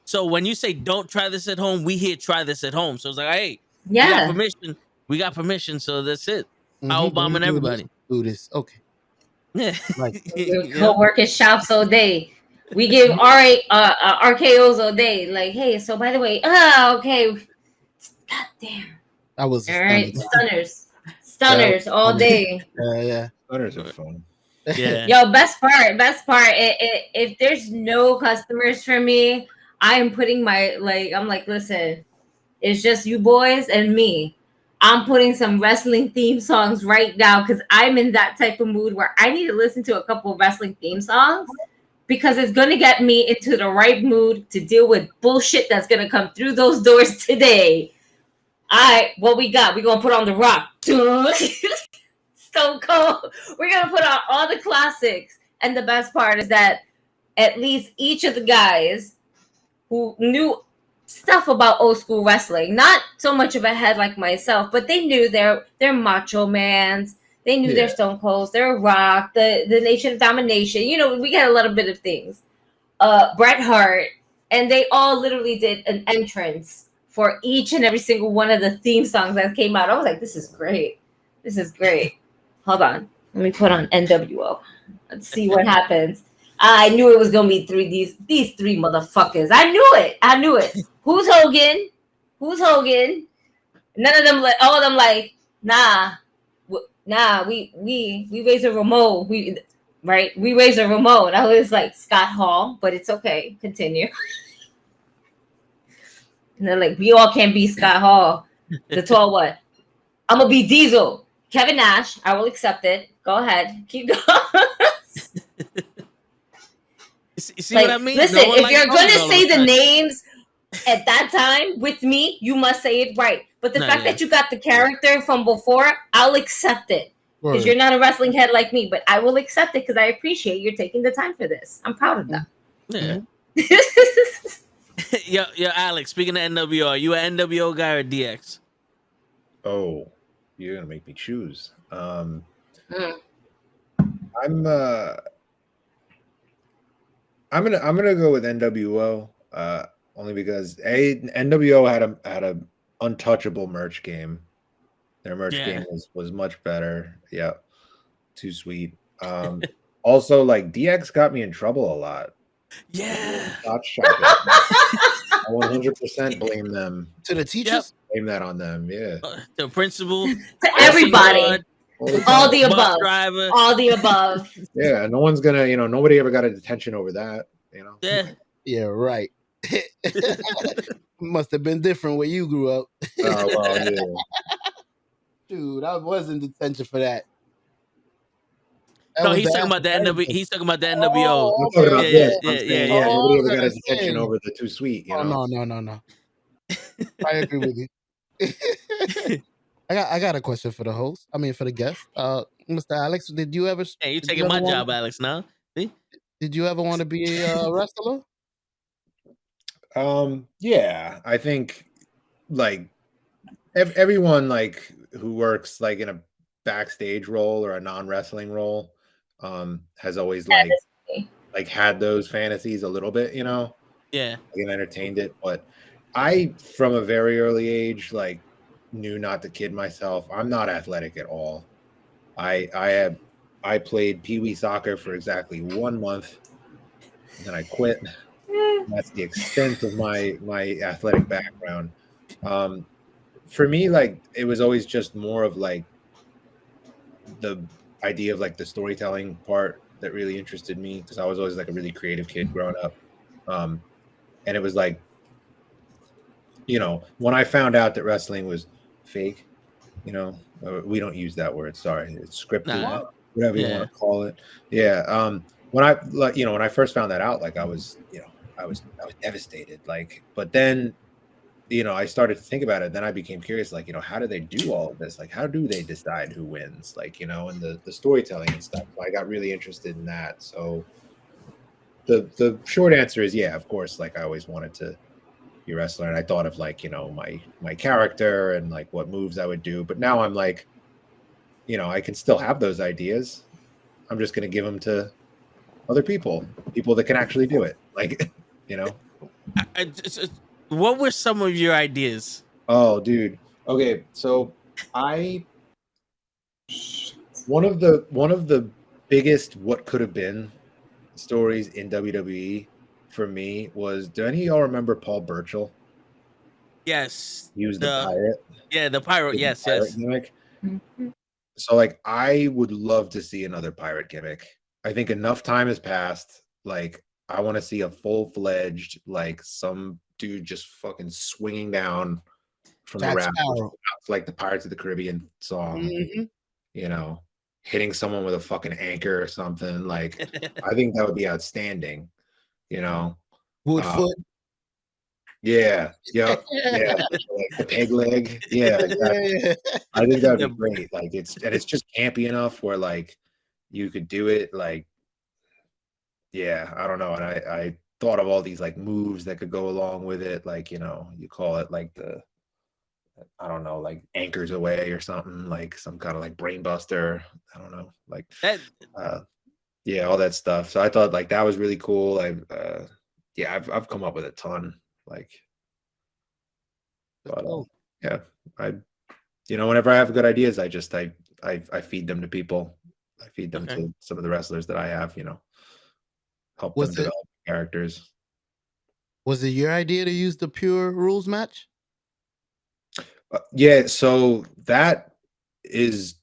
Speaker 1: So when you say "don't try this at home," we hear "try this at home." So it's like, hey, we got permission. We got permission. So that's it. Power bombing everybody.
Speaker 4: Do this. Okay.
Speaker 1: Yeah.
Speaker 4: Right.
Speaker 3: Your co-working shops all day. We give RKOs all day. Like, hey, so by the way, okay. God damn.
Speaker 4: That was
Speaker 3: all right. Stunners all day.
Speaker 4: Yeah.
Speaker 2: Stunners are fun.
Speaker 1: Yeah.
Speaker 3: Yo, best part. If there's no customers for me, I am putting I'm like, listen, it's just you boys and me. I'm putting some wrestling theme songs right now because I'm in that type of mood where I need to listen to a couple of wrestling theme songs because it's going to get me into the right mood to deal with bullshit that's going to come through those doors today. All right, what we got? We're going to put on The Rock. Stone Cold. We're going to put on all the classics. And the best part is that at least each of the guys who knew stuff about old school wrestling, not so much of a head like myself, but they knew their Macho Mans, they knew their Stone Colds, their Rock, the Nation of Domination. You know, we got a little bit of things. Bret Hart, and they all literally did an entrance for each and every single one of the theme songs that came out. I was like, this is great. This is great. Hold on. Let me put on NWO. Let's see what happens. I knew it was gonna be these three motherfuckers. I knew it. Who's Hogan? None of them, all of them, like, nah. We raise a Ramon. We raise a Ramon. I was like Scott Hall, but it's okay. Continue. And they're like, we all can't be Scott Hall. The tall one. I'm gonna be Diesel. Kevin Nash. I will accept it. Go ahead. Keep going.
Speaker 1: See what I mean?
Speaker 3: Listen, if you're going to say the names at that time with me, you must say it right. But the fact that you got the character from before, I'll accept it. Because you're not a wrestling head like me, but I will accept it because I appreciate you taking the time for this. I'm proud of that.
Speaker 1: Yeah. Yo, Alex, speaking of NWO, are you an NWO guy or DX?
Speaker 2: Oh, you're going to make me choose. I'm gonna go with NWO, only because NWO had a untouchable merch game. Their merch game was much better. Yeah, too sweet. Also, like DX got me in trouble a lot.
Speaker 1: Yeah,
Speaker 2: I 100% blame them.
Speaker 4: To the teachers,
Speaker 2: blame that on them. Yeah,
Speaker 1: the principal,
Speaker 3: to everybody. All the above.
Speaker 1: Driver.
Speaker 3: All the above.
Speaker 2: Yeah, no one's gonna, nobody ever got a detention over that,
Speaker 4: Yeah, right. Must have been different where you grew up.
Speaker 2: Oh, well, yeah.
Speaker 4: Dude, I was in detention for that.
Speaker 1: No, he's talking about the NWO. He's talking about the NWO.
Speaker 2: I'm talking about this.
Speaker 1: Yeah.
Speaker 2: Nobody ever got a detention over the too sweet,
Speaker 4: No. I agree with you. I got a question for the host. I mean, for the guest. Mr. Alex, did you ever?
Speaker 1: Hey, you
Speaker 4: did you
Speaker 1: taking
Speaker 4: ever
Speaker 1: my
Speaker 4: wanna-
Speaker 1: job, Alex? Now, see?
Speaker 4: Did you ever want to be a wrestler?
Speaker 2: Yeah, I think like everyone like who works like in a backstage role or a non-wrestling role has always like had those fantasies a little bit, you know,
Speaker 1: Yeah.
Speaker 2: and entertained it. But I, from a very early age, like knew not to kid myself. I'm not athletic at all. I played pee-wee soccer for exactly 1 month, and then I quit. That's the extent of my athletic background. Um, for me, like it was always just more of like the idea of like the storytelling part that really interested me because I was always like a really creative kid growing up. And it was like, you know, when I found out that wrestling was fake, you know, we don't use that word. Sorry, it's scripted,
Speaker 1: Nah.
Speaker 2: whatever you want
Speaker 1: Yeah.
Speaker 2: to call it. Yeah. When I like, you know, when I first found that out, like I was, you know, I was devastated. Like, but then, you know, I started to think about it. Then I became curious, like, you know, how do they do all of this? Like, how do they decide who wins? Like, you know, and the storytelling and stuff. So I got really interested in that. So the short answer is, yeah, of course. Like, I always wanted to be a wrestler, and I thought of like, you know, my character and like what moves I would do. But now I'm like, you know, I can still have those ideas. I'm just going to give them to other people that can actually do it. Like, you know.
Speaker 1: What were some of your ideas?
Speaker 2: Oh, dude. Okay, so one of the biggest what could have been stories in WWE for me was, do any of y'all remember Paul Burchill?
Speaker 1: Yes.
Speaker 2: He was the pirate.
Speaker 1: Yeah, the pirate.
Speaker 2: With the
Speaker 1: Yes,
Speaker 2: pirate
Speaker 1: yes.
Speaker 2: gimmick.
Speaker 3: Mm-hmm.
Speaker 2: So like I would love to see another pirate gimmick. I think enough time has passed. Like I want to see a full-fledged, like some dude just fucking swinging down from the
Speaker 4: Jack
Speaker 2: rafters,
Speaker 4: Sparrow.
Speaker 2: like the Pirates of the Caribbean song,
Speaker 4: Mhm.
Speaker 2: you know, hitting someone with a fucking anchor or something. Like I think that would be outstanding, you know.
Speaker 4: Woodfoot.
Speaker 2: Yeah, yeah, like the peg leg. Yeah, exactly.
Speaker 4: Yeah.
Speaker 2: I think that would
Speaker 1: Yeah.
Speaker 2: be great. Like it's just campy enough where like you could do it. Like, yeah, I don't know. And I thought of all these like moves that could go along with it. Like, you know, you call it like I don't know, like anchors away or something, like some kind of like brain buster. I don't know, like
Speaker 1: That
Speaker 2: yeah, all that stuff. So I thought like that was really cool. Yeah, I've come up with a ton. Like, but
Speaker 4: Cool.
Speaker 2: yeah, I you know, whenever I have good ideas, I feed them to people. I feed them
Speaker 1: Okay.
Speaker 2: to some of the wrestlers that I have, you know, help
Speaker 4: Was
Speaker 2: them
Speaker 4: it-
Speaker 2: develop characters.
Speaker 4: Was it your idea to use the pure rules match?
Speaker 2: Yeah, so that is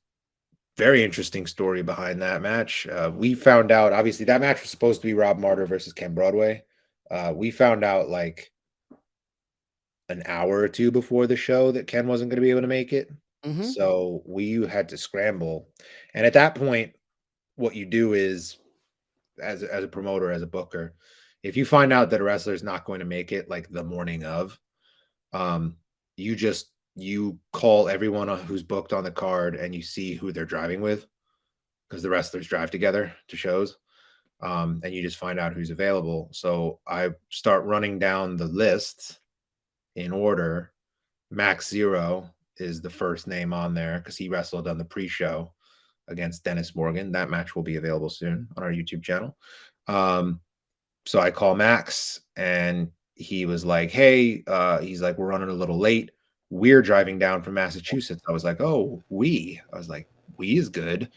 Speaker 2: very interesting story behind that match. We found out, obviously, that match was supposed to be Rob Martyr versus Ken Broadway. We found out like an hour or two before the show that Ken wasn't going to be able to make it.
Speaker 4: Mhm.
Speaker 2: So we had to scramble. And at that point, what you do is, as a promoter, as a booker, if you find out that a wrestler is not going to make it like the morning of, you call everyone who's booked on the card and you see who they're driving with, because the wrestlers drive together to shows, and you just find out who's available. So I start running down the list in order. Max Zero is the first name on there because he wrestled on the pre-show against Dennis Morgan. That match will be available soon on our YouTube channel. So I call Max and he was like, hey, he's like, we're running a little late. We're driving down from Massachusetts. I was like, oh, I was like, we is good.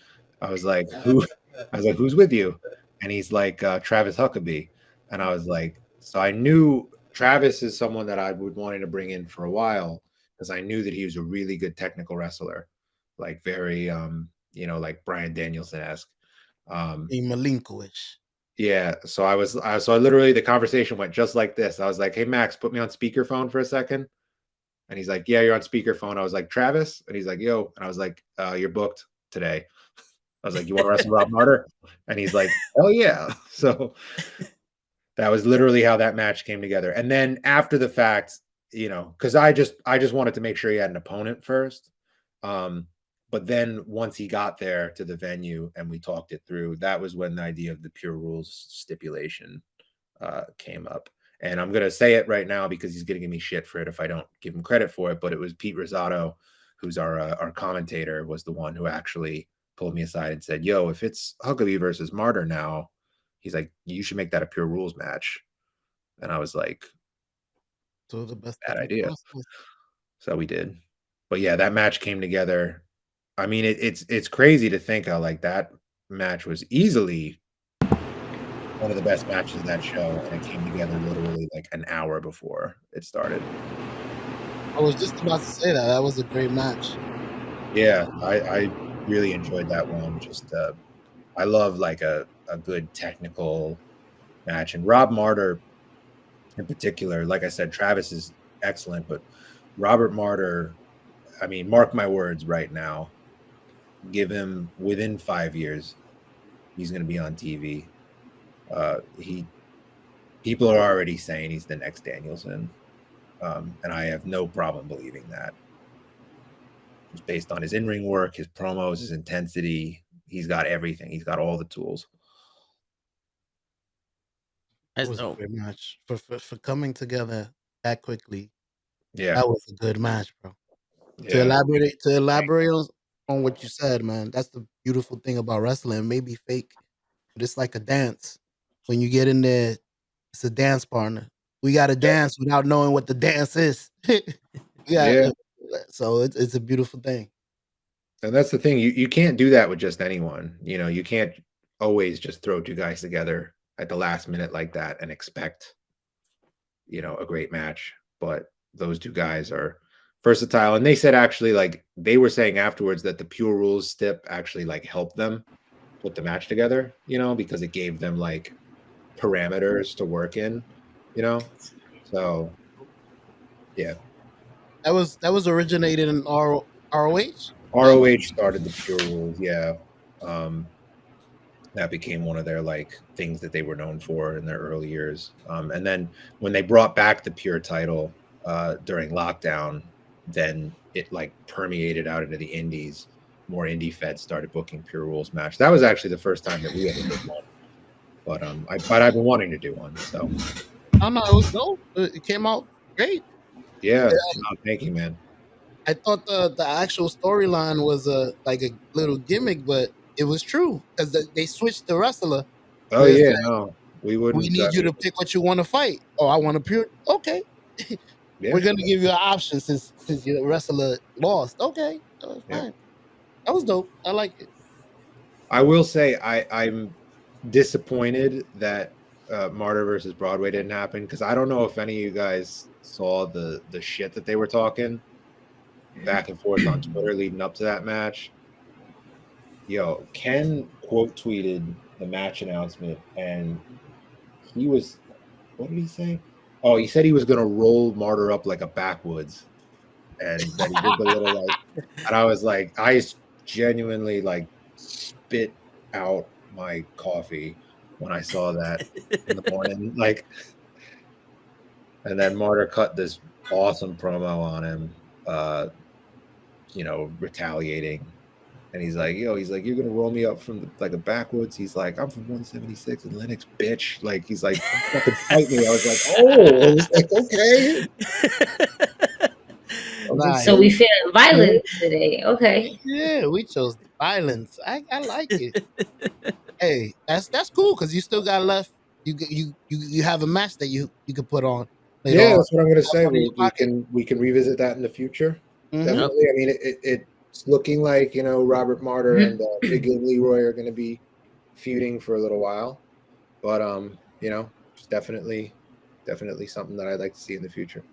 Speaker 2: I was like, who? I was like, who's with you? And he's like, Travis Huckabee. And I was like, so I knew Travis is someone that I would wanting to bring in for a while because I knew that he was a really good technical wrestler, like very, you know, like Brian Danielson-esque.
Speaker 4: Malenko-ish.
Speaker 2: Yeah, so I literally, the conversation went just like this. I was like, "Hey Max, put me on speakerphone for a second." And he's like, "Yeah, you're on speakerphone." I was like, "Travis?" And he's like, "Yo." And I was like, "You're booked today." I was like, "You want to wrestle Rob Martyr?" And he's like, "Oh yeah." So that was literally how that match came together. And then after the fact, you know, because I just wanted to make sure he had an opponent first. But then once he got there to the venue and we talked it through, that was when the idea of the Pure Rules stipulation came up. And I'm going to say it right now because he's going to give me shit for it if I don't give him credit for it. But it was Pete Rosado, who's our commentator, was the one who actually pulled me aside and said, yo, if it's Huckabee versus Martyr now, he's like, you should make that a Pure Rules match. And I was like,
Speaker 4: So the best
Speaker 2: bad idea. So we did. But yeah, that match came together. I mean, it's crazy to think how like that match was easily one of the best matches of that show, and it came together literally like an hour before it started.
Speaker 4: I was just about to say that. That was a great match.
Speaker 2: Yeah, I really enjoyed that one. Just I love like a good technical match. And Rob Martyr in particular, like I said, Travis is excellent, but Robert Martyr, I mean, mark my words right now, give him within 5 years, he's going to be on TV. People are already saying he's the next Danielson, and I have no problem believing that. Just based on his in-ring work, his promos, his intensity, he's got everything. He's got all the tools.
Speaker 4: It was a great match for coming together that quickly.
Speaker 2: Yeah,
Speaker 4: that was a good match, bro.
Speaker 2: Yeah.
Speaker 4: To elaborate on what you said, man, that's the beautiful thing about wrestling. It may be fake, but it's like a dance. When you get in there, it's a dance partner. We got to dance without knowing what the dance is.
Speaker 2: Yeah.
Speaker 4: So it's a beautiful thing.
Speaker 2: And that's the thing. You can't do that with just anyone. You know, you can't always just throw two guys together at the last minute like that and expect, you know, a great match. But those two guys are versatile. And they said actually, like, they were saying afterwards that the Pure Rules stip actually like helped them put the match together, you know, because it gave them like parameters to work in, you know. So yeah.
Speaker 4: That was originated in ROH?
Speaker 2: ROH started the Pure Rules, yeah. That became one of their like things that they were known for in their early years. And then when they brought back the Pure title during lockdown, then it like permeated out into the indies. More indie feds started booking Pure Rules match. That was actually the first time that we ever did one. But I've been wanting to do one. So
Speaker 4: I don't know, it was dope. It came out great.
Speaker 2: Yeah. No, thank you, man.
Speaker 4: I thought the actual storyline was like a little gimmick, but it was true because they switched the wrestler.
Speaker 2: Oh yeah, like, no, we wouldn't.
Speaker 4: We need you to pick what you want to fight. Oh, I want to Pure. Okay, we're gonna give you an option since your wrestler lost. Okay, that was fine. That was dope. I like it.
Speaker 2: I will say I'm disappointed that Martyr versus Broadway didn't happen because I don't know if any of you guys saw the shit that they were talking back and forth on Twitter leading up to that match. Yo, Ken quote tweeted the match announcement and he was, what did he say? Oh, he said he was gonna roll Martyr up like a backwoods, and that he did the little like, and I was like, I genuinely like spit out my coffee when I saw that in the morning, like. And then Martyr cut this awesome promo on him, you know, retaliating. And he's like, yo, he's like, you're going to roll me up from like a backwoods. He's like, I'm from 176 in Lennox, bitch. Like, he's like, fucking fight me. I was like, oh, I was like, okay.
Speaker 3: So we feeling violence today. Okay.
Speaker 4: Yeah, we chose violence. I like it. Hey, that's cool because you still got left. You have a match that you could put on.
Speaker 2: Yeah, that's what I'm going to say. We can revisit that in the future. Mm-hmm. Definitely. I mean, it's looking like, you know, Robert Martyr and Big Leroy are going to be feuding for a little while, but you know, it's definitely something that I'd like to see in the future.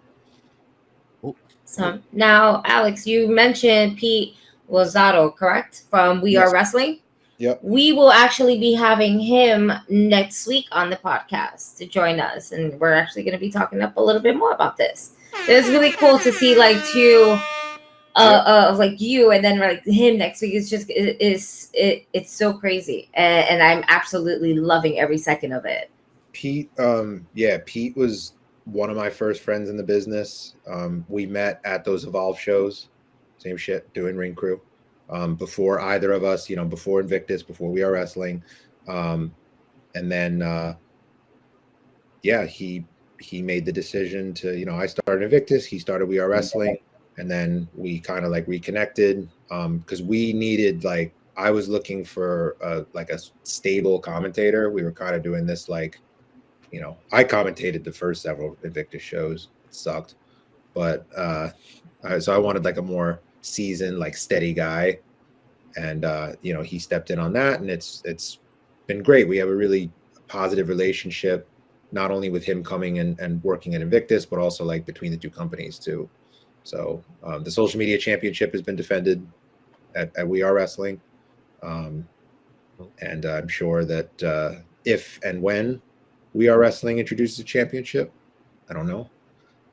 Speaker 3: So now, Alex, you mentioned Pete Rosado, correct? From We Are Wrestling.
Speaker 2: Yep.
Speaker 3: We will actually be having him next week on the podcast to join us, and we're actually going to be talking up a little bit more about this. It's really cool to see like two like you and then like him next week. It's just it's so crazy, and I'm absolutely loving every second of it.
Speaker 2: Pete, Pete was one of my first friends in the business. We met at those Evolve shows, same shit, doing ring crew. before either of us, before Invictus, before We Are Wrestling. And then, he made the decision to, I started Invictus, he started We Are Wrestling, and then we kind of like reconnected because we needed I was looking for a stable commentator. We were kind of doing this I commentated the first several Invictus shows. It sucked. But so I wanted a more seasoned, steady guy. And, he stepped in on that, and it's been great. We have a really positive relationship, not only with him coming and working at Invictus, but also between the two companies too. So the social media championship has been defended at We Are Wrestling. And I'm sure that if and when We Are Wrestling introduces a championship, I don't know,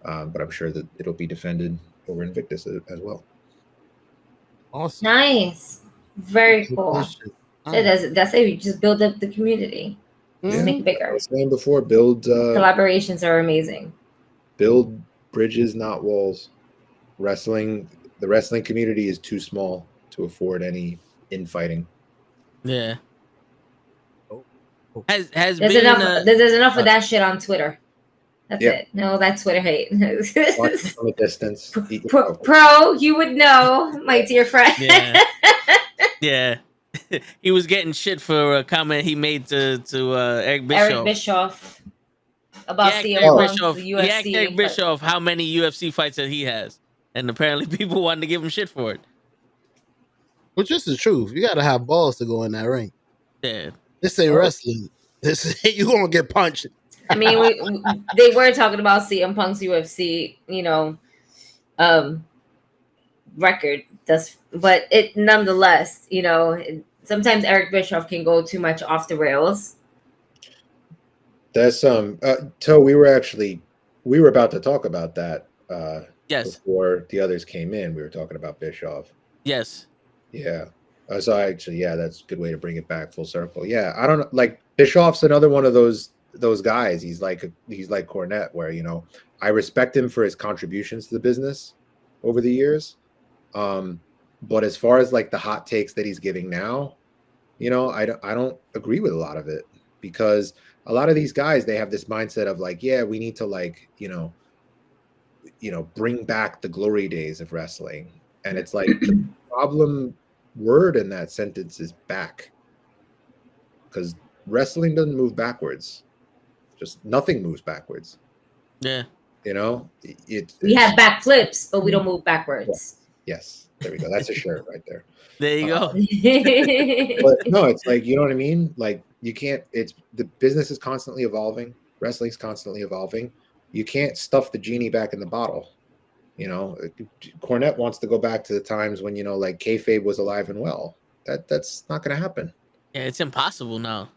Speaker 2: but I'm sure that it'll be defended over Invictus as well.
Speaker 4: Awesome.
Speaker 3: Nice. Very cool.
Speaker 4: Nice.
Speaker 3: So that's it. You just build up the community. Just make it bigger.
Speaker 2: I was saying before,
Speaker 3: collaborations are amazing.
Speaker 2: Build bridges, not walls. The wrestling community is too small to afford any infighting.
Speaker 1: Yeah.
Speaker 3: There's enough of that shit on Twitter. That's it. No, that's Twitter hate.
Speaker 2: From a distance.
Speaker 3: Pro, you would know, my dear friend.
Speaker 1: Yeah. Yeah. He was getting shit for a comment he made to Eric Bischoff.
Speaker 3: Eric Bischoff about CM Punk's UFC.
Speaker 1: He asked Eric Bischoff how many UFC fights that he has, and apparently people wanted to give him shit for it.
Speaker 4: Which is the truth. You gotta have balls to go in that ring.
Speaker 1: Yeah.
Speaker 4: This ain't wrestling. You gonna get punched.
Speaker 3: I mean, they were talking about CM Punk's UFC, record. But it nonetheless, sometimes Eric Bischoff can go too much off the rails.
Speaker 2: That's Toe, we were about to talk about that.
Speaker 1: Yes.
Speaker 2: Before the others came in, we were talking about Bischoff.
Speaker 1: Yes.
Speaker 2: Yeah. So actually, that's a good way to bring it back full circle. Yeah, I don't know. Bischoff's another one of those guys. He's like Cornette, where I respect him for his contributions to the business over the years. But as far as the hot takes that he's giving now, I don't agree with a lot of it, because a lot of these guys, they have this mindset of we need to bring back the glory days of wrestling, and it's the problem word in that sentence is back, because wrestling doesn't move backwards. Just nothing moves backwards.
Speaker 1: Yeah.
Speaker 3: We have backflips, but we don't move backwards.
Speaker 2: Yes. There we go. That's a shirt right there.
Speaker 1: There you go.
Speaker 2: But no, it's you know what I mean? You can't, the business is constantly evolving. Wrestling's constantly evolving. You can't stuff the genie back in the bottle. Cornette wants to go back to the times when, kayfabe was alive and well. That's not going to happen.
Speaker 1: Yeah, it's impossible now.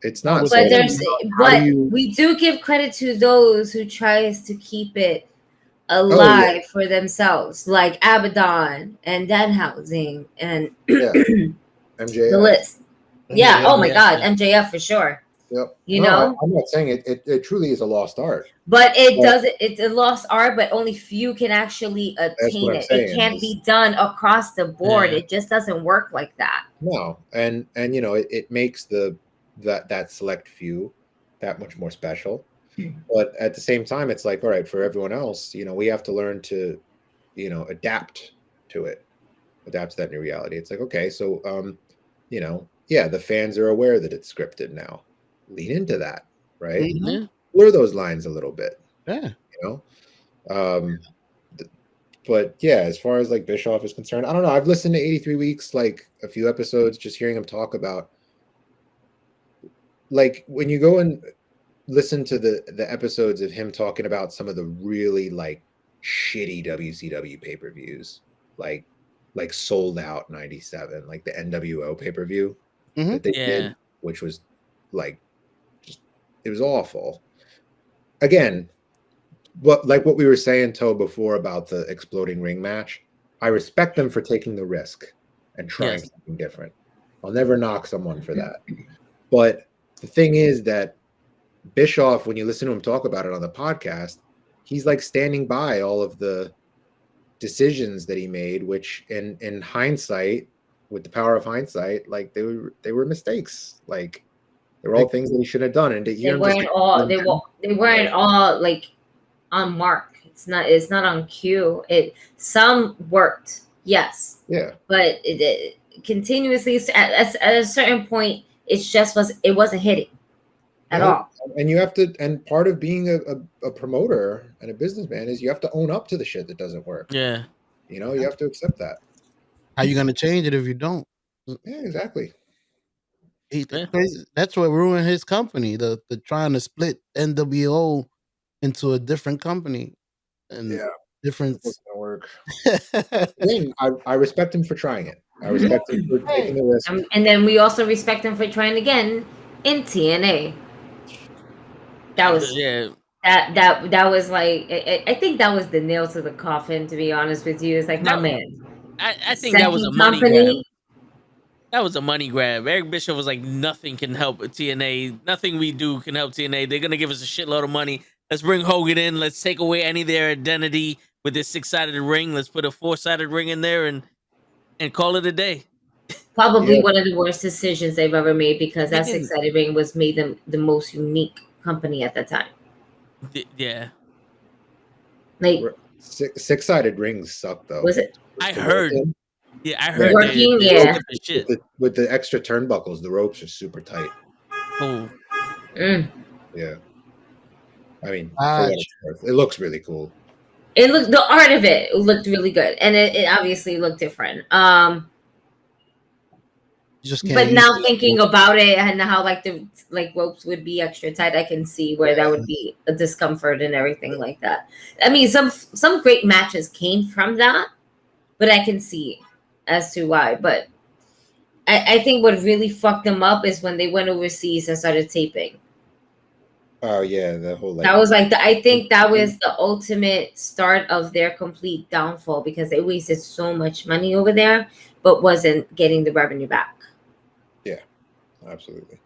Speaker 2: It's not.
Speaker 3: But we do give credit to those who tries to keep it alive for themselves, like Abaddon and Danhausen and
Speaker 2: MJF.
Speaker 3: The list. Yeah. Oh my God, MJF for sure.
Speaker 2: Yep.
Speaker 3: I'm
Speaker 2: not saying it truly is a lost art.
Speaker 3: But it's a lost art, but only few can actually attain it. It can't be done across the board. It just doesn't work like that.
Speaker 2: No. And it makes that select few that much more special. But at the same time, it's all right, for everyone else, we have to learn to, adapt to it, adapt to that new reality. It's okay, so, the fans are aware that it's scripted now. Lean into that, right?
Speaker 1: Mm-hmm.
Speaker 2: Blur those lines a little bit.
Speaker 4: Yeah.
Speaker 2: But yeah, as far as Bischoff is concerned, I don't know. I've listened to 83 Weeks, a few episodes, just hearing him talk about, when you go and listen to the episodes of him talking about some of the really shitty WCW pay-per-views, like Sold Out 97, the NWO pay-per-view that they did, which was it was awful. Again, what we were saying, Toe, before about the exploding ring match, I respect them for taking the risk and trying something different. I'll never knock someone for that. But the thing is that Bischoff, when you listen to him talk about it on the podcast, he's standing by all of the decisions that he made, which in hindsight, with the power of hindsight, like they were mistakes. Like they were all things that he shouldn't have done. And to hear him just
Speaker 3: they weren't all like on mark. It's not on cue. Some worked, yes.
Speaker 2: Yeah.
Speaker 3: But it continuously at a certain point, it wasn't hitting at all.
Speaker 2: And you have to, and part of being a promoter and a businessman is you have to own up to the shit that doesn't work.
Speaker 1: Yeah.
Speaker 2: You know, you have to accept that.
Speaker 4: How you gonna change it if you don't?
Speaker 2: Yeah, exactly.
Speaker 4: That's what ruined his company. The trying to split NWO into a different company and different.
Speaker 2: It's not gonna work. Again, I respect him for trying it. I respect him for taking the risk.
Speaker 3: And then we also respect him for trying again in TNA. That was that was like I think that was the nail to the coffin. To be honest with you, it's like my man.
Speaker 1: I think that was a money grab. That was a money grab. Eric Bischoff was like, nothing can help TNA. Nothing we do can help TNA. They're going to give us a shitload of money. Let's bring Hogan in. Let's take away any of their identity with this 6-sided ring. Let's put a 4-sided ring in there and call it a day.
Speaker 3: Probably one of the worst decisions they've ever made, because that 6-sided ring was made them the most unique company at the time.
Speaker 1: Yeah.
Speaker 3: Like
Speaker 2: 6-sided rings suck though.
Speaker 3: Was it?
Speaker 1: I heard. Yeah, I heard.
Speaker 3: Working,
Speaker 2: with the extra turnbuckles, the ropes are super tight.
Speaker 1: Oh.
Speaker 2: Yeah. I mean, for what it's worth, it looks really cool.
Speaker 3: The art of it looked really good, and it obviously looked different. But now thinking about it and how the ropes would be extra tight, I can see where that would be a discomfort and everything like that. I mean, some great matches came from that, but I can see as to why. But I think what really fucked them up is when they went overseas and started taping.
Speaker 2: Oh yeah, the whole
Speaker 3: that was I think that was the ultimate start of their complete downfall, because they wasted so much money over there, but wasn't getting the revenue back.
Speaker 2: Yeah, absolutely.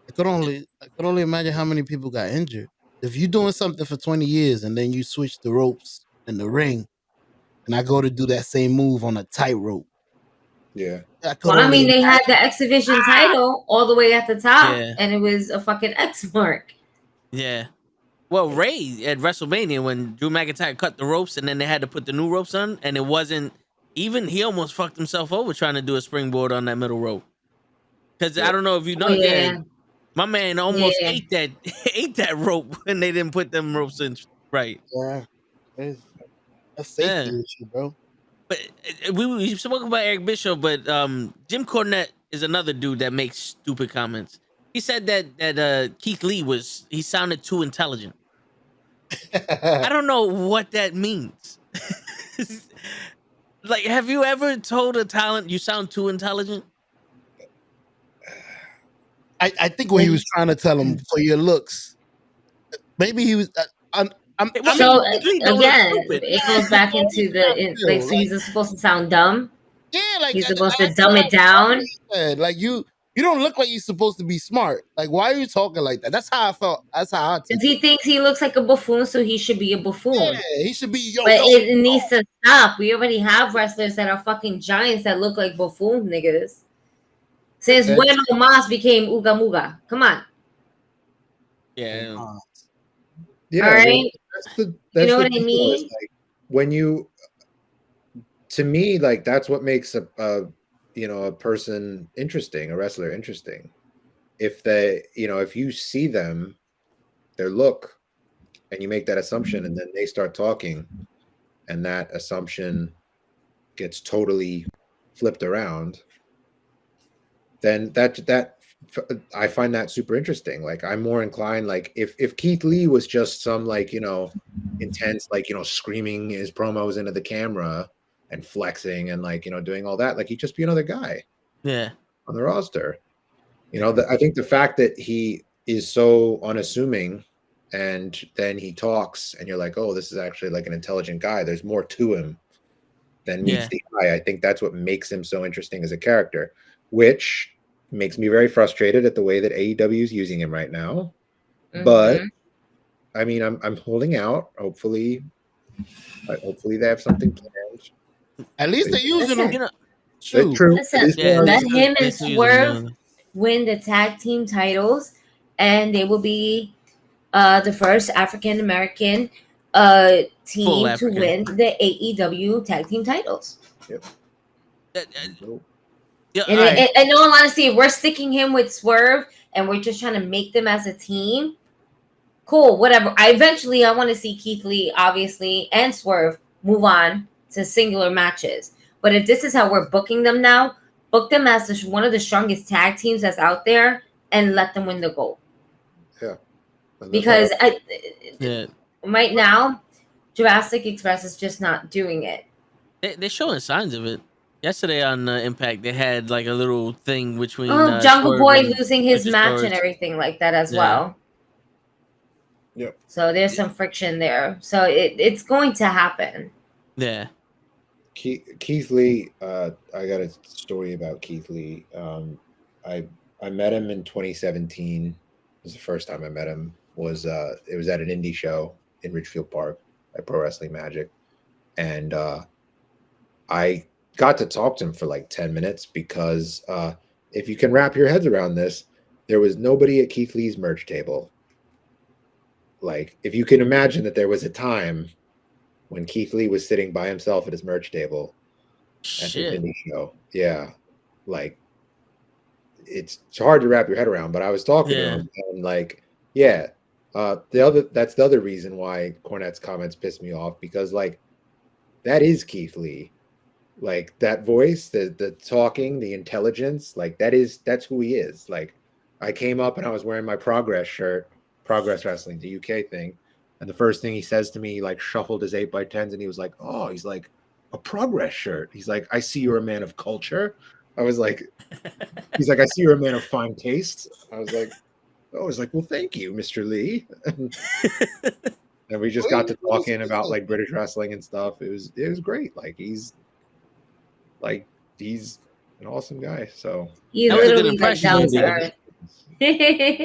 Speaker 4: I could only imagine how many people got injured. If you're doing something for 20 years and then you switch the ropes and the ring, and I go to do that same move on a tightrope.
Speaker 2: Yeah.
Speaker 3: I mean, they had the X Division title all the way at the top, and it was a fucking X mark.
Speaker 1: Yeah. Well, Ray at WrestleMania, when Drew McIntyre cut the ropes and then they had to put the new ropes on, and it wasn't even, he almost fucked himself over trying to do a springboard on that middle rope. Because I don't know if you know, my man almost ate that rope when they didn't put them ropes in right.
Speaker 4: Yeah. That's safety issue, bro.
Speaker 1: But we spoke about Eric Bischoff, but Jim Cornette is another dude that makes stupid comments. He said that Keith Lee he sounded too intelligent. I don't know what that means. Like, have you ever told a talent you sound too intelligent?
Speaker 4: I think what he was trying to tell him, for your looks, maybe he was.
Speaker 3: Again, it goes back into so he's supposed to sound dumb.
Speaker 4: Yeah, like
Speaker 3: he's supposed to dumb it down.
Speaker 4: Like you don't look like you're supposed to be smart. Like, why are you talking like that? That's how I felt. That's how I took it.
Speaker 3: He thinks he looks like a buffoon, so he should be a buffoon.
Speaker 4: Yeah, he should be.
Speaker 3: But it needs to stop. We already have wrestlers that are fucking giants that look like buffoon niggas. Since when Omos became Uga Muga? Come on.
Speaker 1: Yeah.
Speaker 2: Yeah.
Speaker 3: All right.
Speaker 2: That's
Speaker 3: you know what I mean?
Speaker 2: Like, when you, to me, like, that's what makes a person interesting, a wrestler interesting. If if you see them, their look, and you make that assumption, and then they start talking, and that assumption gets totally flipped around, then that I find that super interesting. Like, I'm more inclined, like, if Keith Lee was just some intense, screaming his promos into the camera and flexing and doing all that, like, he'd just be another guy on the roster. I think the fact that he is so unassuming, and then he talks and you're like, oh, this is actually like an intelligent guy, there's more to him than meets the eye. I think that's what makes him so interesting as a character, which makes me very frustrated at the way that AEW is using him right now. Mm-hmm. But I mean, I'm holding out. Hopefully Hopefully they have something planned.
Speaker 4: At least they're using them.
Speaker 1: You know,
Speaker 2: That's
Speaker 4: Shoot.
Speaker 2: true.
Speaker 3: Listen,
Speaker 2: At least they
Speaker 1: yeah,
Speaker 2: are.
Speaker 3: let
Speaker 1: they
Speaker 3: him
Speaker 1: still-
Speaker 3: and
Speaker 1: still using
Speaker 3: Swerve
Speaker 1: them.
Speaker 3: win the tag team titles, and they will be the first African American
Speaker 1: Full
Speaker 3: team to
Speaker 1: African.
Speaker 3: win the AEW tag team titles.
Speaker 1: Yeah,
Speaker 3: And
Speaker 1: all right.
Speaker 3: in all honesty, if we're sticking him with Swerve and we're just trying to make them as a team, cool, whatever. I want to see Keith Lee, obviously, and Swerve move on to singular matches. But if this is how we're booking them now, book them as one of the strongest tag teams that's out there and let them win the gold.
Speaker 2: Yeah.
Speaker 3: Because
Speaker 1: Yeah.
Speaker 3: right now, Jurassic Express is just not doing it.
Speaker 1: They're showing signs of it. Yesterday on Impact, they had like a little thing between
Speaker 3: Jungle
Speaker 1: Swerve
Speaker 3: Boy
Speaker 1: and
Speaker 3: losing his
Speaker 1: Luchasaurus.
Speaker 3: match and everything like that as
Speaker 1: Yeah.
Speaker 3: well.
Speaker 2: Yep.
Speaker 3: So there's some friction there. So it's going to happen.
Speaker 1: Yeah.
Speaker 2: Keith Lee, I got a story about Keith Lee. I met him in 2017. It was the first time I met him. It was at an indie show in Ridgefield Park at Pro Wrestling Magic, and I got to talk to him for like 10 minutes because if you can wrap your heads around this, there was nobody at Keith Lee's merch table. Like, if you can imagine that there was a time when Keith Lee was sitting by himself at his merch table at the
Speaker 1: Shit.
Speaker 2: indie show. Yeah. Like, it's hard to wrap your head around, but I was talking to him and like, yeah. That's the other reason why Cornette's comments pissed me off, because like that is Keith Lee. Like that voice, the talking, the intelligence, like that's who he is. Like I came up and I was wearing my Progress shirt, Progress Wrestling, the UK thing. And the first thing he says to me, he like shuffled his 8x10s and he was like, oh, he's like, a Progress shirt. He's like, I see you're a man of culture. I was like, he's like, I see you're a man of fine taste. I was like, well, thank you, Mr. Lee. And we just got to talking about like British wrestling and stuff. It was great. Like he's an awesome guy. So
Speaker 3: You
Speaker 1: That was a good
Speaker 3: literally like
Speaker 1: impression
Speaker 3: down
Speaker 1: you
Speaker 3: to
Speaker 1: did.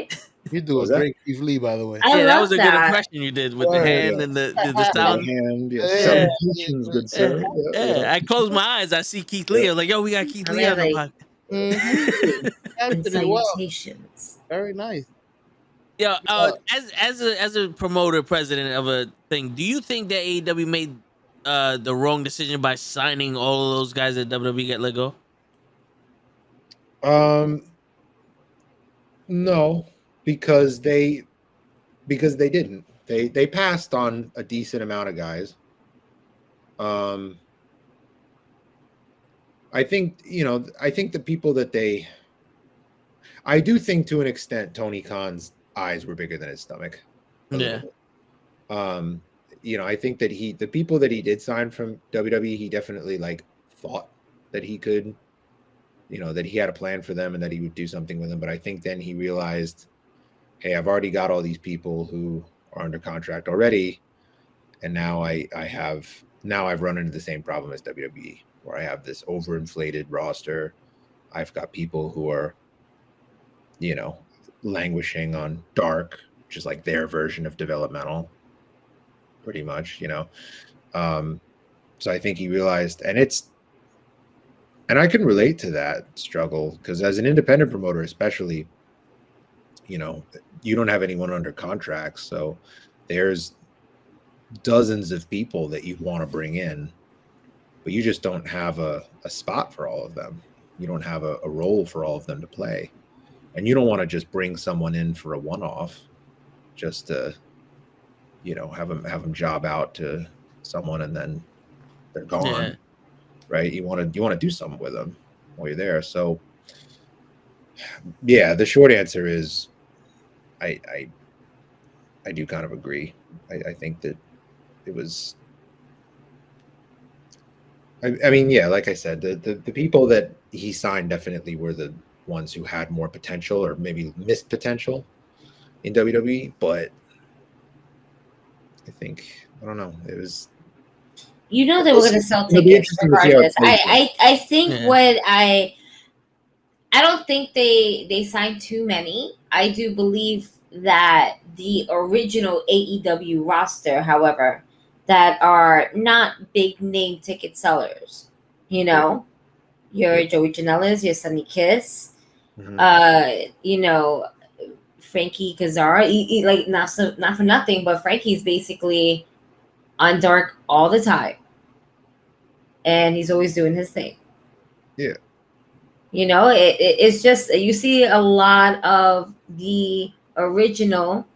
Speaker 3: earth.
Speaker 4: You do
Speaker 2: What
Speaker 4: a
Speaker 2: was that?
Speaker 4: great Keith Lee, by the way.
Speaker 3: I
Speaker 1: Yeah, that
Speaker 3: love
Speaker 1: was a good impression you did with the
Speaker 4: Word.
Speaker 1: hand and the sound.
Speaker 2: hand,
Speaker 4: Yeah.
Speaker 2: salutations, good sir.
Speaker 1: Yeah, I closed my eyes. I see Keith Lee. I was like, yo, we got Keith
Speaker 3: I
Speaker 1: Lee
Speaker 3: mean,
Speaker 1: on the
Speaker 3: like-
Speaker 1: podcast.
Speaker 4: Mhm.
Speaker 3: And
Speaker 4: Captured it well.
Speaker 3: salutations.
Speaker 4: Very nice.
Speaker 1: Yo, as a promoter, president of a thing, do you think that AEW made the wrong decision by signing all of those guys that WWE get let go?
Speaker 2: No, because they didn't. They passed on a decent amount of guys. I think the people that I do think to an extent Tony Khan's eyes were bigger than his stomach. a little bit. I think that the people that he did sign from WWE, he definitely like thought that he could, that he had a plan for them and that he would do something with them. But I think then he realized, hey, I've already got all these people who are under contract already, and now I've run into the same problem as WWE, where I have this overinflated roster. I've got people who are, languishing on Dark, which is like their version of developmental, pretty much, So I think he realized, and I can relate to that struggle, because as an independent promoter, especially, you don't have anyone under contract. So there's dozens of people that you want to bring in, but you just don't have a spot for all of them. You don't have a role for all of them to play. And you don't want to just bring someone in for a one-off just to, have them job out to someone and then they're gone.
Speaker 1: Yeah.
Speaker 2: Right? You want to do something with them while you're there. So yeah, the short answer is I do kind of agree. I think that it was, I mean, yeah, like I said, the people that he signed definitely were the ones who had more potential, or maybe missed potential in WWE. But I don't know. It was,
Speaker 3: They were going to sell
Speaker 2: It'll be
Speaker 3: tickets
Speaker 2: interesting to see how it
Speaker 3: regardless.
Speaker 2: plays out.
Speaker 3: I think
Speaker 1: Yeah.
Speaker 3: I don't think they signed too many. I do believe that the original AEW roster, however, that are not big name ticket sellers. You know, your Joey Janela's, your Sunny Kiss, you know, Frankie Kazara. Like not for nothing, but Frankie's basically on Dark all the time, and he's always doing his thing.
Speaker 2: Yeah.
Speaker 3: You know, it's just you see a lot of the original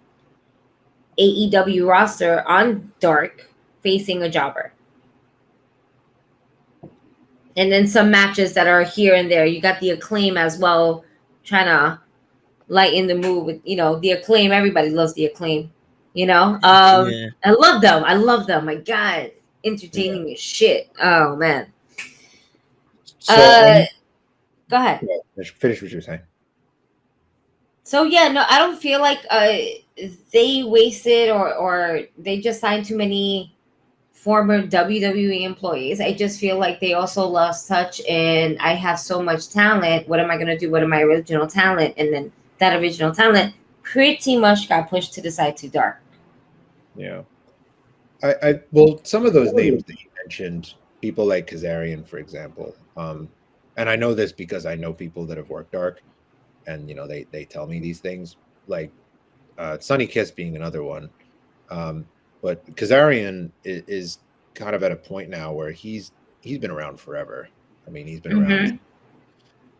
Speaker 3: AEW roster on Dark facing a jobber. And then some matches that are here and there. You got the Acclaim as well, trying to lighten the mood with, you know, the Acclaim. Everybody loves the Acclaim, you know.
Speaker 1: Yeah.
Speaker 3: I love them. My God, entertaining as shit. Oh man.
Speaker 2: So
Speaker 3: Go ahead.
Speaker 2: Finish what you were saying.
Speaker 3: So yeah, no, I don't feel like they wasted or they just signed too many former WWE employees. I just feel like they also lost touch, and I have so much talent. What am I gonna do? What are my original talent? And then that original talent pretty much got pushed to the side too dark.
Speaker 2: Yeah. Well, some of those names that you mentioned, people like Kazarian, for example, and I know this because I know people that have worked Dark, and you know they tell me these things, like Sunny Kiss being another one. But Kazarian is kind of at a point now where he's been around forever. I mean, he's been around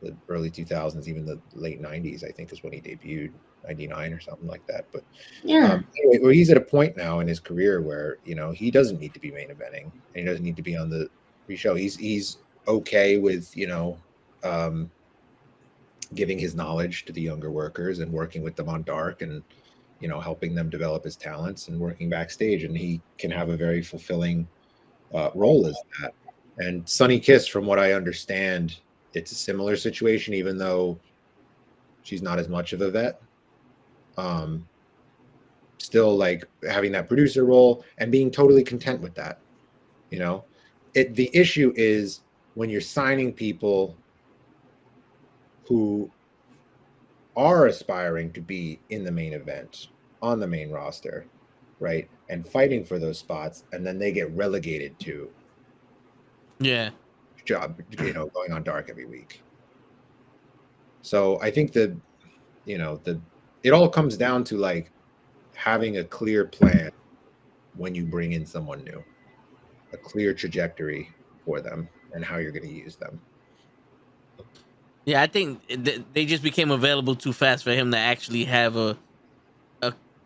Speaker 2: the early 2000s, even the late 90s, I think is when he debuted, 99 or something like that. But anyway, where he's at a point now in his career where, you know, he doesn't need to be main eventing, and he doesn't need to be on the pre-show. He's okay with, you know, giving his knowledge to the younger workers and working with them on Dark, and you know, helping them develop his talents and working backstage, and he can have a very fulfilling role as that. And Sunny Kiss, from what I understand, it's a similar situation, even though she's not as much of a vet. Still, like, having that producer role and being totally content with that. You know, the issue is when you're signing people who are aspiring to be in the main event, on the main roster, right, and fighting for those spots, and then they get relegated to job, you know, going on Dark every week. So I think that, you know, it all comes down to like having a clear plan when you bring in someone new, a clear trajectory for them and how you're going to use them.
Speaker 1: Yeah, I think they just became available too fast for him to actually have a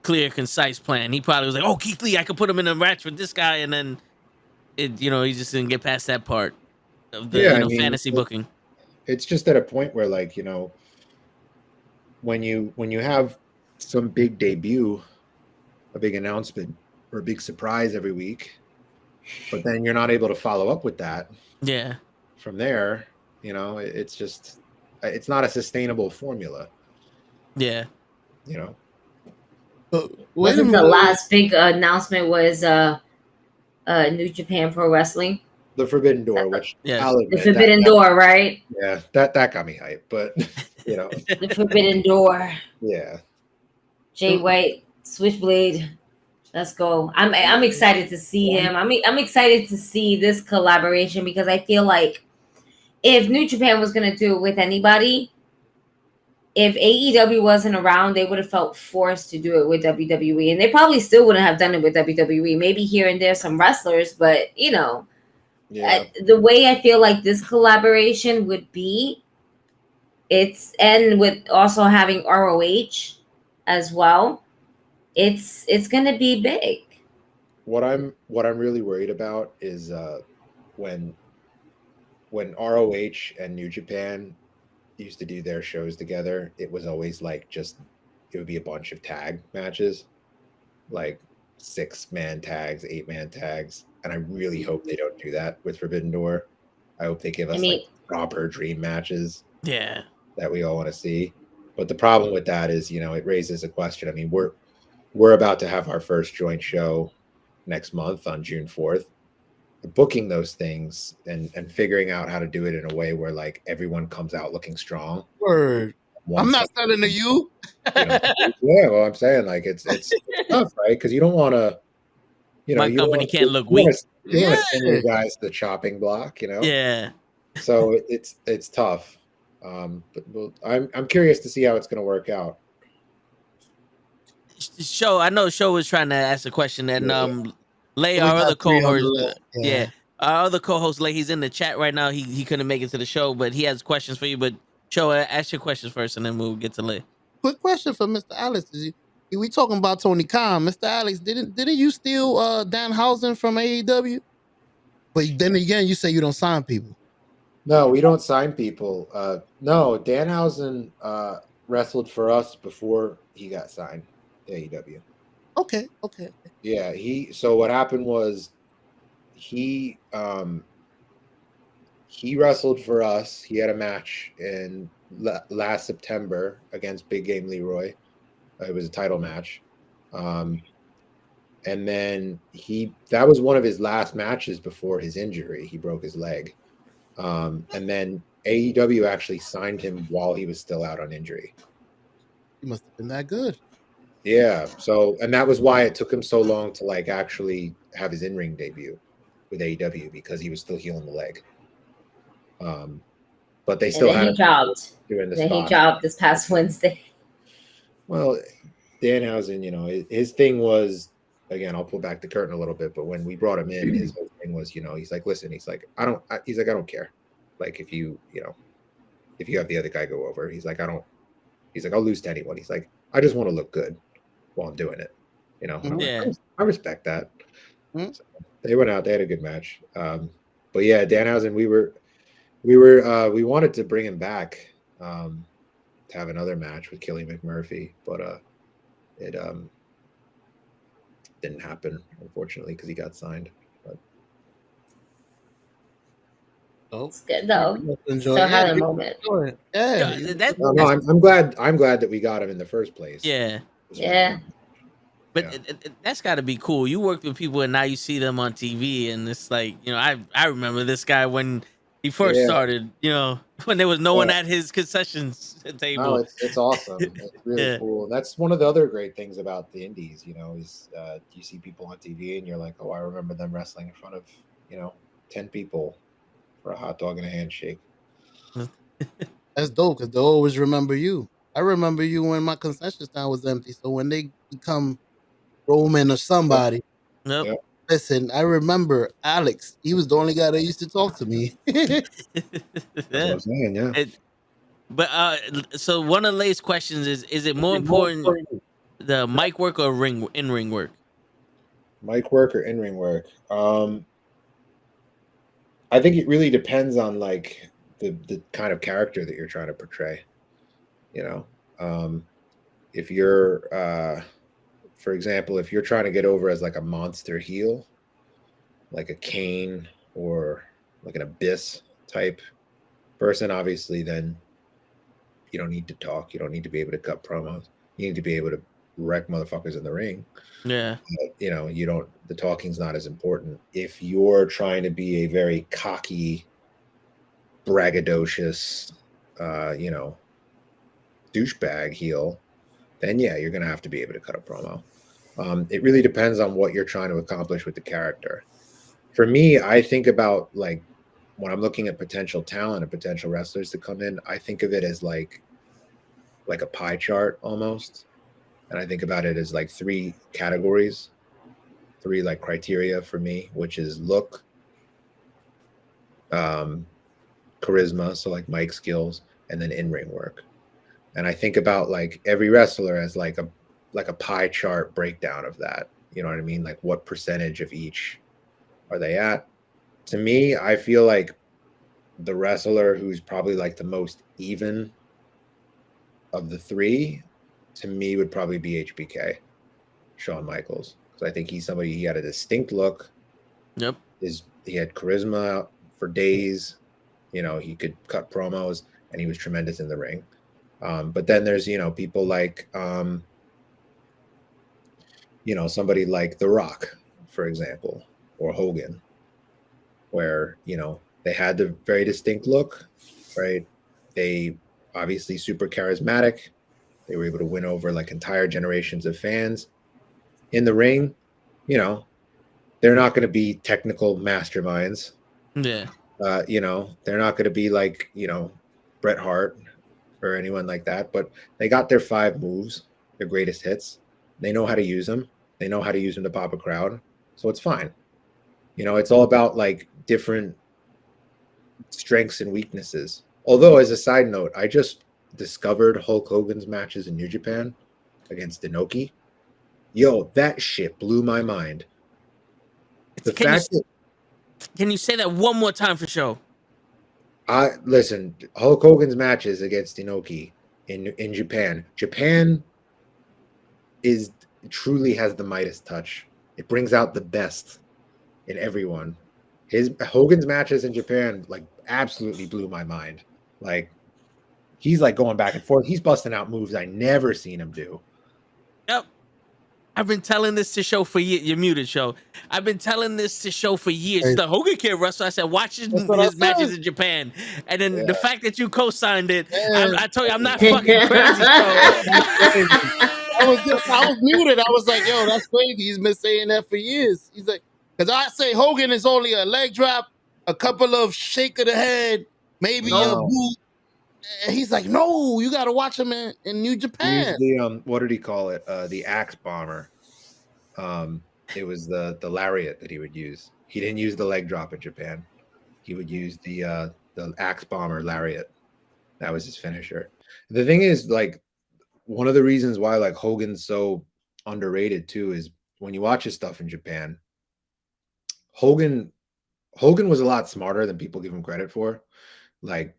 Speaker 1: clear, concise plan. He probably was like, "Oh, Keith Lee, I could put him in a match with this guy," and then you know, he just didn't get past that part of the fantasy booking.
Speaker 2: It's just at a point where, like, you know, when you have some big debut, a big announcement, or a big surprise every week, but then you're not able to follow up with that.
Speaker 1: Yeah.
Speaker 2: From there, you know, it's not a sustainable formula.
Speaker 1: Yeah.
Speaker 2: You know.
Speaker 3: Wasn't the last big announcement was New Japan Pro Wrestling?
Speaker 2: The Forbidden Door, which
Speaker 3: the Forbidden Door, right?
Speaker 2: Yeah, that got me hyped, but you know.
Speaker 3: The Forbidden Door.
Speaker 2: Yeah.
Speaker 3: Jay White, Switchblade. Let's go. I'm excited to see him. I'm excited to see this collaboration, because I feel like if New Japan was gonna do it with anybody, if AEW wasn't around, they would have felt forced to do it with WWE, and they probably still wouldn't have done it with WWE. Maybe here and there some wrestlers, but you know, the way I feel like this collaboration would be, and with also having ROH as well, it's gonna be big.
Speaker 2: What I'm really worried about is when ROH and New Japan used to do their shows together, it was always like it would be a bunch of tag matches, like 6-man tags, 8-man tags, and I really hope they don't do that with Forbidden Door. I hope they give us like proper dream matches.
Speaker 1: Yeah.
Speaker 2: That we all want to see. But the problem with that is, you know, it raises a question. I mean, we're about to have our first joint show next month on June 4th. Booking those things and figuring out how to do it in a way where like everyone comes out looking strong.
Speaker 4: Word. I'm not selling to you.
Speaker 2: You know, yeah, well, I'm saying like it's tough, right? Because you don't want to, you know,
Speaker 1: My
Speaker 2: you don't
Speaker 1: company
Speaker 2: want
Speaker 1: can't look weak.
Speaker 2: you don't want to send
Speaker 4: Yeah.
Speaker 2: your guys to the chopping block, you know.
Speaker 1: Yeah.
Speaker 2: So it's tough. I'm curious to see how it's going to work out.
Speaker 1: Show, I know Show was trying to ask a question, and Lay,
Speaker 4: We
Speaker 1: our
Speaker 4: got
Speaker 1: other
Speaker 4: 3 on the
Speaker 1: cohort,
Speaker 4: list.
Speaker 1: yeah, our other co-host Lay, he's in the chat right now. He couldn't make it to the show, but he has questions for you. But Show, ask your questions first, and then we'll get to Lay.
Speaker 4: Quick question for Mr. Alex. We talking about Tony Khan. Mr. Alex, didn't you steal Danhausen from AEW? But then again, you say you don't sign people.
Speaker 2: No, we don't sign people. No, Danhausen wrestled for us before he got signed to AEW.
Speaker 4: Okay.
Speaker 2: Yeah, so what happened was he wrestled for us. He had a match in last September against Big Game Leroy. It was a title match. And then that was one of his last matches before his injury. He broke his leg. And then AEW actually signed him while he was still out on injury.
Speaker 4: He must have been that good.
Speaker 2: Yeah. So, and that was why it took him so long to like actually have his in-ring debut with AEW, because he was still healing the leg. But they still had him doing the spot.
Speaker 3: He jobbed this past Wednesday.
Speaker 2: Well, Danhausen, you know, his thing was, again, I'll pull back the curtain a little bit, but when we brought him in, his whole thing was, you know, he's like, listen, he's like, I don't care. Like, if you have the other guy go over, he's like, I'll lose to anyone. He's like, I just want to look good while I'm doing it. You know,
Speaker 1: Yeah.
Speaker 2: I respect that.
Speaker 4: Mm-hmm.
Speaker 2: So they went out, they had a good match. But yeah, Danhausen, we wanted to bring him back to have another match with Killy McMurphy, but it didn't happen, unfortunately, because he got signed. But
Speaker 3: It's good though.
Speaker 4: Enjoy.
Speaker 3: Still having a moment.
Speaker 4: Yeah.
Speaker 2: I'm glad that we got him in the first place.
Speaker 1: Yeah.
Speaker 3: Yeah.
Speaker 1: But that's got to be cool. You worked with people, and now you see them on TV, and it's like, you know, I remember this guy when he first started. You know, when there was no one at his concessions table.
Speaker 2: No, it's awesome. It's really cool. That's one of the other great things about the indies. You know, is you see people on TV, and you're like, oh, I remember them wrestling in front of 10 people for a hot dog and a handshake.
Speaker 4: That's dope, because they always remember you. I remember you when my concession stand was empty. So when they become Roman or somebody, listen, I remember Alex. He was the only guy that used to talk to me.
Speaker 2: That's what I'm saying, yeah.
Speaker 1: But so one of Lay's questions is it more important the mic work or in-ring work?
Speaker 2: Mic work or in-ring work? I think it really depends on like the kind of character that you're trying to portray. You know, if you're for example, if you're trying to get over as like a monster heel, like a Kane or like an Abyss type person, obviously, then you don't need to talk. You don't need to be able to cut promos. You need to be able to wreck motherfuckers in the ring.
Speaker 1: Yeah.
Speaker 2: But, the talking's not as important. If you're trying to be a very cocky, braggadocious, douchebag heel, then yeah, you're going to have to be able to cut a promo. It really depends on what you're trying to accomplish with the character. For me, I think about like when I'm looking at potential talent and potential wrestlers to come in, I think of it as like a pie chart almost. And I think about it as like 3 categories, 3 like criteria for me, which is look, charisma, so like mic skills, and then in-ring work. And I think about like every wrestler as like a pie chart breakdown of that. You know what I mean? Like what percentage of each are they at? To me, I feel like the wrestler who's probably like the most even of the 3, to me, would probably be HBK, Shawn Michaels. Because I think he's somebody, he had a distinct look.
Speaker 1: Yep.
Speaker 2: He had charisma for days. He could cut promos, and he was tremendous in the ring. But then there's, people like, somebody like The Rock, for example, or Hogan, where, they had the very distinct look, right? They obviously super charismatic. They were able to win over like entire generations of fans. In the ring, they're not going to be technical masterminds.
Speaker 1: Yeah.
Speaker 2: They're not going to be like, Bret Hart or anyone like that, but they got their 5 moves, their greatest hits. They know how to use them. They know how to use them to pop a crowd. So it's fine. It's all about like different strengths and weaknesses. Although, as a side note, I just discovered Hulk Hogan's matches in New Japan against Inoki. Yo, that shit blew my mind.
Speaker 1: Can you say that one more time for show?
Speaker 2: Listen, Hulk Hogan's matches against Inoki in Japan. Japan truly has the Midas touch. It brings out the best in everyone. Hogan's matches in Japan like absolutely blew my mind. Like he's like going back and forth. He's busting out moves I never seen him do.
Speaker 1: Yep. I've been telling this to show for years. You're muted, show. I've been telling this to show for years.
Speaker 4: Hey.
Speaker 1: The Hogan can't wrestle. I said, watch his matches in Japan. And then the fact that you co-signed it, I told you, I'm not fucking crazy,
Speaker 4: I was muted. I was like, yo, that's crazy. He's been saying that for years. He's like, because I say Hogan is only a leg drop, a couple of shake of the head, maybe a boot. And he's like, no, you got to watch him in New Japan.
Speaker 2: The what did he call it? The axe bomber. It was the lariat that he would use. He didn't use the leg drop in Japan. He would use the axe bomber lariat. That was his finisher. The thing is, like, one of the reasons why like Hogan's so underrated too is when you watch his stuff in Japan, Hogan was a lot smarter than people give him credit for. Like,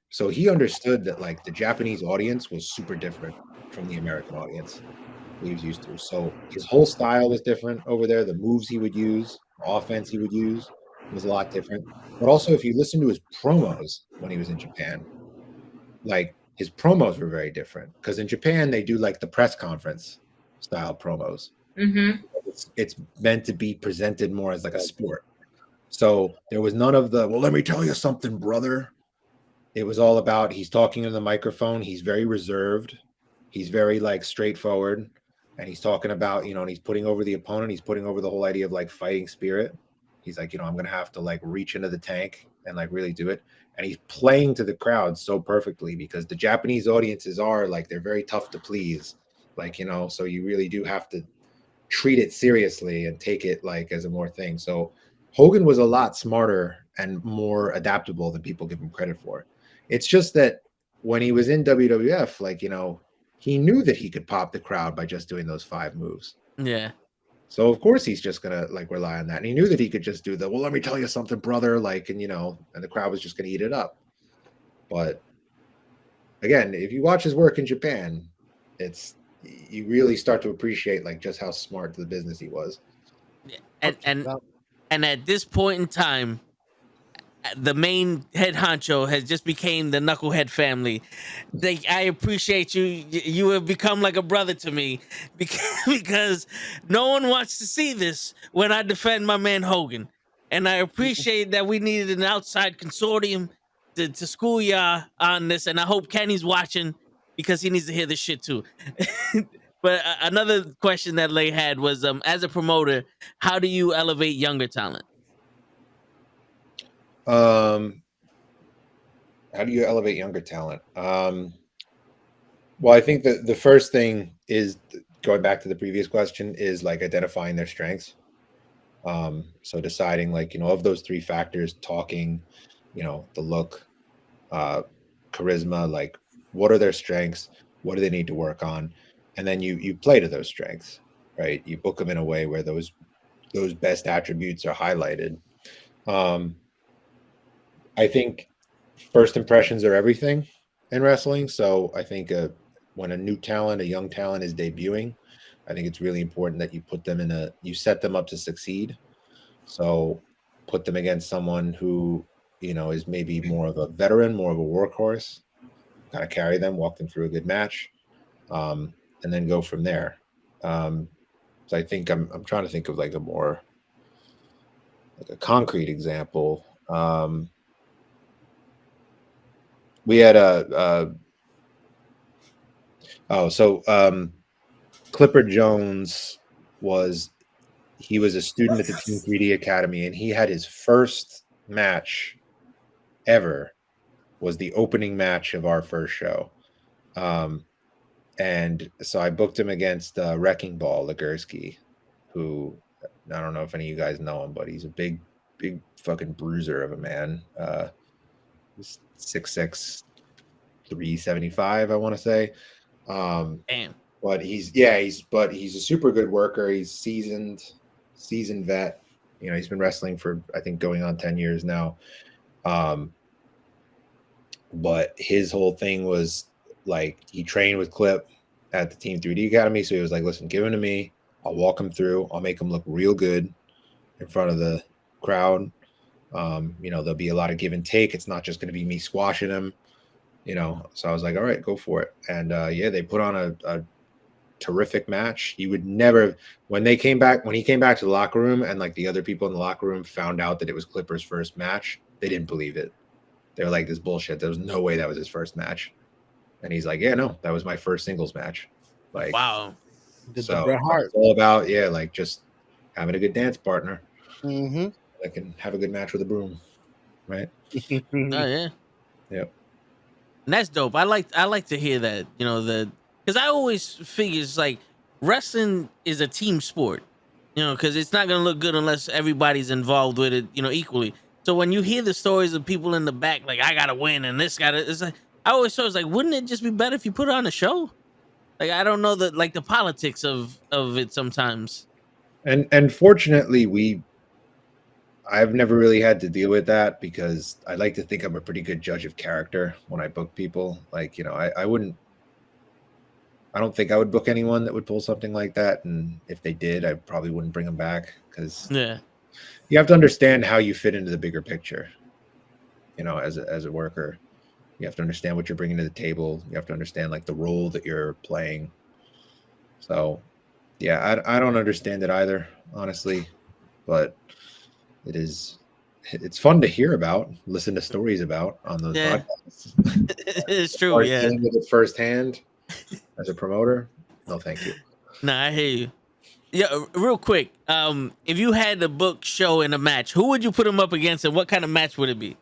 Speaker 2: so he understood that like the Japanese audience was super different from the American audience he was used to. So his whole style was different over there. The moves he would use, the offense he would use was a lot different. But also, if you listen to his promos when he was in Japan, like his promos were very different because in Japan they do like the press conference style promos.
Speaker 3: Mm-hmm.
Speaker 2: It's meant to be presented more as like a sport. So there was none of the, well, let me tell you something, brother. It was all about he's talking in the microphone. He's very reserved. He's very like straightforward. And he's talking about, and he's putting over the opponent. He's putting over the whole idea of like fighting spirit. He's like, I'm going to have to like reach into the tank and like really do it. And he's playing to the crowd so perfectly because the Japanese audiences are like, they're very tough to please. Like, so you really do have to treat it seriously and take it like as a more thing. So Hogan was a lot smarter and more adaptable than people give him credit for. It's just that when he was in WWF, like, he knew that he could pop the crowd by just doing those 5 moves.
Speaker 1: Yeah.
Speaker 2: So of course he's just gonna like rely on that. And he knew that he could just do the, well, let me tell you something, brother, like, and and the crowd was just gonna eat it up. But again, if you watch his work in Japan, you really start to appreciate like just how smart to the business he was.
Speaker 1: And at this point in time, the main head honcho has just became the Knucklehead family. I appreciate you. You have become like a brother to me because no one wants to see this when I defend my man Hogan. And I appreciate that we needed an outside consortium to school y'all on this. And I hope Kenny's watching because he needs to hear this shit too. But another question that Lay had was, as a promoter, how do you elevate younger talent?
Speaker 2: How do you elevate younger talent? Well, I think that the first thing is, going back to the previous question, is like identifying their strengths. So deciding like, of those 3 factors, talking, the look, charisma, like what are their strengths? What do they need to work on? And then you play to those strengths, right? You book them in a way where those best attributes are highlighted. I think first impressions are everything in wrestling. So I think when a young talent is debuting, I think it's really important that you put them you set them up to succeed. So put them against someone who, is maybe more of a veteran, more of a workhorse, kind of carry them, walk them through a good match, and then go from there. So I think I'm trying to think of like a more like a concrete example. We had Clifford Jones he was a student at the Team 3D Academy, and he had his first match ever was the opening match of our first show. And so I booked him against Wrecking Ball Legursky, who I don't know if any of you guys know him, but he's a big fucking bruiser of a man. He's 6'6", 375, I want to say.
Speaker 1: Damn.
Speaker 2: But he's a super good worker. He's seasoned vet. You know, he's been wrestling for I think going on 10 years now. But his whole thing was like he trained with Clip at the Team 3D Academy. So he was like, listen, give him to me. I'll walk him through. I'll make him look real good in front of the crowd. You know, there'll be a lot of give and take. It's not just going to be me squashing him, you know. So I was like, all right, go for it. And yeah, they put on a terrific match. He would never, when he came back to the locker room and like the other people in the locker room found out that it was Clipper's first match, they didn't believe it. They were like, this bullshit. There was no way that was his first match. And he's like, yeah, no, that was my first singles match. Like,
Speaker 1: wow.
Speaker 2: So it's all about, yeah, like just having a good dance partner that can have a good match with a broom, right?
Speaker 1: Oh yeah.
Speaker 2: Yep.
Speaker 1: And that's dope. I like to hear that, you know, because I always figure it's like wrestling is a team sport, you know, because it's not gonna look good unless everybody's involved with it, you know, equally. So when you hear the stories of people in the back, like I gotta win and this gotta, it's like I always thought, it's like, wouldn't it just be better if you put on a show? Like I don't know the politics of it sometimes.
Speaker 2: And fortunately, I've never really had to deal with that because I like to think I'm a pretty good judge of character when I book people. Like, you know, I don't think I would book anyone that would pull something like that. And if they did, I probably wouldn't bring them back because you have to understand how you fit into the bigger picture. You know, as a worker, you have to understand what you're bringing to the table. You have to understand like the role that you're playing. So, yeah, I don't understand it either, honestly, but it's fun to hear about, listen to stories about on those podcasts.
Speaker 1: It's true. Yeah.
Speaker 2: Dealing with it firsthand as a promoter. No, thank you.
Speaker 1: Nah, I hear you. Yeah, real quick. If you had the book show in a match, who would you put him up against, and what kind of match would it be?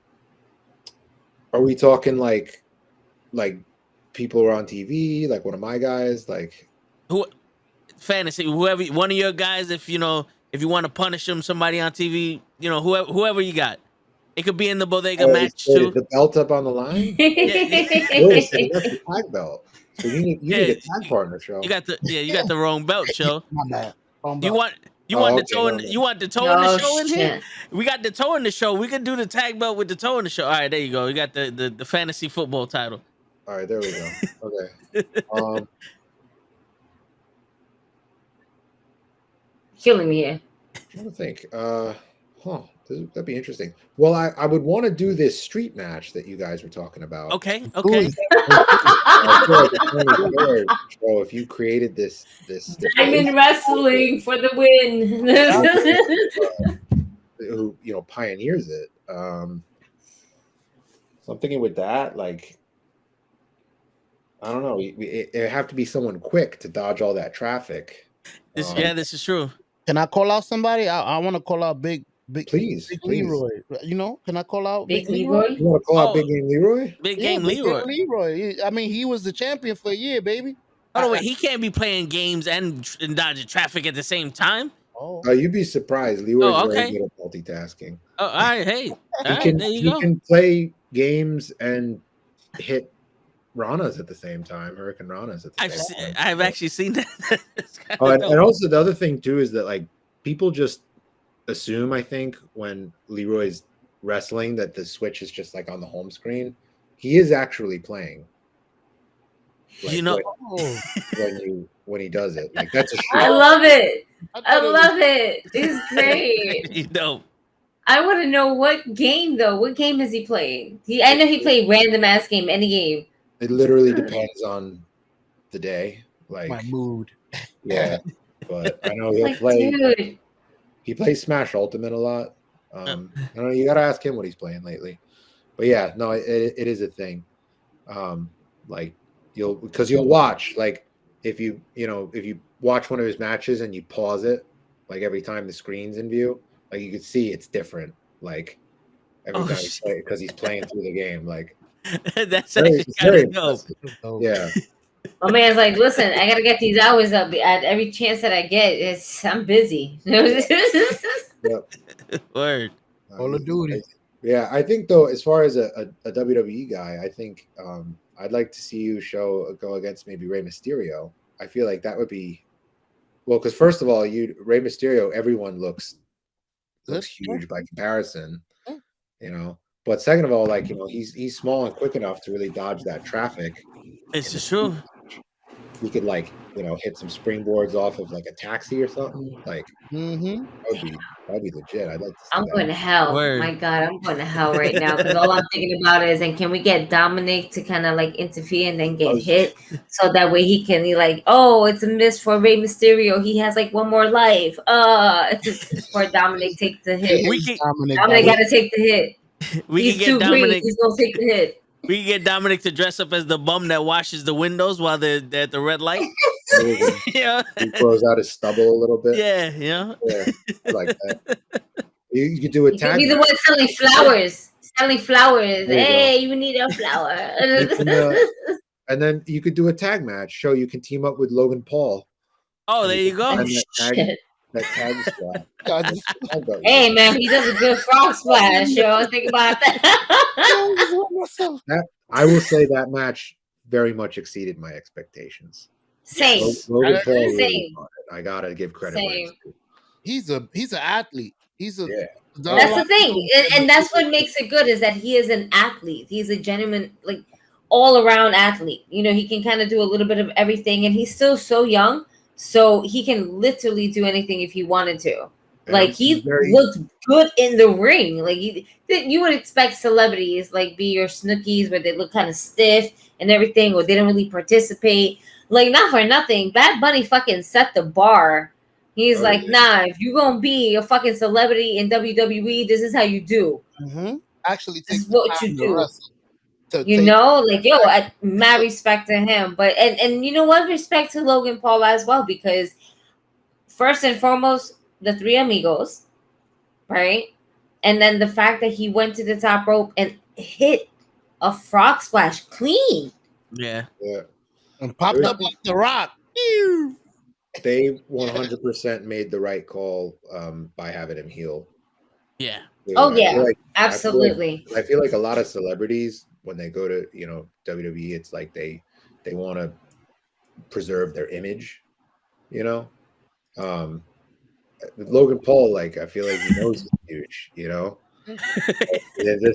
Speaker 2: Are we talking like people who are on TV, like one of my guys, like
Speaker 1: who fantasy, whoever, one of your guys, if you know, if you want to punish them, somebody on TV, you know, whoever you got. It could be in the bodega match too.
Speaker 2: The belt up on the line. Listen, that's the tag belt. So you need a tag partner, show.
Speaker 1: You got the wrong belt, show.
Speaker 4: My bad.
Speaker 1: You want the toe in the show in here? We got the toe in the show. We can do the tag belt with the toe in the show. All right, there you go. You got the fantasy football title.
Speaker 2: All right, there we go. Okay.
Speaker 3: Killing me here.
Speaker 2: I'm trying to think. That'd be interesting. Well, I would want to do this street match that you guys were talking about.
Speaker 1: Okay.
Speaker 2: So if you created this
Speaker 3: Diamond Wrestling for the win.
Speaker 2: Who pioneers it. So I'm thinking with that, like, I don't know. It have to be someone quick to dodge all that traffic.
Speaker 1: This is true.
Speaker 4: Can I call out somebody? I want to call out Big Leroy. You know, can I call out
Speaker 3: Big Leroy?
Speaker 2: You want to call out Big Game Leroy?
Speaker 1: Big Game
Speaker 4: Leroy. I mean, he was the champion for a year, baby.
Speaker 1: Oh wait, he can't be playing games and dodging traffic at the same time.
Speaker 2: You'd be surprised. Leroy's very good at multitasking.
Speaker 1: Oh, all right, hey, there you go.
Speaker 2: He can play games and hit Ranas at the same time, Hurricane Ranas at the same time.
Speaker 1: I've actually seen that.
Speaker 2: And also the other thing too is that like people just assume, I think, when Leroy's wrestling that the switch is just like on the home screen. He is actually playing. Like, when he does it, like that's a show.
Speaker 3: I love it. I love it. It's great.
Speaker 1: You know.
Speaker 3: I want to know what game though. What game is he playing? I know he played random ass game, any game.
Speaker 2: It literally depends on the day, like
Speaker 4: my mood.
Speaker 2: Yeah, but I know he'll play. Dude. He plays Smash Ultimate a lot. I don't know. You got to ask him what he's playing lately. But yeah, no, it is a thing. Like you'll watch, like if you watch one of his matches and you pause it Like every time the screen's in view, like you could see it's different. Like every time because he's playing through the game. Like
Speaker 1: that's actually kind of dope.
Speaker 2: Yeah.
Speaker 3: My man's like, listen, I gotta get these hours up at every chance that I get. I'm busy.
Speaker 2: Yep.
Speaker 1: Word.
Speaker 4: Call of Duty.
Speaker 2: Yeah, I think though, as far as a WWE guy, I think I'd like to see you go against maybe Rey Mysterio. I feel like that would be well, because first of all, Rey Mysterio, everyone looks huge by comparison, you know. But second of all, like he's small and quick enough to really dodge that traffic.
Speaker 1: It's true.
Speaker 2: He could hit some springboards off of like a taxi or something. Like that'd be legit. I'd like to see
Speaker 3: I'm
Speaker 2: that.
Speaker 3: going to hell.
Speaker 1: Word.
Speaker 3: My God, I'm going to hell right now because all I'm thinking about is, and can we get Dominic to kind of like interfere and then get hit so that way he can be like, oh, it's a miss for Rey Mysterio. He has like one more life. For Dominic take the hit. Dominic got to take the hit. He's too green. He's going to take the hit.
Speaker 1: We can get Dominic to dress up as the bum that washes the windows while they're at the red light.
Speaker 2: Yeah. He throws out his stubble a little bit.
Speaker 1: Yeah,
Speaker 2: I like that. You could do a tag.
Speaker 3: You could be the one selling flowers. Hey, you need a flower.
Speaker 2: And then you could do a tag match. Show you can team up with Logan Paul.
Speaker 1: Oh, there you go.
Speaker 2: And that tag spot.
Speaker 3: Hey man, he does a good frog splash. Yo, think about that.
Speaker 2: I will say that match very much exceeded my expectations.
Speaker 3: Same.
Speaker 2: Logan Paul really I gotta give credit.
Speaker 4: He's an athlete.
Speaker 3: That's the thing, and that's what makes it good is that he is an athlete. He's a genuine, like, all-around athlete. You know, he can kind of do a little bit of everything, and he's still so young, so he can literally do anything if he wanted to. Like, he looked good in the ring. Like, you would expect celebrities, like, be your Snookies, where they look kind of stiff and everything, or they don't really participate. Like, not for nothing, Bad Bunny fucking set the bar. He's nah, if you're going to be a fucking celebrity in WWE, this is how you do.
Speaker 4: Actually,
Speaker 3: this is what you do. Mad respect to him. But, and you know what? Respect to Logan Paul as well, because first and foremost, the Three Amigos, right? And then the fact that he went to the top rope and hit a frog splash clean.
Speaker 1: Yeah.
Speaker 4: And popped up like The Rock.
Speaker 2: They 100% made the right call by having him heel.
Speaker 1: Yeah.
Speaker 3: Absolutely.
Speaker 2: I feel like a lot of celebrities, when they go to WWE, it's like they want to preserve their image. With Logan Paul, like I feel like he knows he's huge. Just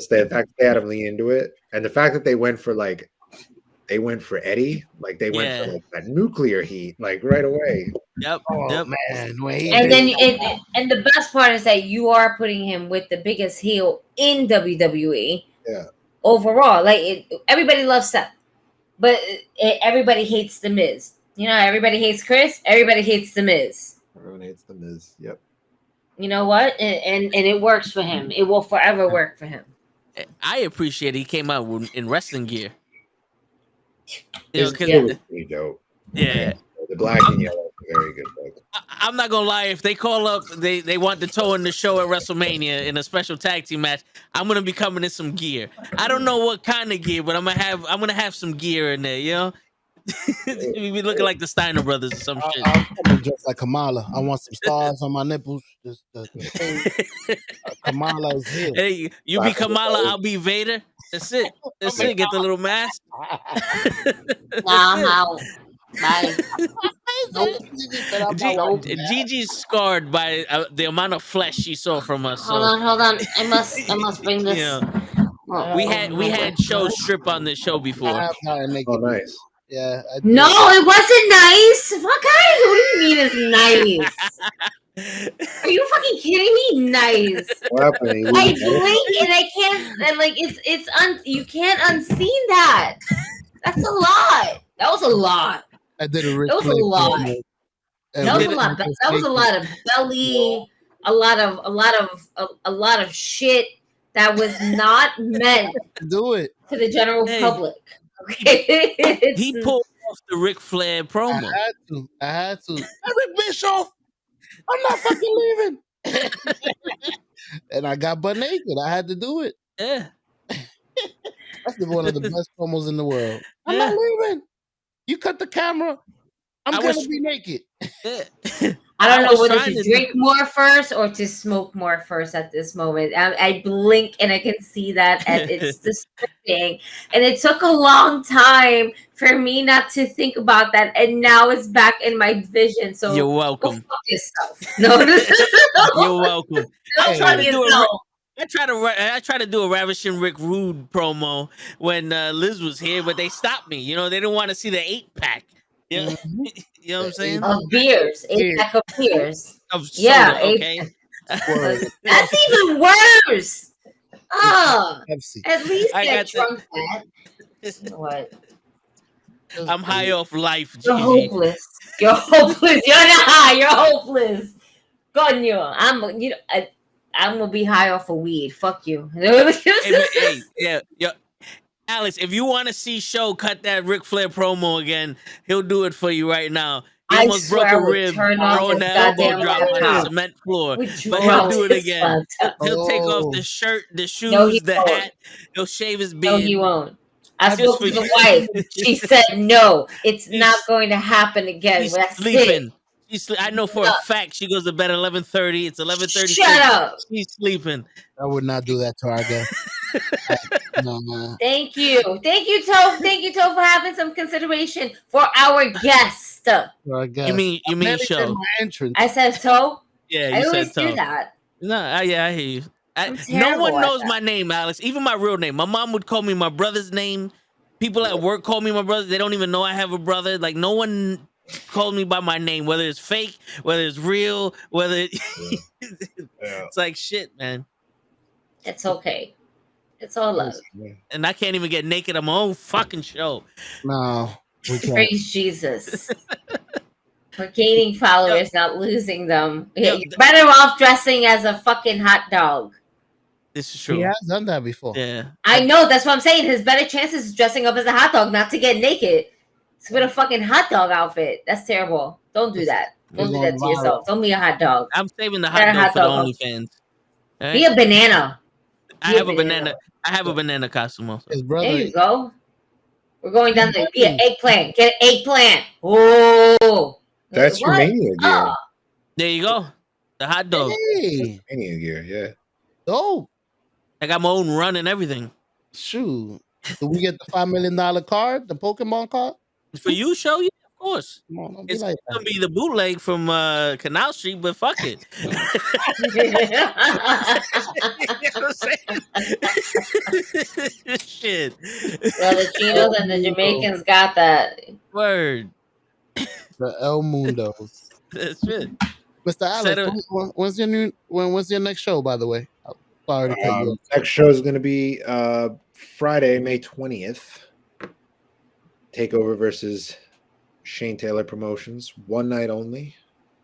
Speaker 2: the fact they had him lean into it, and the fact that they went for Eddie, like they went for like that nuclear heat, like right away.
Speaker 1: Yep.
Speaker 4: Man,
Speaker 3: and then and the best part is that you are putting him with the biggest heel in WWE.
Speaker 2: Yeah.
Speaker 3: Overall, like everybody loves Seth, but everybody hates The Miz. Everybody hates Chris. Everybody hates The Miz.
Speaker 2: Everyone hates The Miz. Yep.
Speaker 3: You know what? And it works for him. It will forever work for him.
Speaker 1: I appreciate he came out in wrestling gear.
Speaker 2: It's pretty dope.
Speaker 1: Yeah.
Speaker 2: The black and yellow is a very good look.
Speaker 1: I'm not gonna lie, if they call up, they want the toe in the show at WrestleMania in a special tag team match, I'm gonna be coming in some gear. I don't know what kind of gear, but I'm gonna have some gear in there, We be looking like the Steiner brothers or some shit.
Speaker 4: I'm coming just like Kamala. I want some stars on my nipples. Kamala is here.
Speaker 1: Hey, you be Kamala, I'll be Vader. That's it. That's it. Get the little mask.
Speaker 3: I'm out. Bye.
Speaker 1: Gigi's scarred by the amount of flesh she saw from us.
Speaker 3: Hold on. I must bring this.
Speaker 1: We had shows strip on this show before.
Speaker 2: Oh, nice.
Speaker 4: Yeah.
Speaker 3: No, it wasn't nice. Fuck out. What do you mean it's nice? Are you fucking kidding me? Nice.
Speaker 2: What happened?
Speaker 3: I blink and I can't. And like you can't unseen that. That's a lot. That was a lot.
Speaker 4: I did a
Speaker 3: That was a lot. That was a lot. That was a lot of belly. A lot of shit that was not meant
Speaker 4: do it
Speaker 3: to the general public. Okay.
Speaker 1: He pulled off the Ric Flair promo.
Speaker 4: I had to. Eric Bischoff. I'm not fucking leaving. And I got butt naked. I had to do it.
Speaker 1: Yeah.
Speaker 4: That's one of the best promos in the world. I'm
Speaker 1: Yeah.
Speaker 4: not leaving. You cut the camera. I'm
Speaker 1: I
Speaker 4: gonna
Speaker 1: was-
Speaker 4: be naked.
Speaker 1: Yeah.
Speaker 3: I don't know
Speaker 1: was
Speaker 3: whether
Speaker 1: trying
Speaker 3: to
Speaker 1: to
Speaker 3: drink more first or to smoke more first at this moment. I blink and I can see that, and it's disturbing. And it took a long time for me not to think about that, and now it's back in my vision. So
Speaker 1: You're
Speaker 3: go
Speaker 1: welcome.
Speaker 3: fuck yourself. No,
Speaker 1: You're welcome. I'm
Speaker 3: Go
Speaker 1: trying
Speaker 3: fuck
Speaker 1: to do
Speaker 3: yourself.
Speaker 1: I tried to do a Ravishing Rick Rude promo when Liz was here, but they stopped me. You know, they didn't want to see the 8-pack. You know, you know what I'm saying?
Speaker 3: Of beers, 8-pack of beers.
Speaker 1: Of soda,
Speaker 3: Yeah,
Speaker 1: okay.
Speaker 3: That's even worse. Oh, at least
Speaker 1: I
Speaker 3: get
Speaker 1: got
Speaker 3: drunk. You know what?
Speaker 1: I'm high off life,
Speaker 3: You're
Speaker 1: Gigi.
Speaker 3: hopeless. You're hopeless. You're not high. You're hopeless. Coño, I'm gonna be high off of weed. Fuck you.
Speaker 1: Hey, yeah. Alex, if you want to see Show cut that Ric Flair promo again, he'll do it for you right now. He
Speaker 3: I
Speaker 1: almost broke
Speaker 3: swear I
Speaker 1: a
Speaker 3: would
Speaker 1: rib,
Speaker 3: turn off
Speaker 1: throwing
Speaker 3: his
Speaker 1: the elbow
Speaker 3: goddamn
Speaker 1: drop on the
Speaker 3: laptop.
Speaker 1: cement floor.
Speaker 3: Would
Speaker 1: But he'll do it
Speaker 3: his
Speaker 1: again. He'll take off
Speaker 4: Oh.
Speaker 1: the shirt, the shoes,
Speaker 3: No, he
Speaker 1: the
Speaker 3: won't.
Speaker 1: hat. He'll shave his
Speaker 3: No,
Speaker 1: beard.
Speaker 3: he won't. I
Speaker 1: Just
Speaker 3: spoke
Speaker 1: for
Speaker 3: to the
Speaker 1: you.
Speaker 3: wife. She said no. It's
Speaker 1: He's-
Speaker 3: not going to happen again.
Speaker 1: She's
Speaker 3: That's
Speaker 1: sleeping.
Speaker 3: it.
Speaker 1: I know for a fact she goes to bed at 11:30. It's 11:36.
Speaker 3: Shut up.
Speaker 1: She's sleeping.
Speaker 4: I would not do that to our guest. No.
Speaker 3: Thank you, Toph. Thank you, Toph, for having some consideration for our guest.
Speaker 4: Our guest.
Speaker 1: You mean
Speaker 4: Barely did
Speaker 1: Show?
Speaker 4: my entrance.
Speaker 3: I said Toph.
Speaker 1: Yeah,
Speaker 3: I
Speaker 1: you
Speaker 3: always
Speaker 1: said
Speaker 3: do
Speaker 1: so.
Speaker 3: that.
Speaker 1: No, yeah, I hear you.
Speaker 3: I'm
Speaker 1: No
Speaker 3: terrible
Speaker 1: one
Speaker 3: at
Speaker 1: knows
Speaker 3: that.
Speaker 1: my name, Alex. Even my real name. My mom would call me my brother's name. People at work call me my brother. They don't even know I have a brother. Like no one called me by my name, whether it's fake, whether it's real, whether it's like shit, man.
Speaker 3: It's okay. It's all love.
Speaker 1: And I can't even get naked on my own fucking show.
Speaker 4: No, we can't.
Speaker 3: Praise Jesus. We're gaining followers, not losing them.
Speaker 1: Yo,
Speaker 3: You're better off dressing as a fucking hot dog.
Speaker 1: This is
Speaker 4: He
Speaker 1: true.
Speaker 4: has done that before.
Speaker 1: Yeah.
Speaker 3: I know, that's what I'm saying. His better chances is dressing up as a hot dog, not to get naked. It's with a fucking hot dog outfit. That's terrible. Don't do that. Don't do that to yourself. Don't be a hot dog.
Speaker 1: I'm saving the
Speaker 3: Better
Speaker 1: hot dog
Speaker 3: hot
Speaker 1: for the
Speaker 3: dog.
Speaker 1: OnlyFans. All
Speaker 3: Be
Speaker 1: right?
Speaker 3: a banana.
Speaker 1: I have a banana. I have a banana costume also.
Speaker 4: His brother.
Speaker 3: There you go. We're going down the be an eggplant. Get an eggplant. Oh,
Speaker 2: That's your
Speaker 3: what?
Speaker 2: Mania gear.
Speaker 3: Oh,
Speaker 1: There you go. The hot dog.
Speaker 4: Hey,
Speaker 2: Mania gear, yeah.
Speaker 4: dope.
Speaker 1: I got my own run and everything.
Speaker 4: Shoot. Do we get the $5 million card, the Pokemon card?
Speaker 1: For you, Show? Yeah, of course.
Speaker 4: Come on, don't be
Speaker 1: It's
Speaker 4: like
Speaker 1: gonna
Speaker 4: that.
Speaker 1: be the bootleg from Canal Street, but fuck it. You know what I'm saying? Shit.
Speaker 3: well, the Chinos and the Jamaicans got that.
Speaker 1: Word.
Speaker 4: The El Mundos.
Speaker 1: That's it.
Speaker 4: Mr.
Speaker 1: Set
Speaker 4: Alex,
Speaker 1: it-
Speaker 4: when's your next show, by the way? Sorry to cut you off.
Speaker 2: Next show is going to be Friday, May 20th. Takeover versus Shane Taylor Promotions. One night only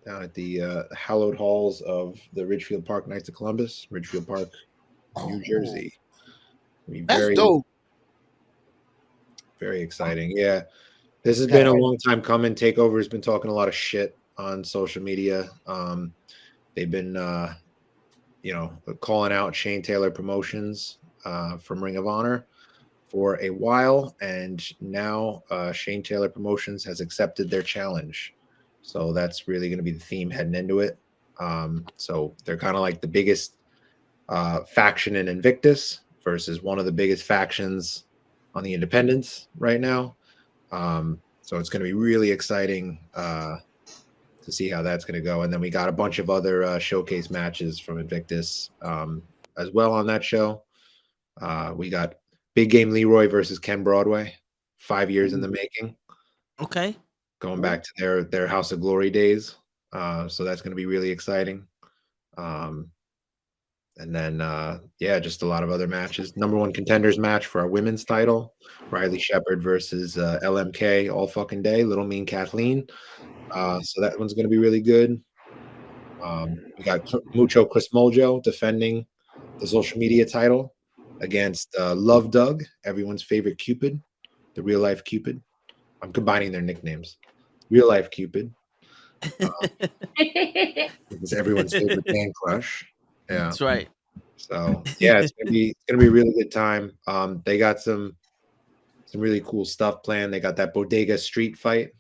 Speaker 2: down at the hallowed halls of the Ridgefield Park Knights of Columbus, Ridgefield Park, New Jersey. Be
Speaker 4: That's
Speaker 2: very,
Speaker 4: dope.
Speaker 2: very exciting. Yeah. This has been a long time coming. Takeover has been talking a lot of shit on social media. They've been calling out Shane Taylor Promotions from Ring of Honor for a while, and now Shane Taylor Promotions has accepted their challenge. So that's really going to be the theme heading into it. So they're kind of like the biggest faction in Invictus versus one of the biggest factions on the independents right now. So it's going to be really exciting to see how that's going to go. And then we got a bunch of other showcase matches from Invictus as well on that show. We got Big Game Leroy versus Ken Broadway, 5 years in the making.
Speaker 1: Okay.
Speaker 2: Going back to their House of Glory days. So that's going to be really exciting. And then, just a lot of other matches. Number one contenders match for our women's title. Riley Shepard versus LMK all fucking day. Little Mean Kathleen. So that one's going to be really good. We got Mucho Chris Moljo defending the social media title against Love Doug, everyone's favorite Cupid, the real life Cupid. I'm combining their nicknames. Real life Cupid. It's everyone's favorite man crush. Yeah.
Speaker 1: That's right.
Speaker 2: So yeah, it's gonna be a really good time. They got some really cool stuff planned. They got that bodega street fight,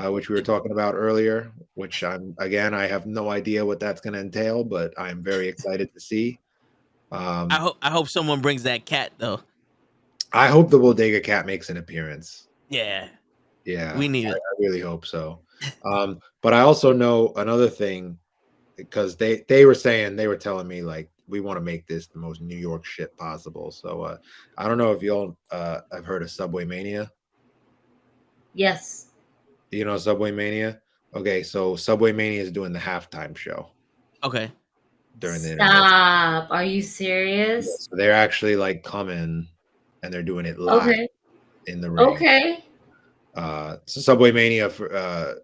Speaker 2: which we were talking about earlier. Which I have no idea what that's gonna entail, but I'm very excited to see.
Speaker 1: I hope someone brings that cat though.
Speaker 2: I hope the bodega cat makes an appearance.
Speaker 1: Yeah,
Speaker 2: Yeah,
Speaker 1: we need it.
Speaker 2: I really hope so. But I also know another thing, because they were telling me like, we want to make this the most New York shit possible. So I don't know if y'all have heard of Subway Mania.
Speaker 3: Yes.
Speaker 2: You know Subway Mania? Okay, so Subway Mania is doing the halftime show.
Speaker 1: Okay.
Speaker 2: During the intermission.
Speaker 3: Stop. Are you serious?
Speaker 2: Yeah, so they're actually like coming and they're doing it live in the ring.
Speaker 3: Okay.
Speaker 2: So Subway Mania for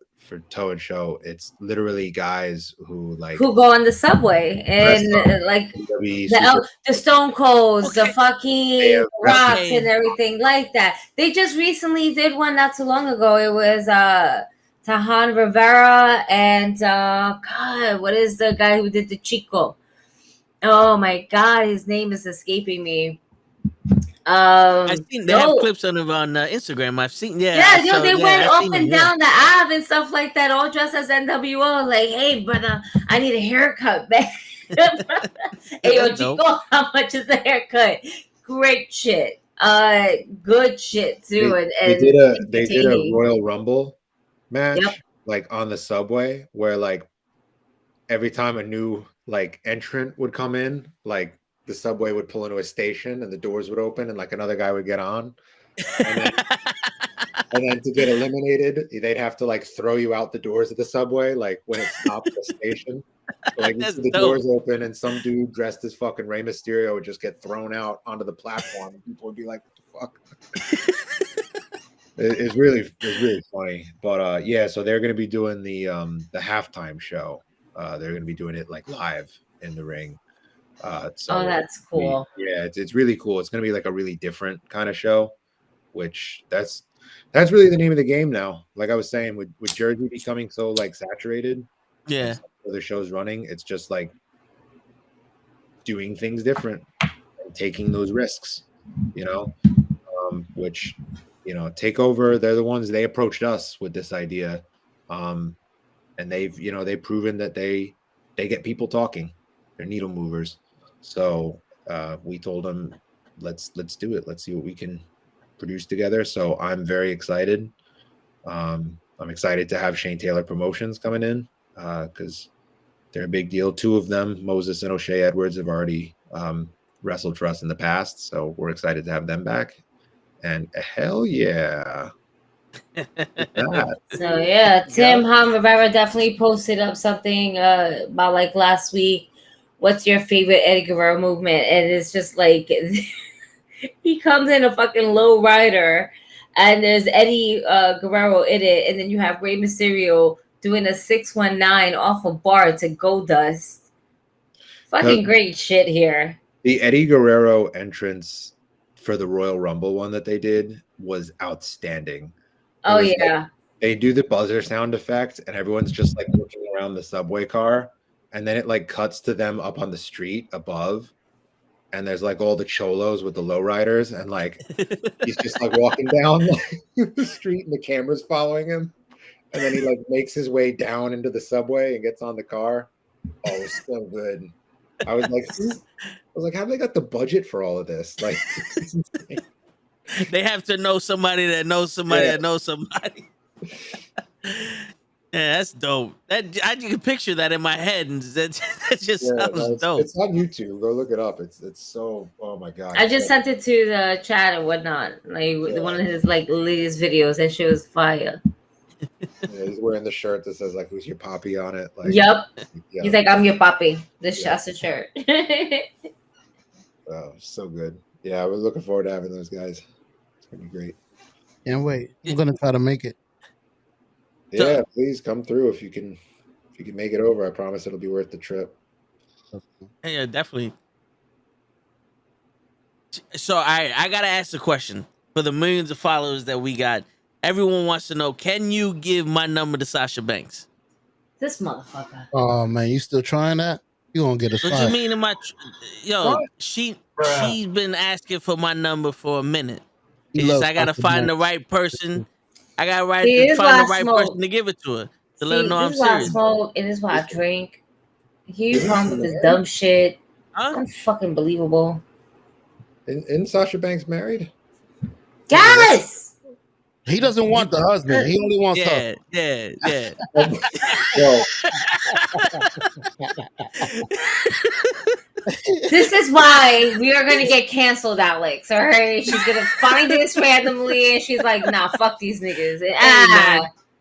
Speaker 2: Toe and Show, it's literally guys who
Speaker 3: go on the subway and like the Stone Colds, the fucking Rocks and everything like that. They just recently did one not too long ago. It was Tahan Rivera and God, what is the guy who did the Chico? Oh my God, his name is escaping me.
Speaker 1: I've seen they have clips on Instagram. I've seen, they
Speaker 3: went up and down the Ave and stuff like that, all dressed as NWO. Like, hey, brother, I need a haircut, man. Hey, yo, Chico, how much is the haircut? Great shit. Good shit too.
Speaker 2: They did a Royal Rumble match, like on the subway, where like every time a new like entrant would come in, like the subway would pull into a station and the doors would open and like another guy would get on. And then to get eliminated, they'd have to like throw you out the doors of the subway, like when it stopped the station. So, like the doors open and some dude dressed as fucking Rey Mysterio would just get thrown out onto the platform and people would be like, what the fuck? It's really funny. But yeah, so they're gonna be doing the halftime show. They're gonna be doing it like live in the ring. So
Speaker 3: that's cool.
Speaker 2: It's really cool. It's gonna be like a really different kind of show, which that's really the name of the game now. Like I was saying, with Jersey becoming so like saturated, other shows running, it's just like doing things different and taking those risks, which TakeOver, they're the ones, they approached us with this idea, and they've proven that they get people talking. They're needle movers. So we told them, let's do it. Let's see what we can produce together. So I'm very excited. I'm excited to have Shane Taylor Promotions coming in because they're a big deal. Two of them, Moses and O'Shea Edwards, have already wrestled for us in the past. So we're excited to have them back. And hell yeah.
Speaker 3: So yeah, Tim Rivera definitely posted up something about like last week. What's your favorite Eddie Guerrero movement? And it's just like he comes in a fucking low rider and there's Eddie Guerrero in it, and then you have Rey Mysterio doing a 619 off a bar to Goldust. Fucking great shit here.
Speaker 2: The Eddie Guerrero entrance for the Royal Rumble one that they did was outstanding.
Speaker 3: Oh yeah.
Speaker 2: Like, they do the buzzer sound effect and everyone's just like looking around the subway car, and then it like cuts to them up on the street above, and there's like all the cholos with the lowriders, and like he's just like walking down like, the street and the camera's following him, and then he like makes his way down into the subway and gets on the car. Oh, it was so good. I was like, how they got the budget for all of this? Like,
Speaker 1: they have to know somebody that knows somebody that knows somebody. Yeah, that's dope. I can picture that in my head, and that just sounds dope.
Speaker 2: It's on YouTube. Go look it up. It's so. Oh my god!
Speaker 3: I just sent it to the chat and whatnot. Like one of his like latest videos. That shit was fire.
Speaker 2: Yeah, he's wearing the shirt that says like "Who's your poppy" on it. Like,
Speaker 3: yep. He's like, "I'm your poppy." This shot's a shirt.
Speaker 2: Oh, so good. Yeah, we're looking forward to having those guys. It's gonna be great.
Speaker 4: Can't wait. I'm gonna try to make it.
Speaker 2: Yeah, please come through if you can make it over. I promise it'll be worth the trip.
Speaker 1: Yeah, definitely. So I gotta ask the question for the millions of followers that we got. Everyone wants to know: can you give my number to Sasha Banks?
Speaker 3: This motherfucker.
Speaker 4: Oh man, you still trying that? You gonna get us
Speaker 1: What you
Speaker 4: fired?
Speaker 1: mean in my yo? She's been asking for my number for a minute.
Speaker 4: He
Speaker 1: It's just
Speaker 4: loves
Speaker 1: I gotta
Speaker 4: Sasha
Speaker 1: find the
Speaker 4: Banks.
Speaker 1: right person. I gotta
Speaker 3: See, this is
Speaker 1: find
Speaker 3: why
Speaker 1: the
Speaker 3: I
Speaker 1: right
Speaker 3: smoke.
Speaker 1: person to give it to her to let her
Speaker 3: See,
Speaker 1: know I'm
Speaker 3: this is why I
Speaker 1: serious.
Speaker 3: smoke, and this is why I drink. He come with this dumb shit.
Speaker 1: Huh?
Speaker 3: Unfucking believable.
Speaker 2: Isn't Sasha Banks married?
Speaker 3: Yes.
Speaker 4: He doesn't want the husband. He only wants her.
Speaker 1: Yeah.
Speaker 2: Well,
Speaker 3: This is why we are gonna get canceled, Alex. All right, she's gonna find this randomly, and she's like, "Nah, fuck these niggas."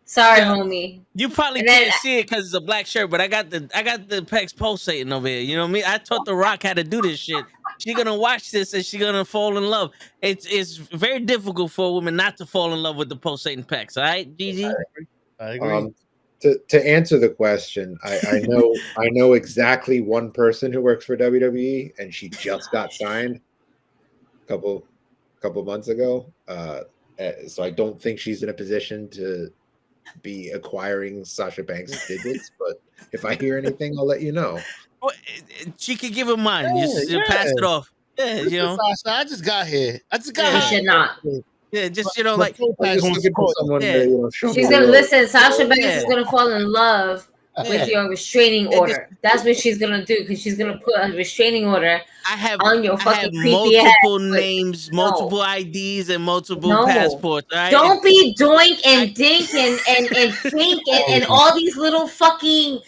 Speaker 3: Sorry, homie.
Speaker 1: You probably can't see it because it's a black shirt, but I got the pecs pulsating over here. You know what I mean? I taught The Rock how to do this shit. She's gonna watch this and she's gonna fall in love. It's very difficult for a woman not to fall in love with the pulsating pecs. All right, Gigi.
Speaker 4: I agree.
Speaker 2: To answer the question, I know exactly one person who works for WWE, and she just got signed a couple months ago. So I don't think she's in a position to be acquiring Sasha Banks' digits. But if I hear anything, I'll let you know.
Speaker 1: Well, she could give him mine. Just pass it off. Yeah, you know.
Speaker 4: Sasha, I just got here.
Speaker 3: You should not.
Speaker 1: Yeah, just like
Speaker 2: I'm just looking for someone to, show
Speaker 3: she's
Speaker 2: me
Speaker 3: gonna
Speaker 2: the
Speaker 3: listen. Sasha Banks is gonna fall in love with your restraining order. That's what she's gonna do, because she's gonna put a restraining order on your fucking creepy
Speaker 1: multiple
Speaker 3: ass.
Speaker 1: names, multiple IDs, and multiple passports. All right?
Speaker 3: Don't be doink and dink and think and all these little fucking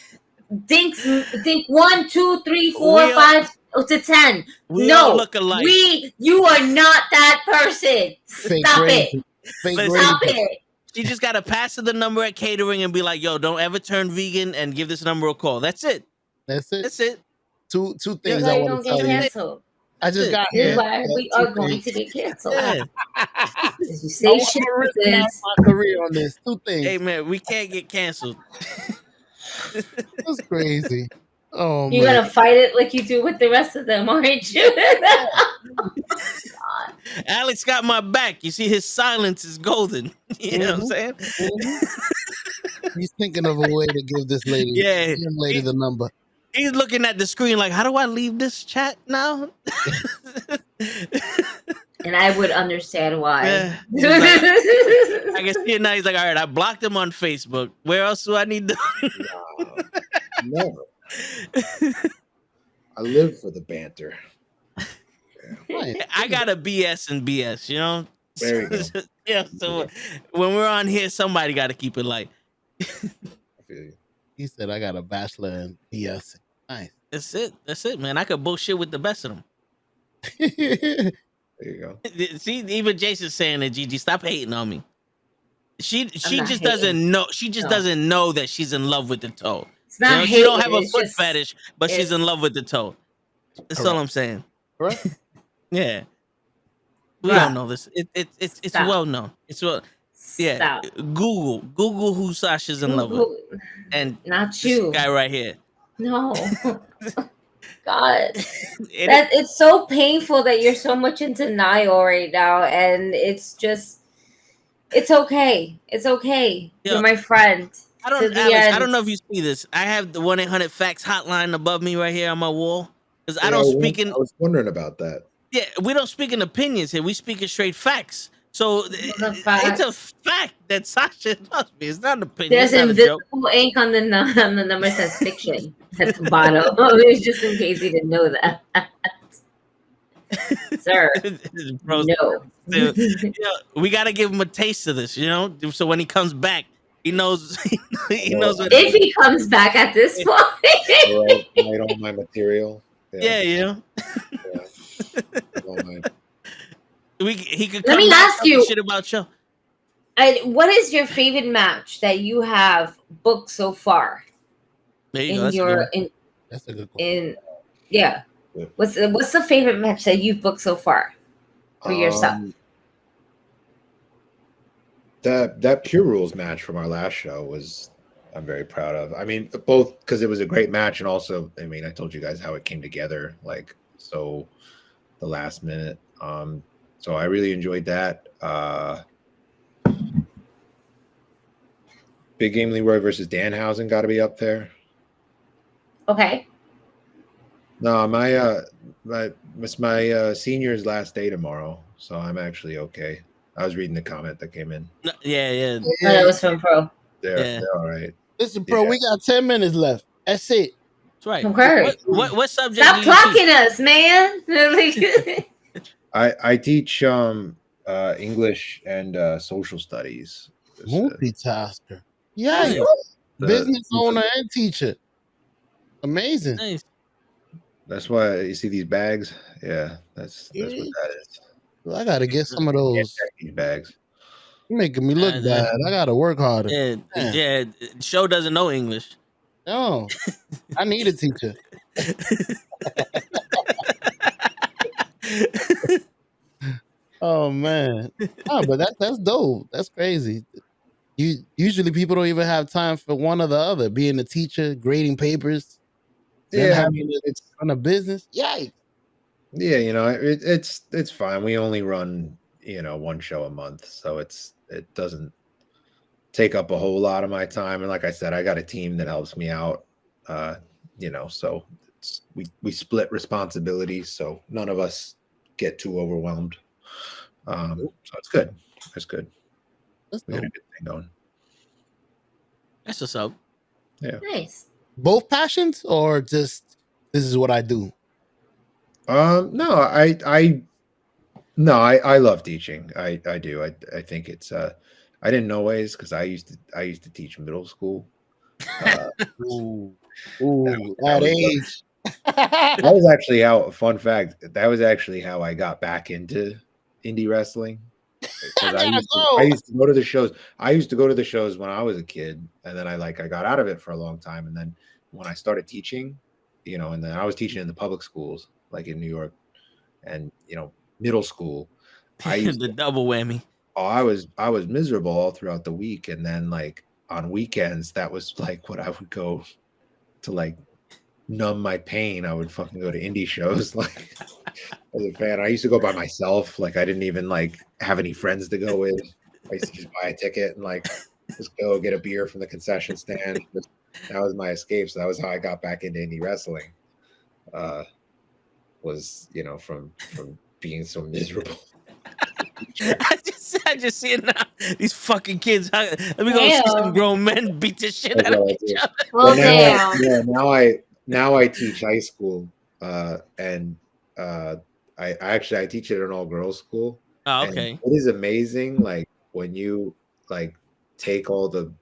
Speaker 3: dinks. Think 1, 2, 3, 4, 5 to 10.
Speaker 1: We all look alike.
Speaker 3: You are not that person. Stop it. Stop it.
Speaker 1: You just gotta pass her the number at catering and be like, "Yo, don't ever turn vegan," and give this number a call. That's it.
Speaker 4: That's it.
Speaker 1: That's it.
Speaker 4: Two things I want to tell you. I just got
Speaker 3: This
Speaker 4: here.
Speaker 3: is why we are going to get canceled.
Speaker 1: Yeah.
Speaker 3: You say shit with this.
Speaker 4: My career on this. Two things.
Speaker 1: Hey man, we can't get canceled.
Speaker 4: That's crazy. Oh,
Speaker 3: you're gonna fight it like you do with the rest of them, aren't you?
Speaker 1: Alex got my back. You see, his silence is golden. You know what I'm saying?
Speaker 4: He's thinking of a way to give this lady, the number.
Speaker 1: He's looking at the screen like, how do I leave this chat now?
Speaker 3: And I would understand why.
Speaker 1: Yeah. Like, I guess now he's like, all right, I blocked him on Facebook. Where else do I need to?
Speaker 2: Never. I live for the banter.
Speaker 1: Yeah. I got a BS and BS, you know?
Speaker 2: There you go.
Speaker 1: Yeah, so when we're on here, somebody got to keep it light.
Speaker 2: I feel you.
Speaker 4: He said, I got a bachelor in BS. Nice.
Speaker 1: That's it, man. I could bullshit with the best of them.
Speaker 2: There you go.
Speaker 1: See, even Jason's saying that, Gigi, stop hating on me. She just doesn't know. She just doesn't know that she's in love with the toe.
Speaker 3: It's not
Speaker 1: she don't have a foot fetish, but she's in love with the toe. That's all I'm saying.
Speaker 4: Right?
Speaker 1: Yeah. We all know this. It's well known. It's well. Yeah. Google who Sasha's in love with, and
Speaker 3: not you,
Speaker 1: this guy right here.
Speaker 3: No. God, it's so painful that you're so much in denial right now, and it's okay. It's okay.
Speaker 1: Yo,
Speaker 3: you're my friend.
Speaker 1: Alex, I don't know if you see this. I have the 1-800-FACTS hotline above me right here on my wall, because I don't speak in.
Speaker 2: I was wondering about that.
Speaker 1: Yeah, we don't speak in opinions here. We speak in straight facts. So it's a fact that Sasha loves me. It's not an opinion.
Speaker 3: There's invisible ink on the number says fiction at the bottom. It's just in case you didn't know that. Sir, no.
Speaker 1: We got to give him a taste of this, you know? So when he comes back, he knows he knows what.
Speaker 3: If he comes back at this point.
Speaker 2: Right on my material.
Speaker 1: Yeah, you know? He could come.
Speaker 3: Let me ask you
Speaker 1: shit about you.
Speaker 3: What is your favorite match that you have booked so far?
Speaker 1: There you go.
Speaker 4: That's a good question.
Speaker 3: Yeah. What's the favorite match that you've booked so far for yourself?
Speaker 2: That Pure Rules match from our last show I'm very proud of. I mean, both because it was a great match, and also, I mean, I told you guys how it came together, like, so the last minute. So I really enjoyed that. Big Game Leroy versus Danhausen got to be up there.
Speaker 3: Okay.
Speaker 2: No, it's my senior's last day tomorrow, so I'm actually okay. I was reading the comment that came in.
Speaker 1: No, yeah.
Speaker 3: Oh, that was from Pro.
Speaker 2: They're all right.
Speaker 4: Listen, bro, we got 10 minutes left. That's it.
Speaker 1: That's right.
Speaker 3: Okay.
Speaker 1: What subject
Speaker 3: Stop
Speaker 1: do you teach?
Speaker 3: clocking us, man.
Speaker 2: I teach English and social studies.
Speaker 4: Multitasker. Yeah,
Speaker 1: Nice.
Speaker 4: business owner and teacher. Amazing.
Speaker 1: Nice.
Speaker 2: That's why you see these bags. Yeah, that's what that is.
Speaker 4: Well, I gotta get some of those.
Speaker 2: These bags.
Speaker 4: You're making me look bad. I gotta work harder.
Speaker 1: Yeah. Show doesn't know English.
Speaker 4: No, I need a teacher. Oh man, but that's dope. That's crazy. Usually people don't even have time for one or the other. Being a teacher, grading papers, having it's run a business. Yikes.
Speaker 2: Yeah, it's fine. We only run one show a month, so it doesn't take up a whole lot of my time. And like I said, I got a team that helps me out. So we split responsibilities, so none of us get too overwhelmed. So it's good. It's good. We got a good thing going.
Speaker 1: That's what's up.
Speaker 2: Yeah.
Speaker 3: Nice.
Speaker 4: Both passions, or just this is what I do?
Speaker 2: No, I love teaching. I do. I think it's I didn't know ways because I used to teach middle school.
Speaker 4: That age.
Speaker 2: That was actually how. Fun fact. That was actually how I got back into indie wrestling. I used to go to the shows. I used to go to the shows when I was a kid, and then I got out of it for a long time. And then when I started teaching, and then I was teaching in the public schools, like in New York, and middle school.
Speaker 1: The double whammy.
Speaker 2: Oh, I was miserable all throughout the week, and then on weekends, that was what I would go to numb my pain. I would fucking go to indie shows as a fan. I used to go by myself. I didn't even have any friends to go with. I used to just buy a ticket and just go get a beer from the concession stand. That was my escape. So that was how I got back into indie wrestling. Was from being so miserable.
Speaker 1: I just see it now. These fucking kids. Let me go see some grown men beat the shit out of each other.
Speaker 3: Well,
Speaker 2: now I teach high school, and I teach at an all girls school.
Speaker 1: Oh, okay.
Speaker 2: And it is amazing, when you take all the.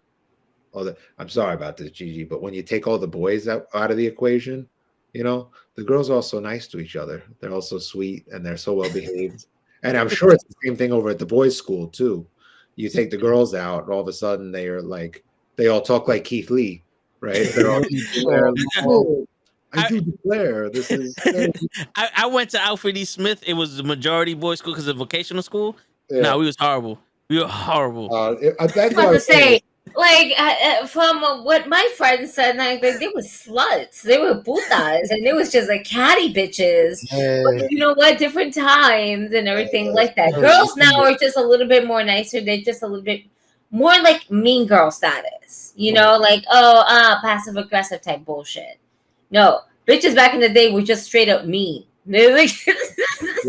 Speaker 2: I'm sorry about this, Gigi, but when you take all the boys out of the equation, the girls are also nice to each other. They're also sweet and they're so well behaved. And I'm sure it's the same thing over at the boys' school too. You take the girls out, and all of a sudden they are they all talk like Keith Lee, right? They're all I do declare this is.
Speaker 1: I went to Alfred E. Smith. It was the majority boys' school because of vocational school.
Speaker 2: Yeah.
Speaker 1: No, we was horrible. We were horrible.
Speaker 3: That's what I was saying. From what my friends said, they were sluts, they were putas, and it was just catty bitches. But you know what? Different times and everything like that. Girls now are just a little bit more nicer. They're just a little bit more mean girl status. Passive aggressive type bullshit. No, bitches back in the day were just straight up mean.
Speaker 4: I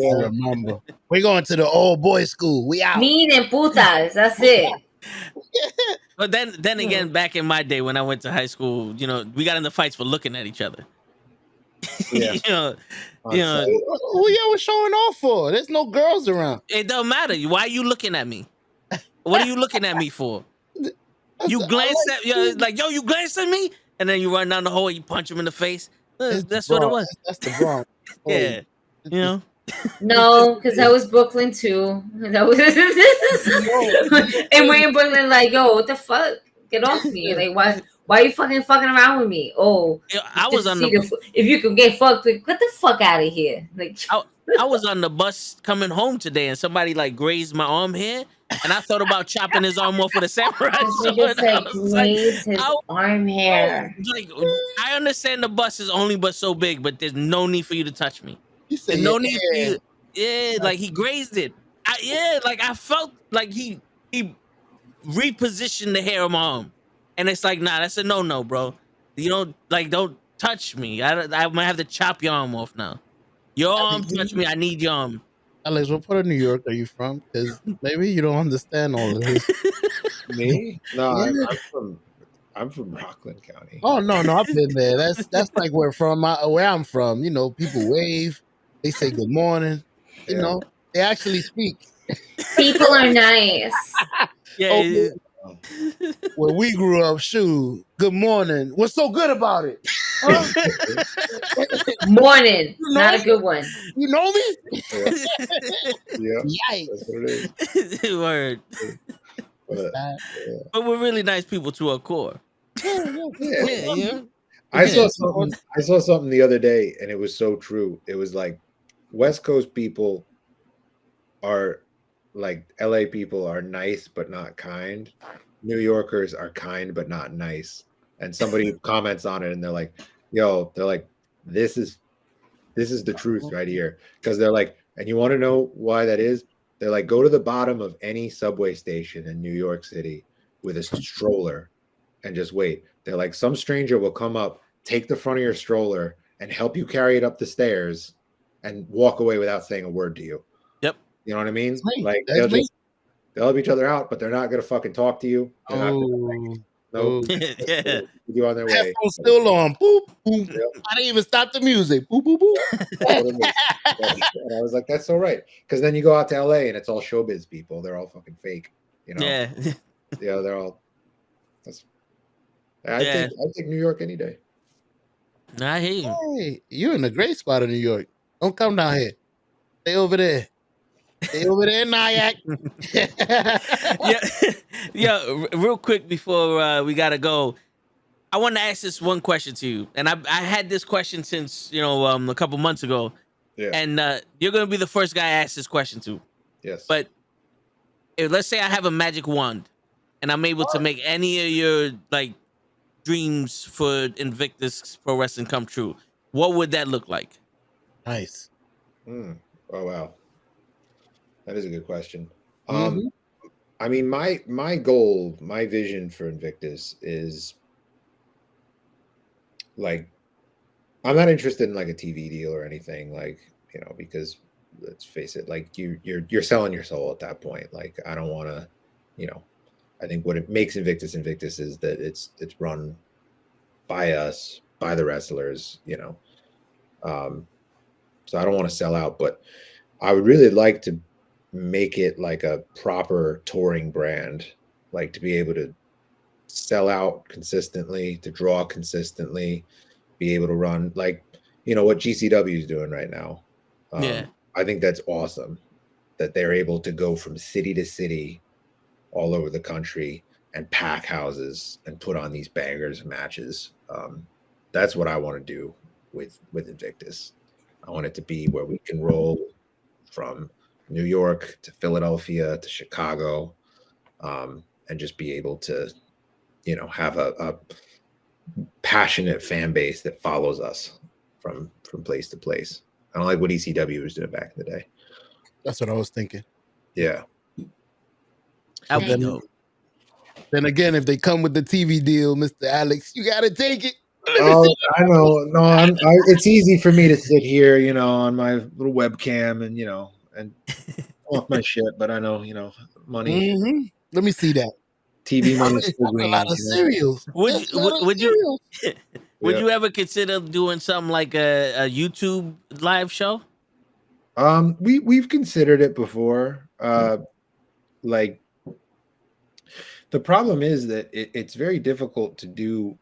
Speaker 4: remember. We're going to the old boys' school. We out.
Speaker 3: Mean and putas. That's it.
Speaker 1: But then again, back in my day when I went to high school, we got into fights for looking at each other.
Speaker 2: Yeah.
Speaker 4: Who y'all was showing off for? There's no girls around.
Speaker 1: It don't matter. Why are you looking at me? What are you looking at me for? You glance at you glance at me, and then you run down the hall, you punch him in the face. That's what it was.
Speaker 4: That's the Bronx.
Speaker 1: Yeah.
Speaker 3: No, because that was Brooklyn too. That was and we're in Brooklyn yo, what the fuck? Get off me. Why are you fucking around with me? Oh,
Speaker 1: I was on
Speaker 3: if you could get fucked, get the fuck out of here.
Speaker 1: I was on the bus coming home today and somebody grazed my arm here, and I thought about chopping his arm off with a samurai sword.
Speaker 3: Grazed his arm hair.
Speaker 1: I understand the bus is only but so big, but there's no need for you to touch me.
Speaker 4: Said,
Speaker 1: no need for you. Yeah, he grazed it. I felt he repositioned the hair of my arm. and it's like, nah, that's a no, bro. You don't touch me. I might have to chop your arm off now. Your arm touch me. I need your arm.
Speaker 4: Alex, what part of New York are you from? Because maybe you don't understand all of this.
Speaker 2: Me? No,
Speaker 4: Yeah.
Speaker 2: I'm from Rockland County.
Speaker 4: Oh no, I've been there. That's like where I'm from. You know, people wave, they say good morning. You
Speaker 2: Yeah.
Speaker 4: know, they actually speak.
Speaker 3: People are nice.
Speaker 1: Yeah.
Speaker 4: Oh, where we grew up, shoot, good morning. What's so good about it? Huh?
Speaker 3: Morning,
Speaker 4: You know
Speaker 3: not a
Speaker 4: me?
Speaker 3: good one.
Speaker 4: You know me?
Speaker 2: Yeah,
Speaker 4: Yikes.
Speaker 2: that's what it is.
Speaker 1: Word.
Speaker 2: But,
Speaker 1: But we're really nice people to our core.
Speaker 4: Yeah.
Speaker 1: Yeah.
Speaker 2: I
Speaker 1: Yeah.
Speaker 2: saw something the other day, and it was so true. It was like West Coast people are like LA people are nice but not kind. New Yorkers are kind but not nice. And somebody comments on it, and they're like, this is the truth right here. Because they're like, and you want to know why that is? They're like, go to the bottom of any subway station in New York City with a stroller and just wait. They're like, some stranger will come up, take the front of your stroller, and help you carry it up the stairs and walk away without saying a word to you.
Speaker 1: Yep.
Speaker 2: You know what I mean?
Speaker 4: That's me.
Speaker 2: Like
Speaker 4: That's me.
Speaker 2: they'll help each other out, but they're not gonna fucking talk to you. They're not gonna, no,
Speaker 1: Yeah.
Speaker 2: you on their way.
Speaker 4: Headphones still on. Boop, boop.
Speaker 2: Yep.
Speaker 4: I didn't even stop the music. Boop, boop, boop.
Speaker 2: That's what it is. And I was like, that's so right. Because then you go out to LA and it's all showbiz people. They're all fucking fake. You know?
Speaker 1: Yeah.
Speaker 2: Yeah, they're all. I take New York any day.
Speaker 1: I hear you.
Speaker 4: Hey, you're in a great spot in New York. Don't come down here. Stay over there. Stay over there, Nyack.
Speaker 1: Yeah. Real quick before we gotta go, I want to ask this one question to you, and I had this question since a couple months ago,
Speaker 2: Yeah.
Speaker 1: and you're gonna be the first guy I ask this question to.
Speaker 2: Yes.
Speaker 1: But let's say I have a magic wand, and I'm able to make any of your dreams for Invictus Pro Wrestling come true. What would that look like?
Speaker 4: Nice.
Speaker 2: Oh wow, that is a good question.
Speaker 4: Mhm.
Speaker 2: I mean, my goal, my vision for Invictus is like, I'm not interested in like a TV deal or anything, because let's face it, like you're selling your soul at that point. Like, I don't want to, I think what it makes Invictus is that it's run by us, by the wrestlers, so I don't want to sell out, but I would really like to make it like a proper touring brand, like to be able to sell out consistently, to draw consistently, be able to run like, what GCW is doing right now.
Speaker 1: Yeah.
Speaker 2: I think that's awesome that they're able to go from city to city all over the country and pack houses and put on these bangers matches. That's what I want to do with Invictus. I want it to be where we can roll from New York to Philadelphia to Chicago, and just be able to, have a passionate fan base that follows us from place to place. I don't like what ECW was doing back in the day.
Speaker 4: That's what I was thinking.
Speaker 2: Yeah.
Speaker 4: Then again, if they come with the TV deal, Mr. Alex, you gotta take it.
Speaker 2: Oh, I know. No, it's easy for me to sit here, on my little webcam and off my shit, but I know, money.
Speaker 4: Mm-hmm. Let me see that.
Speaker 2: TV money.
Speaker 4: A lot of cereals.
Speaker 1: Would you ever consider doing something like a YouTube live show?
Speaker 2: We've considered it before. Like, the problem is that it's very difficult to do,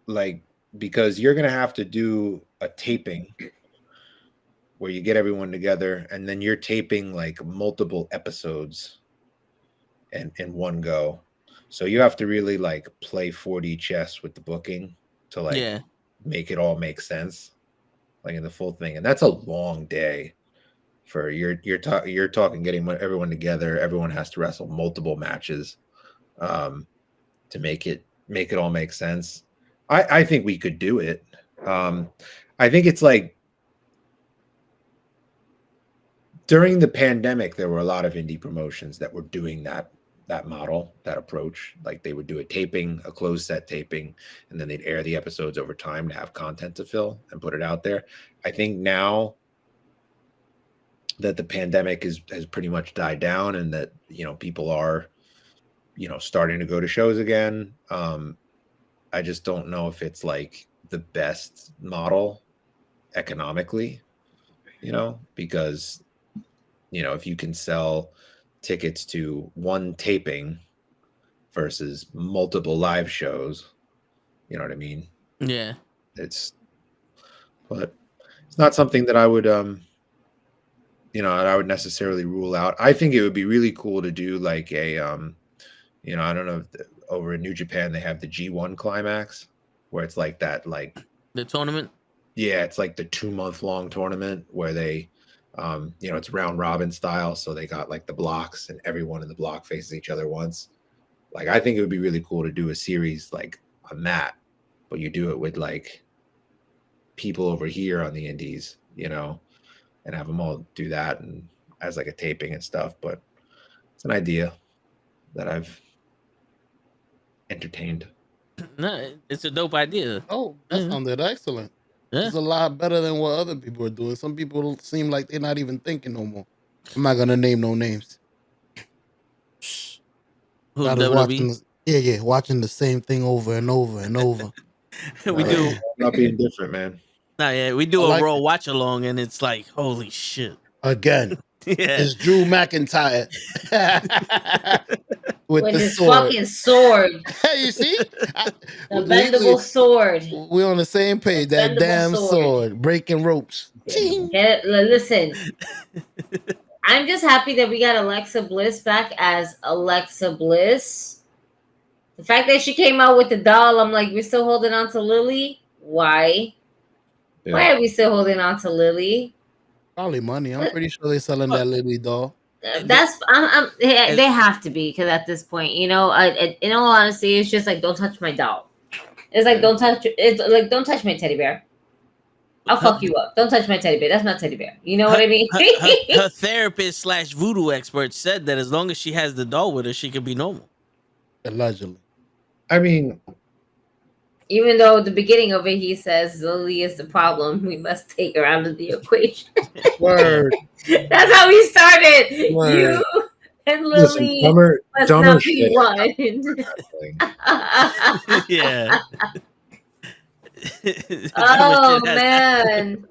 Speaker 2: like, because you're gonna have to do a taping where you get everyone together and then you're taping like multiple episodes in one go. So you have to really like play 4D chess with the booking to like make it all make sense, like in the full thing. And that's a long day for you're talking getting everyone together. Everyone has to wrestle multiple matches to make it all make sense. I think we could do it. I think it's like during the pandemic, there were a lot of indie promotions that were doing that that model, that approach. Like they would do a taping, a closed set taping, and then they'd air the episodes over time to have content to fill and put it out there. I think now that the pandemic has pretty much died down and that, people are, starting to go to shows again. I just don't know if it's like the best model economically, because, if you can sell tickets to one taping versus multiple live shows, you know what I mean?
Speaker 1: Yeah.
Speaker 2: But it's not something that I would, I would necessarily rule out. I think it would be really cool to do like a, I don't know, if over in New Japan, they have the G1 climax where it's like that, like
Speaker 1: the tournament.
Speaker 2: Yeah. It's like the 2-month long tournament where they, it's round robin style. So they got like the blocks and everyone in the block faces each other once. Like, I think it would be really cool to do a series like on that, but you do it with like people over here on the indies, and have them all do that and as like a taping and stuff. But it's an idea that I've entertained.
Speaker 1: No, it's a dope idea.
Speaker 4: Oh, that sounded excellent.
Speaker 1: Yeah.
Speaker 4: It's a lot better than what other people are doing. Some people seem like they're not even thinking no more. I'm not gonna name no names.
Speaker 1: Who,
Speaker 4: I was
Speaker 1: WWE?
Speaker 4: watching the same thing over and over and over.
Speaker 1: We do.
Speaker 2: I'm not being different, man.
Speaker 1: No, yeah, we do
Speaker 4: I
Speaker 1: a
Speaker 4: like
Speaker 1: Raw
Speaker 4: it.
Speaker 1: watch along, and it's like, holy shit.
Speaker 4: Again,
Speaker 1: Yeah.
Speaker 4: it's Drew McIntyre with the
Speaker 3: his
Speaker 4: sword.
Speaker 3: fucking sword,
Speaker 4: Hey, you see?
Speaker 3: the bendable sword.
Speaker 4: We're on the same page. That
Speaker 3: Bendable
Speaker 4: damn
Speaker 3: sword.
Speaker 4: sword breaking ropes.
Speaker 3: Listen, I'm just happy that we got Alexa Bliss back as Alexa Bliss. The fact that she came out with the doll, I'm like, we're still holding on to Lily? Why?
Speaker 2: Yeah.
Speaker 3: Why are we still holding on to Lily?
Speaker 4: Probably money. I'm pretty sure they're selling that Lily doll.
Speaker 3: They have to be, because at this point, in all honesty, it's just like, don't touch my doll. It's like, don't touch my teddy bear. I'll fuck you up. Don't touch my teddy bear. That's my teddy bear. You know what I mean?
Speaker 1: her therapist / voodoo expert said that as long as she has the doll with her, she could be normal.
Speaker 4: Allegedly.
Speaker 2: I mean,
Speaker 3: even though at the beginning of it, he says Lily is the problem, we must take her out of the equation.
Speaker 4: Word.
Speaker 3: That's how we started.
Speaker 4: Word.
Speaker 3: You and
Speaker 2: listen,
Speaker 3: Lily
Speaker 2: dumber
Speaker 3: must not be
Speaker 2: shit.
Speaker 3: one.
Speaker 1: Yeah.
Speaker 3: Oh man,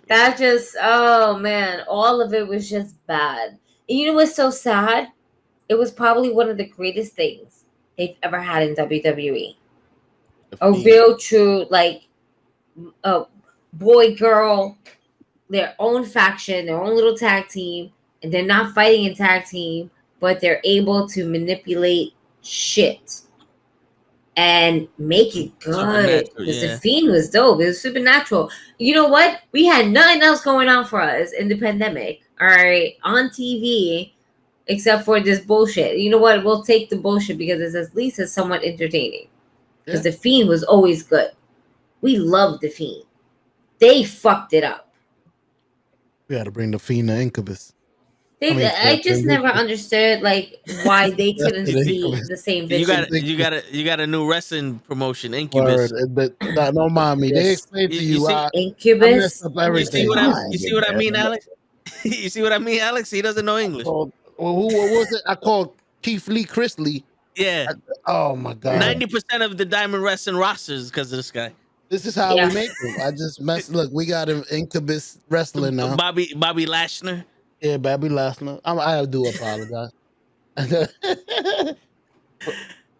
Speaker 3: that just all of it was just bad. And you know what's so sad? It was probably one of the greatest things they've ever had in WWE. A real true, like, boy girl, their own faction, their own little tag team, and they're not fighting in tag team, but they're able to manipulate shit and make it good. Because the Fiend was dope. It was supernatural. You know what? We had nothing else going on for us in the pandemic, all right, on TV, except for this bullshit. You know what? We'll take the bullshit because it's at least it's somewhat entertaining. Because the Fiend was always good. We loved the Fiend. They fucked it up.
Speaker 4: We had to bring the Fiend to Incubus.
Speaker 3: I just never understood like why they couldn't see the same vision.
Speaker 1: You got a new wrestling promotion, Incubus.
Speaker 4: Don't mind me. They explained to you.
Speaker 3: Incubus.
Speaker 1: You see what I mean, Alex? You see what I mean, Alex? He doesn't know English.
Speaker 4: What was it? I called Keith Lee Chris Lee.
Speaker 1: Yeah.
Speaker 4: Oh my God.
Speaker 1: 90% of the Diamond Wrestling rosters because of this guy.
Speaker 4: This is how we make them. I just look, we got him Incubus Wrestling now.
Speaker 1: Bobby Lashley.
Speaker 4: Yeah, Bobby Lashley. I do apologize.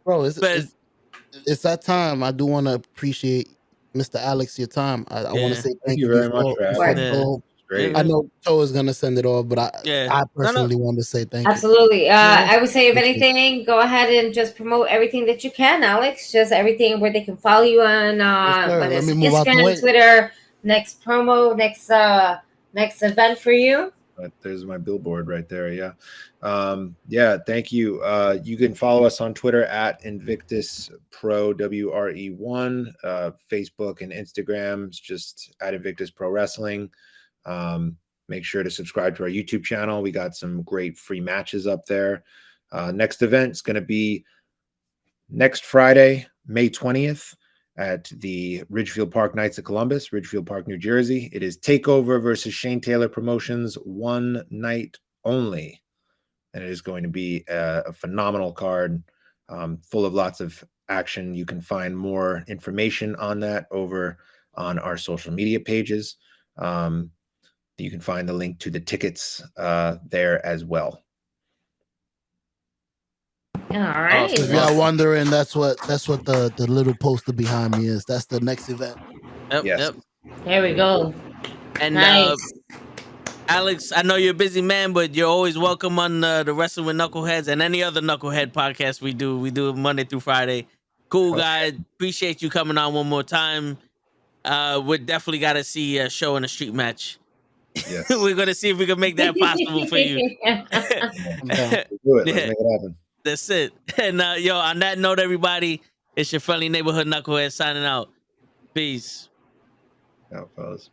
Speaker 4: Bro, it's that time. I do want to appreciate Mr. Alex your time. I want to say thank you very much for great. I know Toe is gonna send it off, but I personally want to say thank you.
Speaker 3: Absolutely. I would say if anything, go ahead and just promote everything that you can, Alex. Just everything where they can follow you on Instagram, Twitter. Next promo, next event for you.
Speaker 2: There's my billboard right there. Yeah. Thank you. You can follow us on Twitter at Invictus Pro WRE1, Facebook and Instagram. It's just at Invictus Pro Wrestling. Make sure to subscribe to our YouTube channel. We got some great free matches up there. Next event is going to be next Friday, May 20th at the Ridgefield Park Knights of Columbus, Ridgefield Park, New Jersey. It is TakeOver versus Shane Taylor Promotions, one night only. And it is going to be a phenomenal card, full of lots of action. You can find more information on that over on our social media pages. You can find the link to the tickets there as well.
Speaker 3: All right.
Speaker 4: If y'all wondering, that's what the little poster behind me is. That's the next event.
Speaker 1: Yep,
Speaker 2: Yes.
Speaker 1: yep.
Speaker 3: There we go.
Speaker 1: And
Speaker 3: Nice.
Speaker 1: Alex, I know you're a busy man, but you're always welcome on the Wrestling with Knuckleheads and any other Knucklehead podcast we do. We do it Monday through Friday. Cool guy. Appreciate you coming on one more time. We definitely got to see a show and a street match.
Speaker 2: Yes.
Speaker 1: We're gonna see if we can make that possible for you.
Speaker 2: Do it. Let's make it happen.
Speaker 1: That's it. And yo, on that note, everybody, it's your friendly neighborhood Knucklehead signing out. Peace.
Speaker 2: Out, fellas.